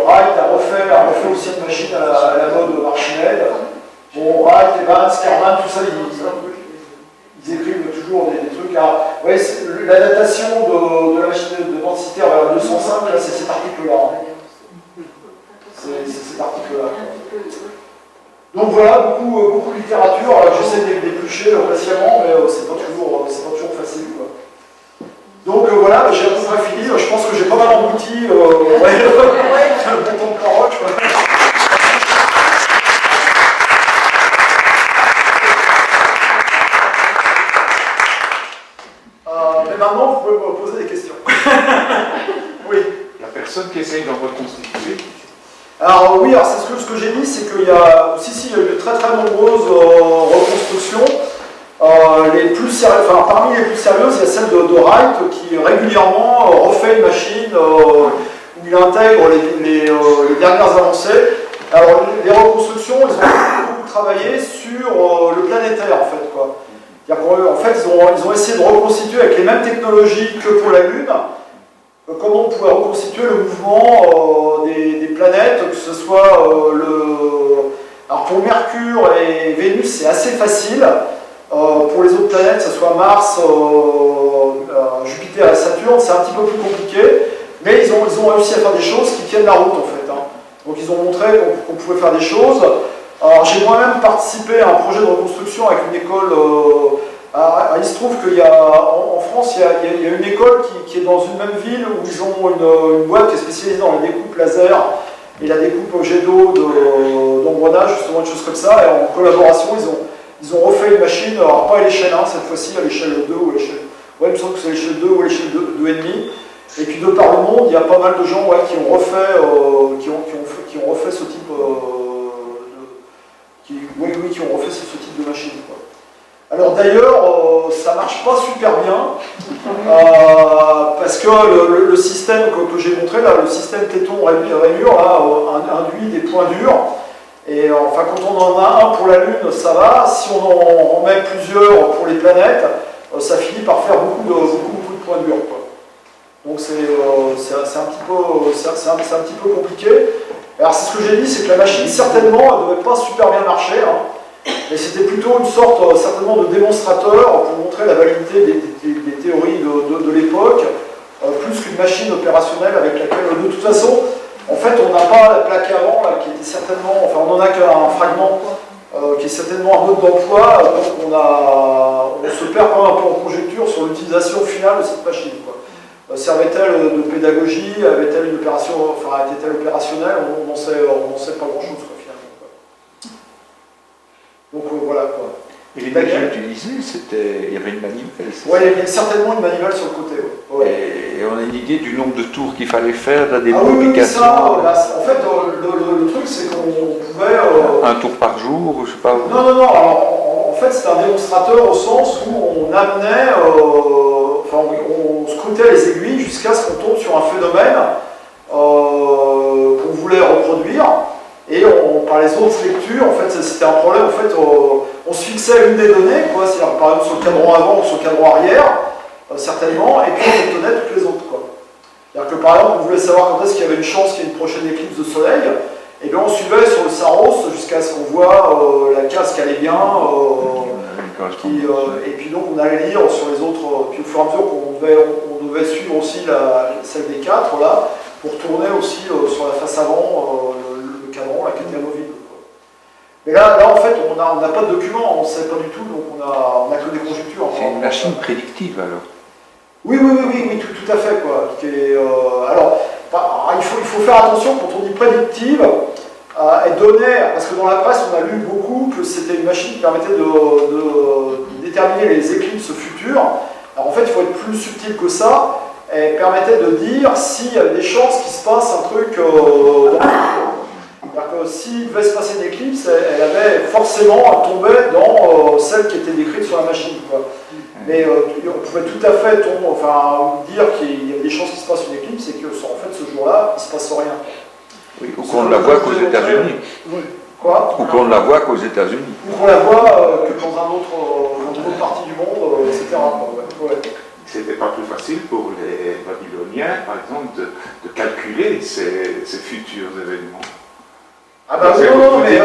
Wright a refait aussi une machine à la mode Archimède. Bon, Wright, Evans, Kerman, tout ça, ils écrivent toujours des trucs. La datation de la machine d'anticipère vers 205, là, c'est cet article-là. C'est cet article-là. Donc voilà, beaucoup de littérature. J'essaie d'éplucher patiemment, mais c'est pas toujours facile, Donc voilà, j'ai à peu près fini. Je pense que j'ai pas mal embouti. Le bon temps de parole, Mais maintenant, vous pouvez me poser des questions. Oui. La personne qui essaye d'en reconstituer. Alors oui, c'est ce que j'ai mis, c'est qu'il y a il y a eu de très très nombreuses reconstructions. Parmi les plus sérieuses, il y a celle de Wright qui régulièrement refait une machine où il intègre les dernières avancées. Alors les reconstructions, ils ont beaucoup travaillé sur le planétaire en fait, En fait, ils ont essayé de reconstituer avec les mêmes technologies que pour la Lune, comment on pouvait reconstituer le mouvement des planètes, que ce soit Alors pour Mercure et Vénus, c'est assez facile. Pour les autres planètes, que ce soit Mars, Jupiter et Saturne, c'est un petit peu plus compliqué. Mais ils ont réussi à faire des choses qui tiennent la route en fait. Donc ils ont montré qu'on pouvait faire des choses. Alors j'ai moi-même participé à un projet de reconstruction avec une école. Il se trouve qu'il y a en France, il y a une école qui est dans une même ville où ils ont une boîte qui est spécialisée dans la découpe laser et la découpe jet d'eau d'engrenage, justement une chose comme ça. Et en collaboration, ils ont refait une machine, alors pas à l'échelle 1 cette fois-ci, à l'échelle 2 ou à l'échelle. Ouais, il me semble que c'est l'échelle 2 ou à l'échelle 2,5. Et puis de par le monde, il y a pas mal de gens qui ont refait, qui ont refait ce type qui ont refait ce type de machine, quoi. Alors d'ailleurs, ça marche pas super bien, parce que le système que j'ai montré là, le système téton-rainure, induit des points durs. Et enfin, quand on en a un pour la Lune, ça va. Si on en remet plusieurs pour les planètes, ça finit par faire beaucoup de points durs, quoi. Donc c'est un petit peu compliqué. Alors c'est ce que j'ai dit, c'est que la machine, certainement, elle ne devait pas super bien marcher, hein, mais c'était plutôt une sorte, certainement, de démonstrateur pour montrer la validité des théories de l'époque, plus qu'une machine opérationnelle avec laquelle, de toute façon, en fait, on n'a pas la plaque avant, là, qui était certainement, enfin, on n'en a qu'un fragment, qui est certainement un mode d'emploi, donc on se perd quand même un peu en conjecture sur l'utilisation finale de cette machine, quoi. Servait-elle de pédagogie, avait-elle une opération, enfin était-elle opérationnelle, on n'en sait pas grand-chose, quoi, finalement, quoi. Donc voilà, quoi. Et les machines utilisées, il y avait une manivelle. Oui, il y avait certainement une manivelle sur le côté. Ouais. Et on a une idée du nombre de tours qu'il fallait faire, de la démultiplication. En fait, le truc, c'est qu'on pouvait... un tour par jour, je sais pas. Non. Alors, en fait, c'est un démonstrateur au sens où on amenait... on scrutait les aiguilles jusqu'à ce qu'on tombe sur un phénomène qu'on voulait reproduire. Et par les autres lectures, en fait, c'était un problème. En fait, on se fixait à une des données, quoi, c'est-à-dire par exemple sur le cadran avant ou sur le cadran arrière, certainement, et puis on obtenait toutes les autres, quoi. C'est-à-dire que par exemple, on voulait savoir quand est-ce qu'il y avait une chance qu'il y ait une prochaine éclipse de soleil, et bien on suivait sur le Saros jusqu'à ce qu'on voit la case qui allait bien, et puis donc on allait lire sur les autres, puis au fur et à mesure on devait suivre aussi celle des 4 là, pour tourner aussi sur la face avant le cadran, qui était amovible. Mais là en fait on n'a pas de document, on ne sait pas du tout, donc on a que des conjectures. C'est une machine prédictive alors. Oui, tout à fait, quoi. Il faut faire attention quand on dit prédictive. Elle donnait, parce que dans la presse on a lu beaucoup que c'était une machine qui permettait de déterminer les éclipses futures. Alors en fait il faut être plus subtil que ça. Elle permettait de dire s'il y avait des chances qu'il se passe un truc dans le futur. C'est-à-dire que s'il devait se passer une éclipse, elle avait forcément à tomber dans celle qui était décrite sur la machine, quoi. Mais on pouvait tout à fait dire qu'il y avait des chances qu'il se passe une éclipse et que en fait ce jour-là il ne se passe rien. Oui, ou qu'on ne la voit qu'aux États-Unis. Quoi ? Ou qu'on ne la voit qu'aux États-Unis. Ou qu'on la voit que dans une autre partie du monde, etc. Ouais. C'était pas plus facile pour les Babyloniens, par exemple, de calculer ces futurs événements. Ah bah non, mais...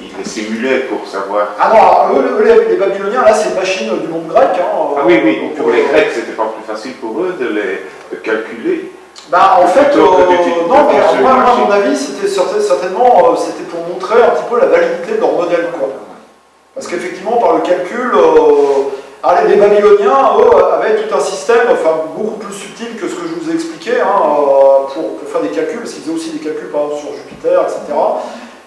Ils les simulaient pour savoir... Ah non, les Babyloniens, là, c'est une machine du monde grec. Ah oui, pour les Grecs, c'était pas plus facile pour eux de calculer. Bah en fait, non, mais moi, à mon avis, c'était certainement pour montrer un petit peu la validité de leur modèle, quoi. Parce qu'effectivement, par le calcul, les Babyloniens, eux, avaient tout un système, beaucoup plus subtil que ce que je vous ai expliqué, pour faire des calculs, parce qu'ils faisaient aussi des calculs, par exemple, sur Jupiter, etc.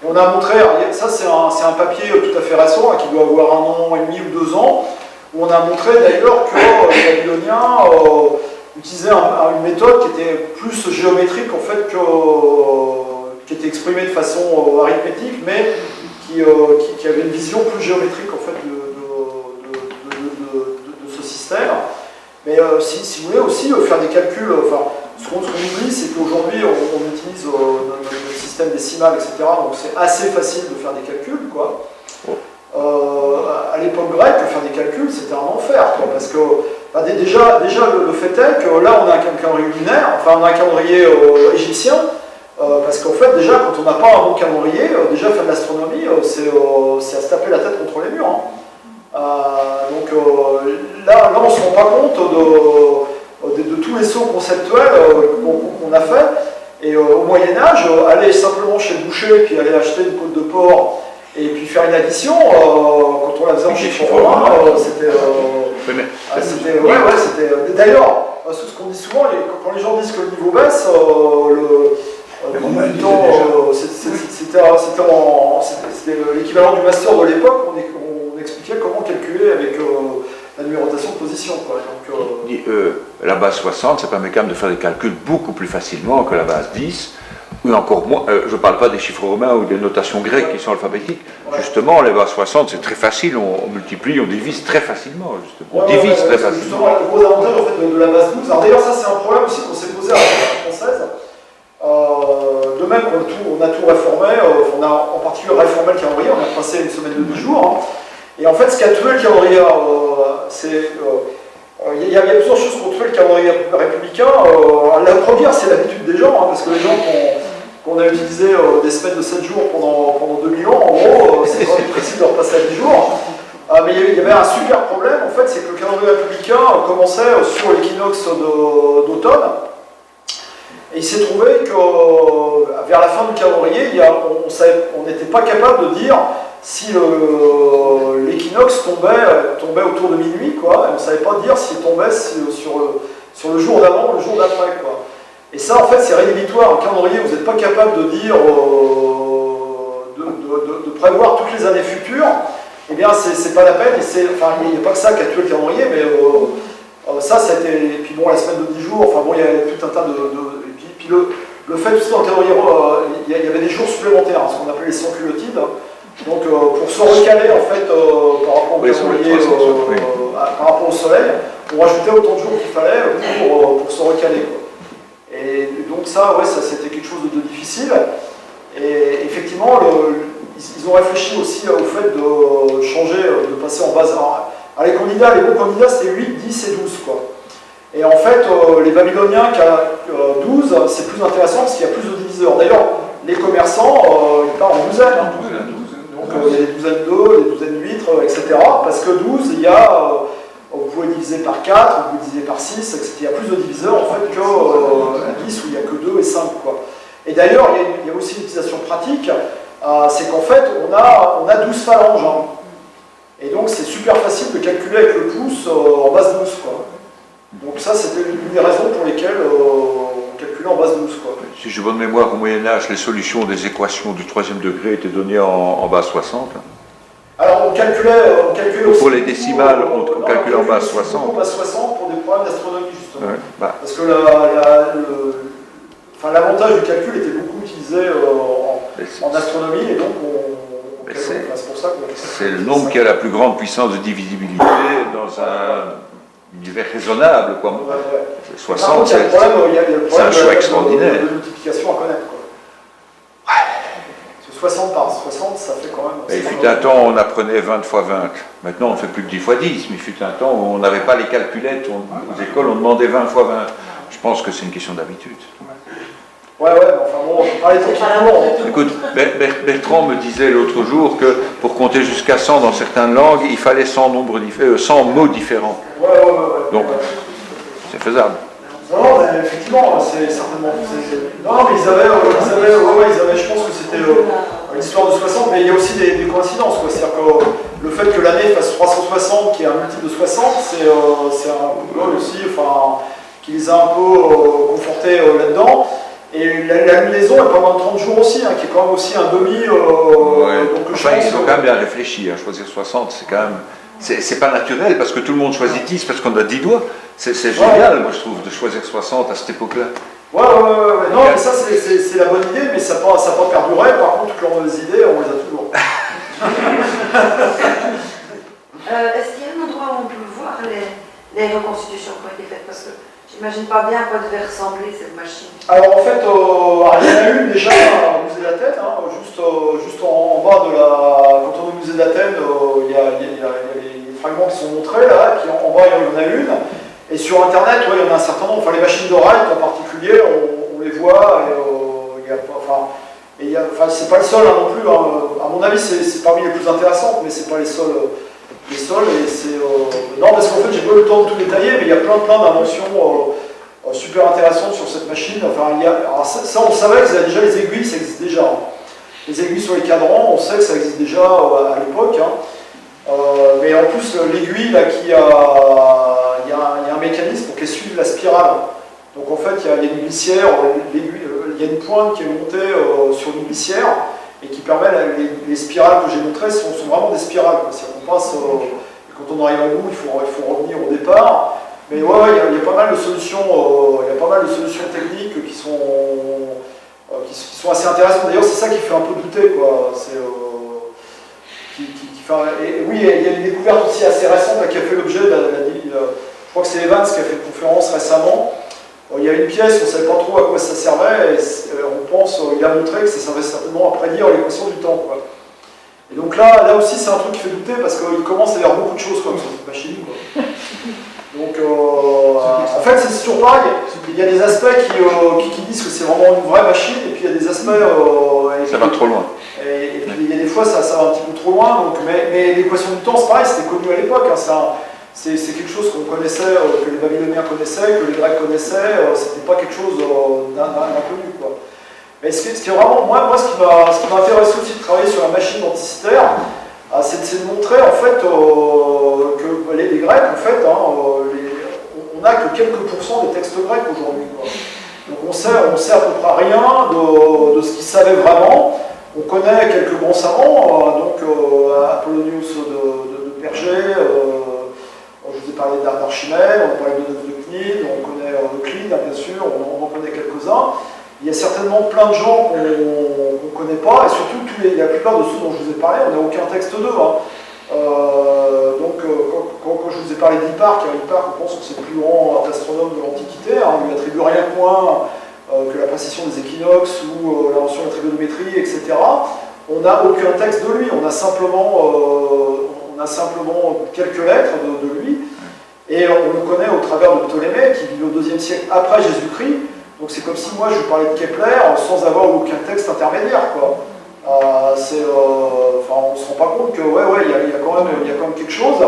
Et on a montré, ça c'est un papier tout à fait récent, qui doit avoir 1 an et demi ou 2 ans, où on a montré d'ailleurs que les Babyloniens utilisaient une méthode qui était plus géométrique, en fait, qui était exprimée de façon arithmétique, mais qui avait une vision plus géométrique, en fait, de ce système. Mais si vous voulez aussi faire des calculs, ce qu'on oublie, c'est qu'aujourd'hui on utilise le système décimal, etc. Donc c'est assez facile de faire des calculs, quoi. À l'époque grecque, faire des calculs, c'était un enfer, quoi, parce que déjà le fait est que là on a un calendrier lunaire, on a un calendrier égyptien, parce qu'en fait déjà quand on n'a pas un bon calendrier, déjà faire de l'astronomie, c'est à se taper la tête contre les murs, hein. Donc là on ne se rend pas compte de tous les sauts conceptuels qu'on a fait, Et au Moyen-Âge, aller simplement chez le boucher, puis aller acheter une côte de porc, et puis faire une addition, quand on la faisait en chiffre romain, c'était. D'ailleurs, c'est ce qu'on dit souvent, quand les gens disent que le niveau baisse, c'était l'équivalent du master de l'époque, on expliquait comment calculer avec la numérotation de position. Quoi. Donc, la base 60, ça permet quand même de faire des calculs beaucoup plus facilement que la base 10, ou encore moins, je ne parle pas des chiffres romains ou des notations grecques qui sont alphabétiques. Ouais. Justement, les bases 60, c'est très facile, on multiplie, on divise très facilement. Justement. On divise très facilement. Justement, le gros avantage en fait, de la base 12, alors d'ailleurs ça c'est un problème aussi qu'on s'est posé à la française. De même on a tout réformé, on a en particulier réformé le calendrier, on a passé une semaine de 10 jours. Hein. Et en fait, ce qui a tué le calendrier, c'est... Il y a plusieurs choses qui ont tué le calendrier républicain. La première, c'est l'habitude des gens, hein, parce que les gens qu'on a utilisé des semaines de 7 jours pendant 2000 ans, en gros, c'est quand même précis de repasser à 10 jours. Mais il y avait un super problème, en fait, c'est que le calendrier républicain commençait sur l'équinoxe d'automne. Et il s'est trouvé que vers la fin du calendrier, on n'était pas capable de dire si l'équinoxe tombait autour de minuit, quoi, et on ne savait pas dire s'il tombait sur le jour d'avant ou le jour d'après, quoi. Et ça, en fait, c'est rédhibitoire. Un calendrier, vous n'êtes pas capable de dire, de prévoir toutes les années futures. Eh bien, c'est pas la peine. Enfin, il n'y a pas que ça qui a tué le calendrier, mais ça, c'était. Et puis bon, la semaine de 10 jours. Enfin bon, il y avait tout un tas de. Et puis le fait aussi dans le calendrier, il y avait des jours supplémentaires, ce qu'on appelait les sans-culottides. Donc, pour se recaler en fait par rapport au calendrier, par rapport au soleil, on rajoutait autant de jours qu'il fallait pour se recaler, quoi. Et donc ça, ouais, ça c'était quelque chose de difficile. Et effectivement, ils ont réfléchi aussi au fait de changer, de passer en base. Alors, les bons candidats, c'était 8, 10 et 12, quoi. Et en fait, les Babyloniens qui ont 12, c'est plus intéressant parce qu'il y a plus de diviseurs. D'ailleurs, les commerçants, ils partent en douzaines. Hein. Donc il y a des douzaines d'œufs, des douzaines d'huîtres, etc. Parce que 12, il y a, vous pouvez diviser par 4, vous pouvez diviser par 6, etc. Il y a plus de diviseurs en fait que 10 où il n'y a que 2 et 5. Quoi. Et d'ailleurs, il y a aussi une utilisation pratique, c'est qu'en fait, on a 12 phalanges. Hein. Et donc c'est super facile de calculer avec le pouce en base 12. Quoi. Donc ça, c'était une des raisons pour lesquelles on calculait en base 12. Quoi. Si j'ai bonne mémoire, au Moyen-Âge, les solutions des équations du 3e degré étaient données en base 60. Alors on calculait aussi... Pour les décimales, on calculait en base 60. En base 60 pour des problèmes d'astronomie, justement. Ouais, bah. Parce que l'avantage du calcul était beaucoup utilisé en astronomie, et donc c'est pour ça qu'on... C'est le nombre qui a la plus grande puissance de divisibilité dans un univers raisonnable, quoi. Ouais. 60, c'est un choix extraordinaire. De multiplication à connaître, quoi. Ouais. 60 par 60, ça fait quand même... Il fut un temps où on apprenait 20 fois 20. Maintenant, on ne fait plus que 10 fois 10, mais il fut un temps où on n'avait pas les calculettes. Aux écoles, on demandait 20 fois 20. Je pense que c'est une question d'habitude. Ouais, enfin bon, allez, tranquillement. Écoute, Bertrand me disait l'autre jour que pour compter jusqu'à 100 dans certaines langues, il fallait 100 mots différents. Ouais. Donc, c'est faisable. Non, mais effectivement, c'est certainement... Non, mais ils avaient, je pense que c'était une histoire de 60, mais il y a aussi des coïncidences, quoi. C'est-à-dire que le fait que l'année fasse 360, qui est un multiple de 60, c'est un goal aussi, enfin, qui les a un peu confortés là-dedans. Et la lunaison est pendant 30 jours aussi, hein, qui est quand même aussi un demi. Donc enfin, ils ont quand même bien réfléchi. Hein. Choisir 60, c'est quand même. C'est pas naturel parce que tout le monde choisit 10 parce qu'on a 10 doigts. C'est génial, moi je trouve, de choisir 60 à cette époque-là. Ouais. Non, mais ça c'est la bonne idée, mais ça n'a pas perduré. Par contre, toutes leurs mauvaises idées, on les a toujours. Est-ce qu'il y a un endroit où on peut voir les reconstitutions qui ont été faites? Parce que j'imagine pas bien à quoi devait ressembler cette machine. Alors en fait, il y en a une déjà au musée d'Athènes, hein, juste en bas de la... Quand on est au musée d'Athènes, il y a les fragments qui sont montrés là, et puis en bas il y en a une. Et sur internet, il y en a un certain nombre, enfin les machines de Wright en particulier, on les voit, et c'est pas le seul hein, non plus, hein. À mon avis c'est parmi les plus intéressantes, mais c'est pas les seuls, et c'est... non, parce qu'en fait j'ai pas eu le temps de tout détailler, mais il y a plein d'inventions super intéressantes sur cette machine. Enfin, alors ça, on savait que déjà les aiguilles, ça existe déjà. Hein. Les aiguilles sur les cadrans, on sait que ça existe déjà à l'époque. Hein. Mais en plus, l'aiguille, là, il y a un mécanisme pour qu'elle suive la spirale. Donc en fait, il y a une glissière, il y a une pointe qui est montée sur une glissière et qui permet, les spirales que j'ai montrées sont vraiment des spirales. C'est-à-dire qu'on passe, quand on arrive au bout, il faut revenir au départ. Mais ouais, il y a pas mal de solutions, techniques qui sont assez intéressantes. D'ailleurs, c'est ça qui fait un peu douter, quoi. Oui, il y a une découverte aussi assez récente là, qui a fait l'objet, je crois que c'est Evans qui a fait une conférence récemment. Il y a une pièce, on ne savait pas trop à quoi ça servait, et il a montré que ça servait certainement à prédire l'équation du temps, quoi. Et donc là aussi, c'est un truc qui fait douter parce qu'il commence à y avoir beaucoup de choses comme sur cette machine, quoi. Donc, en fait, c'est toujours pareil. Il y a des aspects qui disent que c'est vraiment une vraie machine, et puis il y a des aspects. Ça va trop loin. Et puis il y a des fois, ça va un petit peu trop loin. Donc, mais l'équation du temps, c'est pareil, c'était connu à l'époque. Hein, c'est quelque chose qu'on connaissait, que les Babyloniens connaissaient, que les Grecs connaissaient. C'était pas quelque chose d'inconnu, quoi. Mais ce qui est vraiment, moi, ce qui m'a intéressé aussi de travailler sur la machine d'Anticythère, c'est de montrer en fait que les Grecs, en fait, on n'a que quelques pourcents des textes grecs aujourd'hui. Donc on sait à peu près rien de ce qu'ils savaient vraiment. On connaît quelques grands savants, Apollonius de Pergée, je vous ai parlé d'Archimède, on a parlé de Cnide, on connaît Euclide, bien sûr, on en connaît quelques-uns. Il y a certainement plein de gens qu'on ne connaît pas, et surtout la plupart de ceux dont je vous ai parlé, on n'a aucun texte d'eux. Hein. Quand je vous ai parlé d'Hipparque, on pense que c'est le plus grand astronome de l'Antiquité, hein, on lui attribue rien de moins que la précision des équinoxes ou l'invention de la trigonométrie, etc. On n'a aucun texte de lui, on a simplement quelques lettres de lui, et on le connaît au travers de Ptolémée, qui vit au IIe siècle après Jésus-Christ. Donc c'est comme si moi je parlais de Kepler sans avoir aucun texte intermédiaire, quoi. On ne se rend pas compte que il y a quand même quelque chose.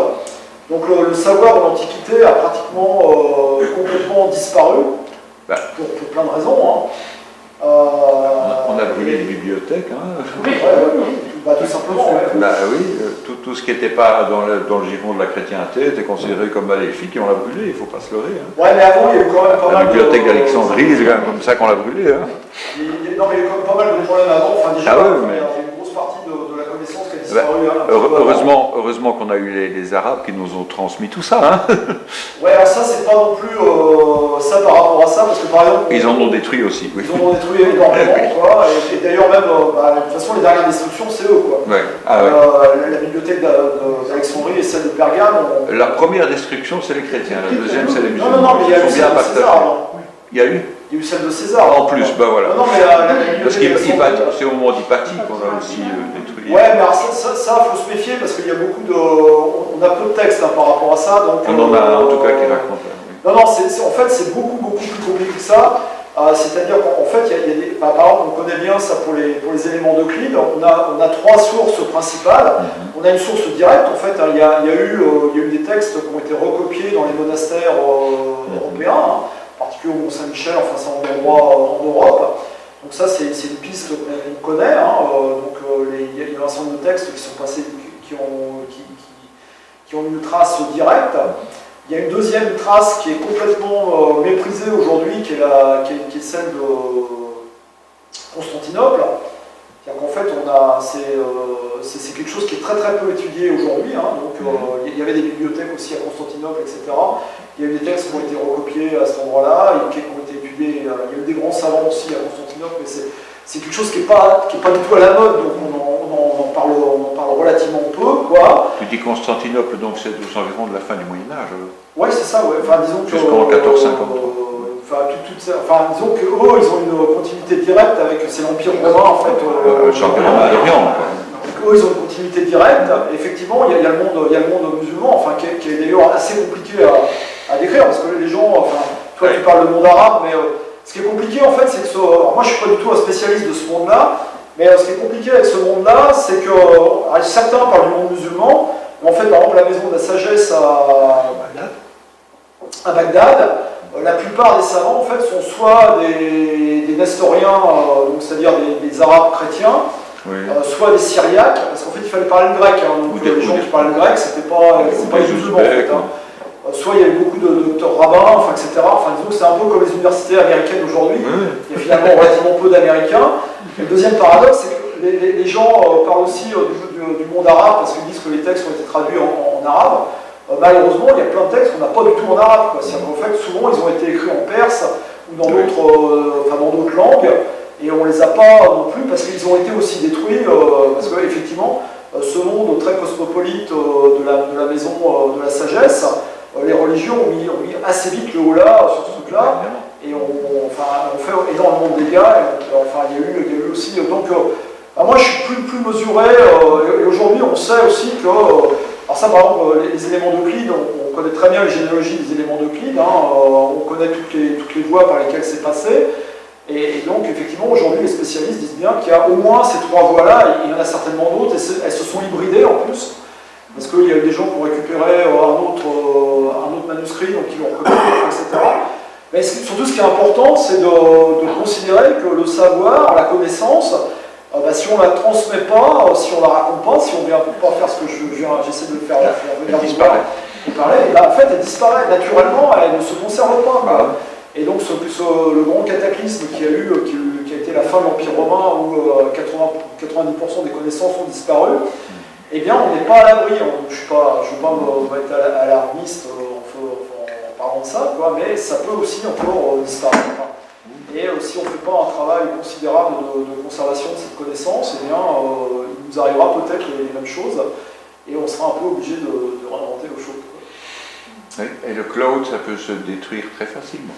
Donc le savoir de l'Antiquité a pratiquement complètement disparu, pour plein de raisons. Hein. On a brûlé les bibliothèques. Hein. Oui, tout simplement. Tout ce qui n'était pas dans le giron de la chrétienté était considéré comme maléfique et on l'a brûlé, il ne faut pas se leurrer. Hein. Ouais, mais avant il y a eu quand même pas mal. La bibliothèque d'Alexandrie, c'est quand même comme ça qu'on l'a brûlé. Hein. Non, mais il y a eu quand même pas mal de problèmes avant. Enfin, déjà, il y a une grosse partie de la connaissance qui a disparu. Heureusement qu'on a eu les Arabes qui nous ont transmis tout ça. Hein. Ouais, alors ça, c'est pas non plus ça par rapport à ça, parce que par exemple. Ils en ont détruit aussi. Oui. Ils en ont détruit énormément, quoi. Et d'ailleurs, même, de toute façon, les dernières destructions, c'est eux, quoi. Ouais. La bibliothèque d'Alexandrie et celle de Pergame. La première destruction, c'est les chrétiens. La deuxième, c'est les musulmans. Non, mais il y a eu celle de César. Il y a eu celle de César. En plus, voilà. Non, mais parce que c'est au moment d'Hypatie qu'on a aussi détruit. Ouais, mais alors ça, faut se méfier parce qu'il y a beaucoup de. On a peu de textes par rapport à ça. Donc, on en a en tout cas qui racontent. Non, en fait, c'est beaucoup plus compliqué que ça. C'est-à-dire qu'en fait, par exemple, on connaît bien ça pour les éléments d'Euclide. On a trois sources principales. On a une source directe, en fait. Il y a eu des textes qui ont été recopiés dans les monastères européens, en particulier au Mont-Saint-Michel, enfin, c'est un endroit en Europe. Donc ça, c'est une piste qu'on connaît. Il y a un certain nombre de textes qui sont passés, qui ont une trace directe. Il y a une deuxième trace qui est complètement méprisée aujourd'hui, qui est celle de Constantinople. C'est-à-dire qu'en fait, c'est quelque chose qui est très peu étudié aujourd'hui. Hein. Donc, il y avait des bibliothèques aussi à Constantinople, etc. Il y a eu des textes qui ont été recopiés à cet endroit-là, et qui ont été étudiés. Il y a eu des grands savants aussi à Constantinople, mais c'est quelque chose qui n'est pas du tout à la mode, donc on en parle relativement peu, quoi. Tu dis Constantinople, donc c'est aux environs de la fin du Moyen-Âge. Ouais, c'est ça, ouais. Enfin, disons que. Jusqu'en 1453. Disons qu'eux, ils ont une continuité directe avec. C'est l'Empire romain, en fait. L'Empire romain d'Orient. Eux, ils ont une continuité directe. Effectivement, il y a le monde musulman, enfin, qui est d'ailleurs assez compliqué à décrire, parce que les gens. Enfin, toi, tu parles du monde arabe, mais. Ce qui est compliqué en fait, c'est que alors moi je ne suis pas du tout un spécialiste de ce monde-là, mais ce qui est compliqué avec ce monde-là, c'est que certains parlent du monde musulman, mais en fait par exemple la maison de la sagesse à Bagdad, La plupart des savants en fait sont soit des nestoriens, donc c'est-à-dire des arabes chrétiens, Oui. soit des syriaques, parce qu'en fait il fallait parler le grec, hein, donc les gens qui parlaient le grec c'était pas les musulmans en fait. Soit il y avait beaucoup de docteurs rabbins, enfin, etc. Enfin, disons que c'est un peu comme les universités américaines aujourd'hui. Il y a finalement relativement peu d'Américains. Et le deuxième paradoxe, c'est que les gens parlent aussi du monde arabe parce qu'ils disent que les textes ont été traduits en arabe. Malheureusement, il y a plein de textes qu'on n'a pas du tout en arabe. C'est-à-dire qu'en fait, souvent, ils ont été écrits en perse ou dans d'autres langues. Et on ne les a pas non plus parce qu'ils ont été aussi détruits. Parce qu'effectivement, ce monde très cosmopolite de la maison de la sagesse, les religions ont mis assez vite le holà sur ce truc-là, et on fait énormément de dégâts, il y a eu aussi... Donc, moi je suis plus mesuré, et aujourd'hui on sait aussi que... alors ça par exemple, les éléments d'Euclide, on connaît très bien les généalogies des éléments d'Euclide, on connaît toutes les voies par lesquelles c'est passé, et donc effectivement aujourd'hui les spécialistes disent bien qu'il y a au moins ces trois voies-là, et il y en a certainement d'autres, et elles se sont hybridées en plus. Parce qu'il y a eu des gens qui ont récupéré un autre manuscrit, donc ils l'ont recopié, etc. Mais surtout, ce qui est important, c'est de considérer que le savoir, la connaissance, si on ne la transmet pas, si on ne la raconte pas, si on ne vient pas faire ce que j'essaie de le faire, elle disparaît. En fait, elle disparaît. Naturellement, elle ne se conserve pas. Quoi. Et donc, le grand cataclysme qui a été la fin de l'Empire romain, où 90% des connaissances ont disparu, eh bien, on n'est pas à l'abri. Je ne veux pas être alarmiste en parlant de ça, quoi, mais ça peut aussi encore disparaître. Et si on ne fait pas un travail considérable de conservation de cette connaissance, eh bien, il nous arrivera peut-être les mêmes choses, et on sera un peu obligé de réinventer le show. Oui, et le cloud, ça peut se détruire très facilement.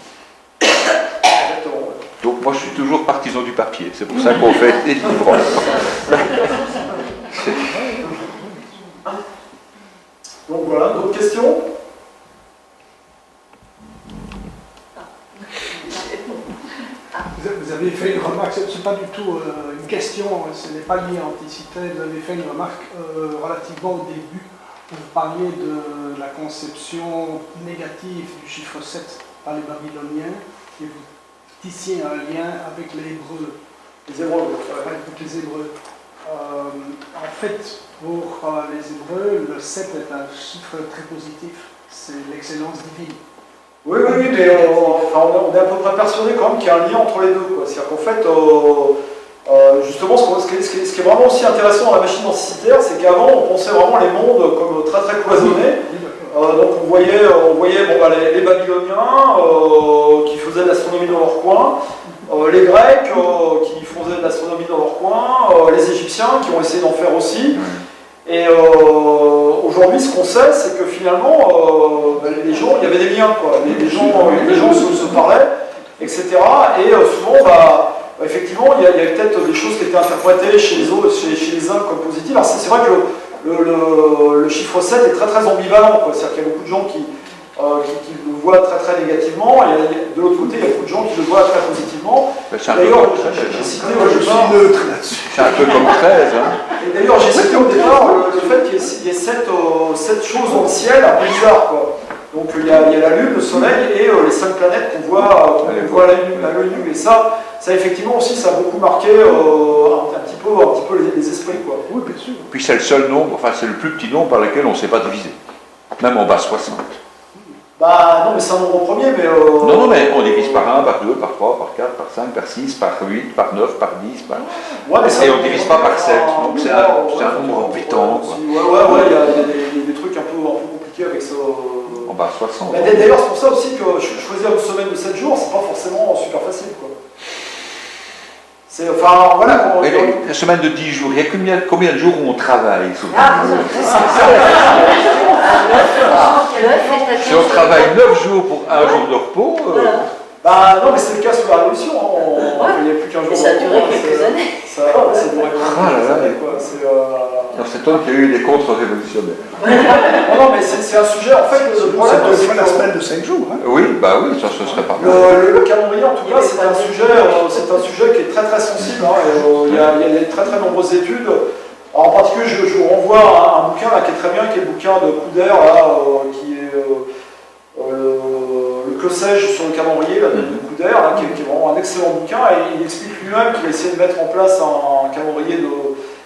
Exactement. Ouais. Donc moi, je suis toujours partisan du papier. C'est pour ça qu'on fait des livres. Donc voilà, d'autres questions? Vous avez fait une remarque, ce n'est pas du tout une question, ce n'est pas lié à Anticythèse, vous avez fait une remarque relativement au début, où vous parliez de la conception négative du chiffre 7 par les Babyloniens, et vous tissiez un lien avec les Hébreux. Les Hébreux, avec les Hébreux. En fait, pour les Hébreux, le 7 est un chiffre très positif, c'est l'excellence divine. Oui, mais on est à peu près persuadé quand même qu'il y a un lien entre les deux. C'est-à-dire qu'en fait, justement, ce qui est vraiment aussi intéressant dans la machine densitaire, c'est qu'avant, on pensait vraiment les mondes comme très très cloisonnés. Donc on voyait les Babyloniens qui faisaient de l'astronomie dans leur coin, les Grecs qui faisaient de l'astronomie dans leur coin, les Égyptiens qui ont essayé d'en faire aussi. Et aujourd'hui, ce qu'on sait, c'est que finalement, les gens, il y avait des liens, quoi. Les gens se parlaient, etc. Et souvent, effectivement, il y avait peut-être des choses qui étaient interprétées chez les autres, chez les uns comme positives. Alors c'est vrai que le chiffre 7 est très très ambivalent, quoi. C'est-à-dire qu'il y a beaucoup de gens qui le voient très très négativement, et de l'autre côté, il y a beaucoup de gens qui le voient très positivement. D'ailleurs, j'ai cité je suis neutre là-dessus. C'est un peu comme 13. Et d'ailleurs, j'ai cité au départ le fait qu'il y ait cette chose dans le ciel un peu bizarre, quoi. Donc il y a la Lune, le Soleil et les 5 planètes qu'on voit à l'œil nu. Et ça effectivement aussi, ça a beaucoup marqué un petit peu les esprits, quoi. Oui, bien sûr. Puis c'est le seul nombre, enfin c'est le plus petit nombre par lequel on ne sait pas diviser. Même en bas 60. Non, mais c'est un nombre premier, mais... Non, mais on divise par 1, par 2, par 3, par 4, par 5, par 6, par 8, par 9, par 10, par... Ouais, mais et on ne divise pas par 7, donc c'est un nombre embêtant. Ouais, il y a des trucs un peu compliqués avec ça. En bas 60. D'ailleurs, c'est pour ça aussi que choisir une semaine de 7 jours, c'est pas forcément super facile, quoi. C'est, enfin, voilà... La semaine de 10 jours, il y a combien de jours où on travaille Si on travaille 9 jours pour un jour de repos... non, mais c'est le cas sous la Révolution, il n'y a plus qu'un jour de repos. Ça a duré quelques années. Ça a duré quelques années, quoi. Dans cet homme, il y a eu des contre-révolutionnaires. Non, mais c'est un sujet, en fait, le problème... C'est la semaine de 5 jours. Hein. Oui, ça ce serait pas mal. Le calendrier, en tout cas, c'est un sujet qui est très très sensible. Il y a des très très nombreuses études. Alors, en particulier, je vous renvoie à un bouquin là, qui est très bien, qui est le bouquin de Couder, qui est le Que sais-je sur le calendrier, là, de Couder, là, qui est vraiment un excellent bouquin, et il explique lui-même qu'il a essayé de mettre en place un calendrier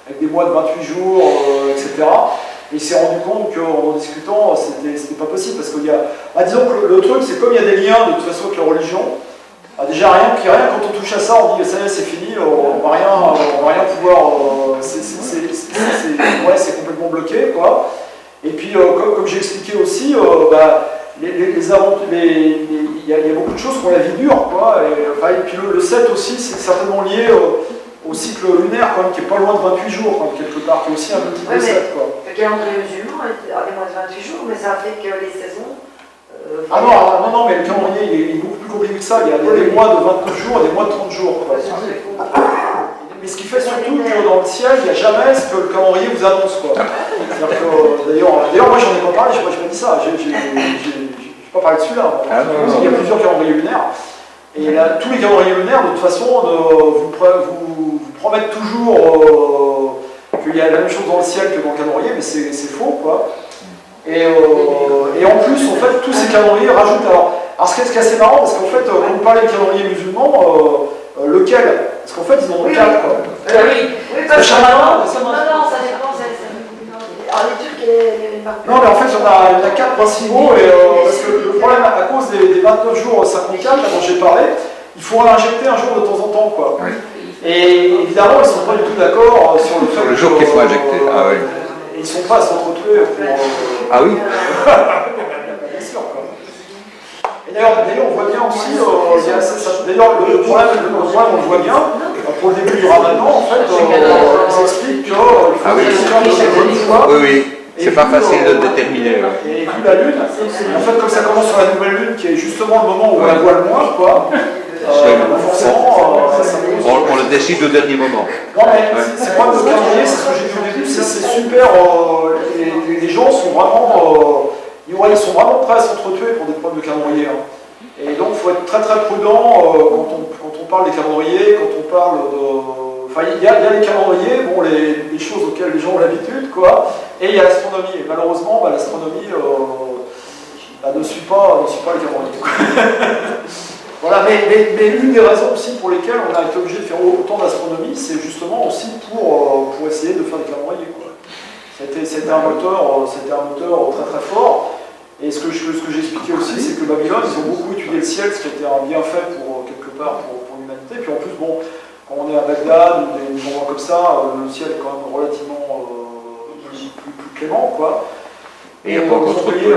avec des mois de 28 jours, etc. Et il s'est rendu compte qu'en discutant, c'était pas possible, parce qu'il y a... disons que le truc, c'est comme il y a des liens de toute façon avec la religion, déjà rien quand on touche à ça, on dit ça y est, c'est fini, on va rien pouvoir... c'est complètement bloqué, quoi. Et puis, comme j'ai expliqué aussi, il y a beaucoup de choses qui ont la vie dure, quoi. Et puis le 7 aussi, c'est certainement lié au cycle lunaire, quand même, qui est pas loin de 28 jours, quand même, quelque part, qui est aussi un petit peu 7, quoi. Le calendrier musulman a des moins de 28 jours, mais ça fait que les saisons... non, mais le calendrier, il est beaucoup plus compliqué que ça. Il y a des mois de 29 jours et des mois de 30 jours, quoi. Mais ce qui fait surtout que dans le ciel, il n'y a jamais ce que le calendrier vous annonce, quoi. D'ailleurs, moi j'en ai pas parlé, je n'ai pas dit ça, j'ai pas parlé de celui-là. Il y a plusieurs calendriers lunaires. Et là, tous les calendriers lunaires, de toute façon, vous promettent toujours qu'il y a la même chose dans le ciel que dans le calendrier, mais c'est faux, quoi. Et en plus, en fait, tous ces calendriers rajoutent. Alors ce qui est assez marrant, parce qu'en fait, quand vous parlez de calendrier musulman, lequel? Parce qu'en fait, ils en ont 4, quoi. Oui, parce que non, ça dépend. Alors les Turcs et les Marocains. Non, mais en fait, il y en a 4 principaux, parce que le problème, à cause des 29 jours 54, dont j'ai parlé, il faut injecter un jour de temps en temps, quoi. Oui. Et évidemment, ils ne sont pas du tout d'accord sur le fait Sur le jour qu'il faut injecter. Ah oui. Et ils ne sont pas à s'entretuer pour... Ah oui. Bien sûr, quoi. Et d'ailleurs, on voit bien aussi, d'ailleurs, le problème, on le voit bien, pour le début du ramadan, en fait, ils expliquent qu'il faut faire une bonne foi. Oui, c'est pas facile de déterminer. Et vu la lune, en fait, comme ça commence sur la nouvelle lune, qui est justement le moment où on la voit le moins, quoi, forcément, on le décide au dernier moment. Non, mais c'est pas le calendrier, c'est ce que j'ai dit au début, c'est super. Les gens sont vraiment. Ils sont vraiment prêts à s'entretuer pour des problèmes de calendrier. Hein. Et donc, il faut être très très prudent quand on parle des calendriers, quand on parle de. Enfin, il y a les calendriers, bon, les choses auxquelles les gens ont l'habitude, quoi. Et il y a l'astronomie. Et malheureusement, l'astronomie ne suit pas les calendriers. Voilà, mais l'une des raisons aussi pour lesquelles on a été obligé de faire autant d'astronomie, c'est justement aussi pour essayer de faire des calendriers, quoi. C'était un moteur très très fort. Et ce que j'ai expliqué aussi, c'est que Babylone, ils ont beaucoup étudié le ciel, ce qui était un bienfait quelque part pour l'humanité. Puis en plus, bon, quand on est à Bagdad ou des endroits comme ça, le ciel est quand même relativement plus clément, quoi. Et ils ont payé,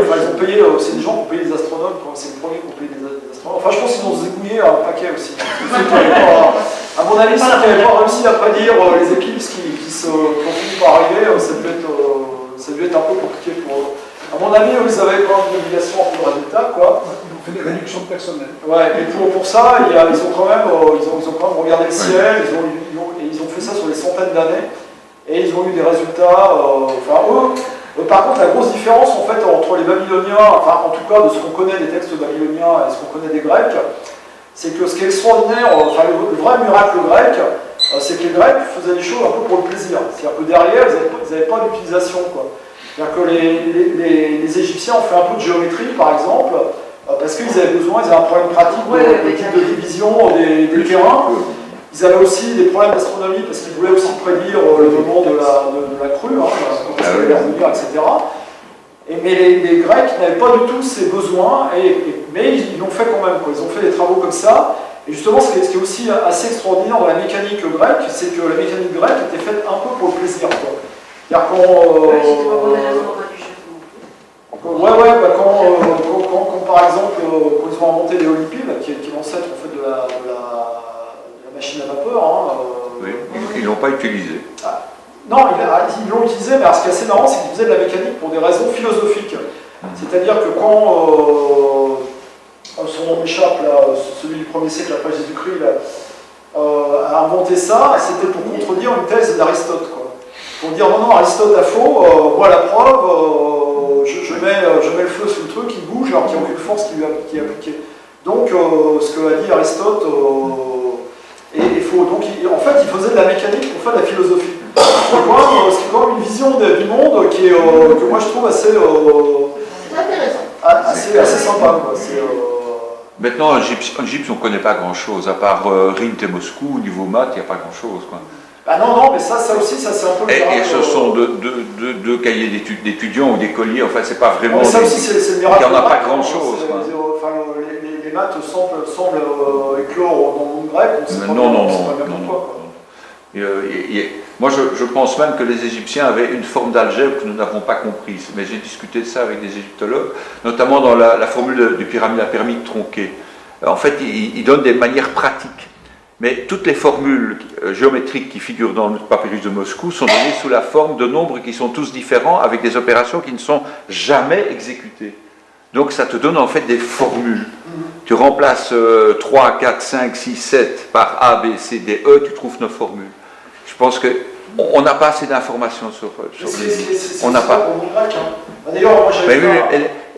c'est des gens qui ont payé des astronomes, c'est les premiers qui ont payé des astronomes. Enfin, je pense qu'ils ont zégouillé un paquet aussi. À mon avis, ceux qui n'avaient pas réussi à prédire les éclipses qui continuent par arriver, ça devait être un peu compliqué pour eux. À mon avis, ils avaient quand même une obligation un peu de résultat, quoi. Ils ont fait des réductions de personnel. Ouais, mais pour ça, ils ont quand même regardé le ciel, ils ont fait ça sur des centaines d'années, et ils ont eu des résultats. Par contre, la grosse différence en fait entre les Babyloniens, enfin en tout cas de ce qu'on connaît des textes babyloniens et ce qu'on connaît des Grecs, c'est que ce qui est extraordinaire, le vrai miracle grec, c'est que les Grecs faisaient les choses un peu pour le plaisir. C'est-à-dire que derrière, ils n'avaient pas d'utilisation, quoi. C'est-à-dire que les Égyptiens ont fait un peu de géométrie, par exemple, parce qu'ils avaient besoin, ils avaient un problème pratique de division des terrains. Ils avaient aussi des problèmes d'astronomie parce qu'ils voulaient aussi prédire le moment de la crue, quand est-ce qu'elle allait revenir, etc. Mais les Grecs n'avaient pas du tout ces besoins, mais ils l'ont fait quand même, quoi. Ils ont fait des travaux comme ça. Et justement, ce qui est aussi assez extraordinaire dans la mécanique grecque, c'est que la mécanique grecque était faite un peu pour le plaisir, quoi. C'est-à-dire quand par exemple, quand ils ont inventé les Olympides, qui est l'ancêtre en fait de la machine à vapeur. Oui, ils ne l'ont pas utilisé. Non, ils l'ont utilisé, mais alors, ce qui est assez marrant, c'est qu'ils faisaient de la mécanique pour des raisons philosophiques. C'est-à-dire que quand son nom m'échappe, celui du 1er siècle après Jésus-Christ, a inventé ça, c'était pour contredire une thèse d'Aristote, quoi. Pour dire non, Aristote a faux, moi la preuve, je mets le feu sur le truc, il bouge alors qu'il n'y a aucune force qui est appliquée. Donc ce que a dit Aristote est faux. Donc en fait, il faisait de la mécanique pour faire de la philosophie. C'est quand même une vision du monde que moi je trouve assez sympa, quoi. Maintenant, en gypse, on ne connaît pas grand-chose. À part Rint et Moscou, au niveau maths, il n'y a pas grand-chose. Ah non, mais ça aussi, ça c'est un peu... Et ce sont deux cahiers d'étudiants ou d'écoliers, enfin, c'est pas vraiment... Mais ça aussi, c'est le miracle. Il n'y en a pas grand-chose. Les maths semblent éclore dans le monde grec, on ne sait pas bien pourquoi. Moi, je pense même que les Égyptiens avaient une forme d'algèbre que nous n'avons pas comprise. Mais j'ai discuté de ça avec des égyptologues, notamment dans la formule du la pyramide tronquée. En fait, ils donnent des manières pratiques. Mais toutes les formules géométriques qui figurent dans le papyrus de Moscou sont données sous la forme de nombres qui sont tous différents, avec des opérations qui ne sont jamais exécutées. Donc ça te donne en fait des formules. Tu remplaces 3, 4, 5, 6, 7 par A, B, C, D, E, tu trouves nos formules. Je pense qu'on n'a pas assez d'informations sur les... On n'a pas. D'ailleurs, moi j'avais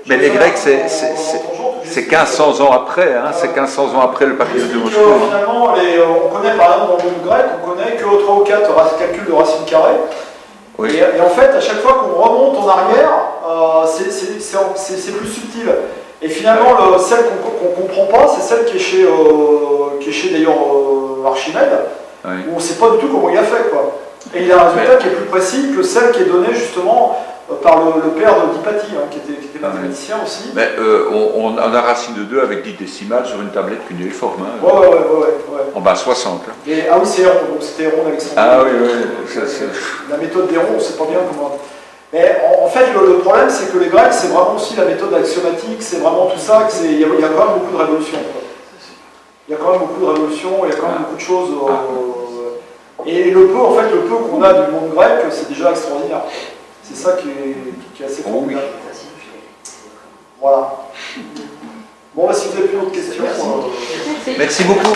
mais les Grecs, c'est 1500 ans après, hein, c'est 1500 ans après le papyrus de Moscou. Finalement, on connaît par exemple dans le monde grec, on connaît que 3 ou 4 calculs de racines carrées. Oui. Et en fait, à chaque fois qu'on remonte en arrière, c'est plus subtil. Et finalement, celle qu'on ne comprend pas, c'est celle qui est chez d'ailleurs Archimède, Oui. où on ne sait pas du tout comment il a fait, quoi. Et il a un résultat qui est plus précis que celle qui est donnée justement par le père d'Hypatie, qui était mathématicien aussi. Mais on a racine de 2 avec 10 décimales sur une tablette cunéiforme. Hein, Ouais. En bas 60. Hein. Ah oui, c'est Héron, donc c'était Héron d'Alexandrie. Ah oui. La méthode d'Héron, on ne sait pas bien comment... Mais en fait, le problème, c'est que les Grecs, c'est vraiment aussi la méthode axiomatique, c'est vraiment tout ça, il y a quand même beaucoup de révolutions. Il y a quand même beaucoup de révolutions, il y a quand même beaucoup de choses... Et le peu qu'on a du monde grec, c'est déjà extraordinaire. C'est ça qui est assez formidable. Voilà. Bon, si vous avez plus d'autres questions... Merci beaucoup.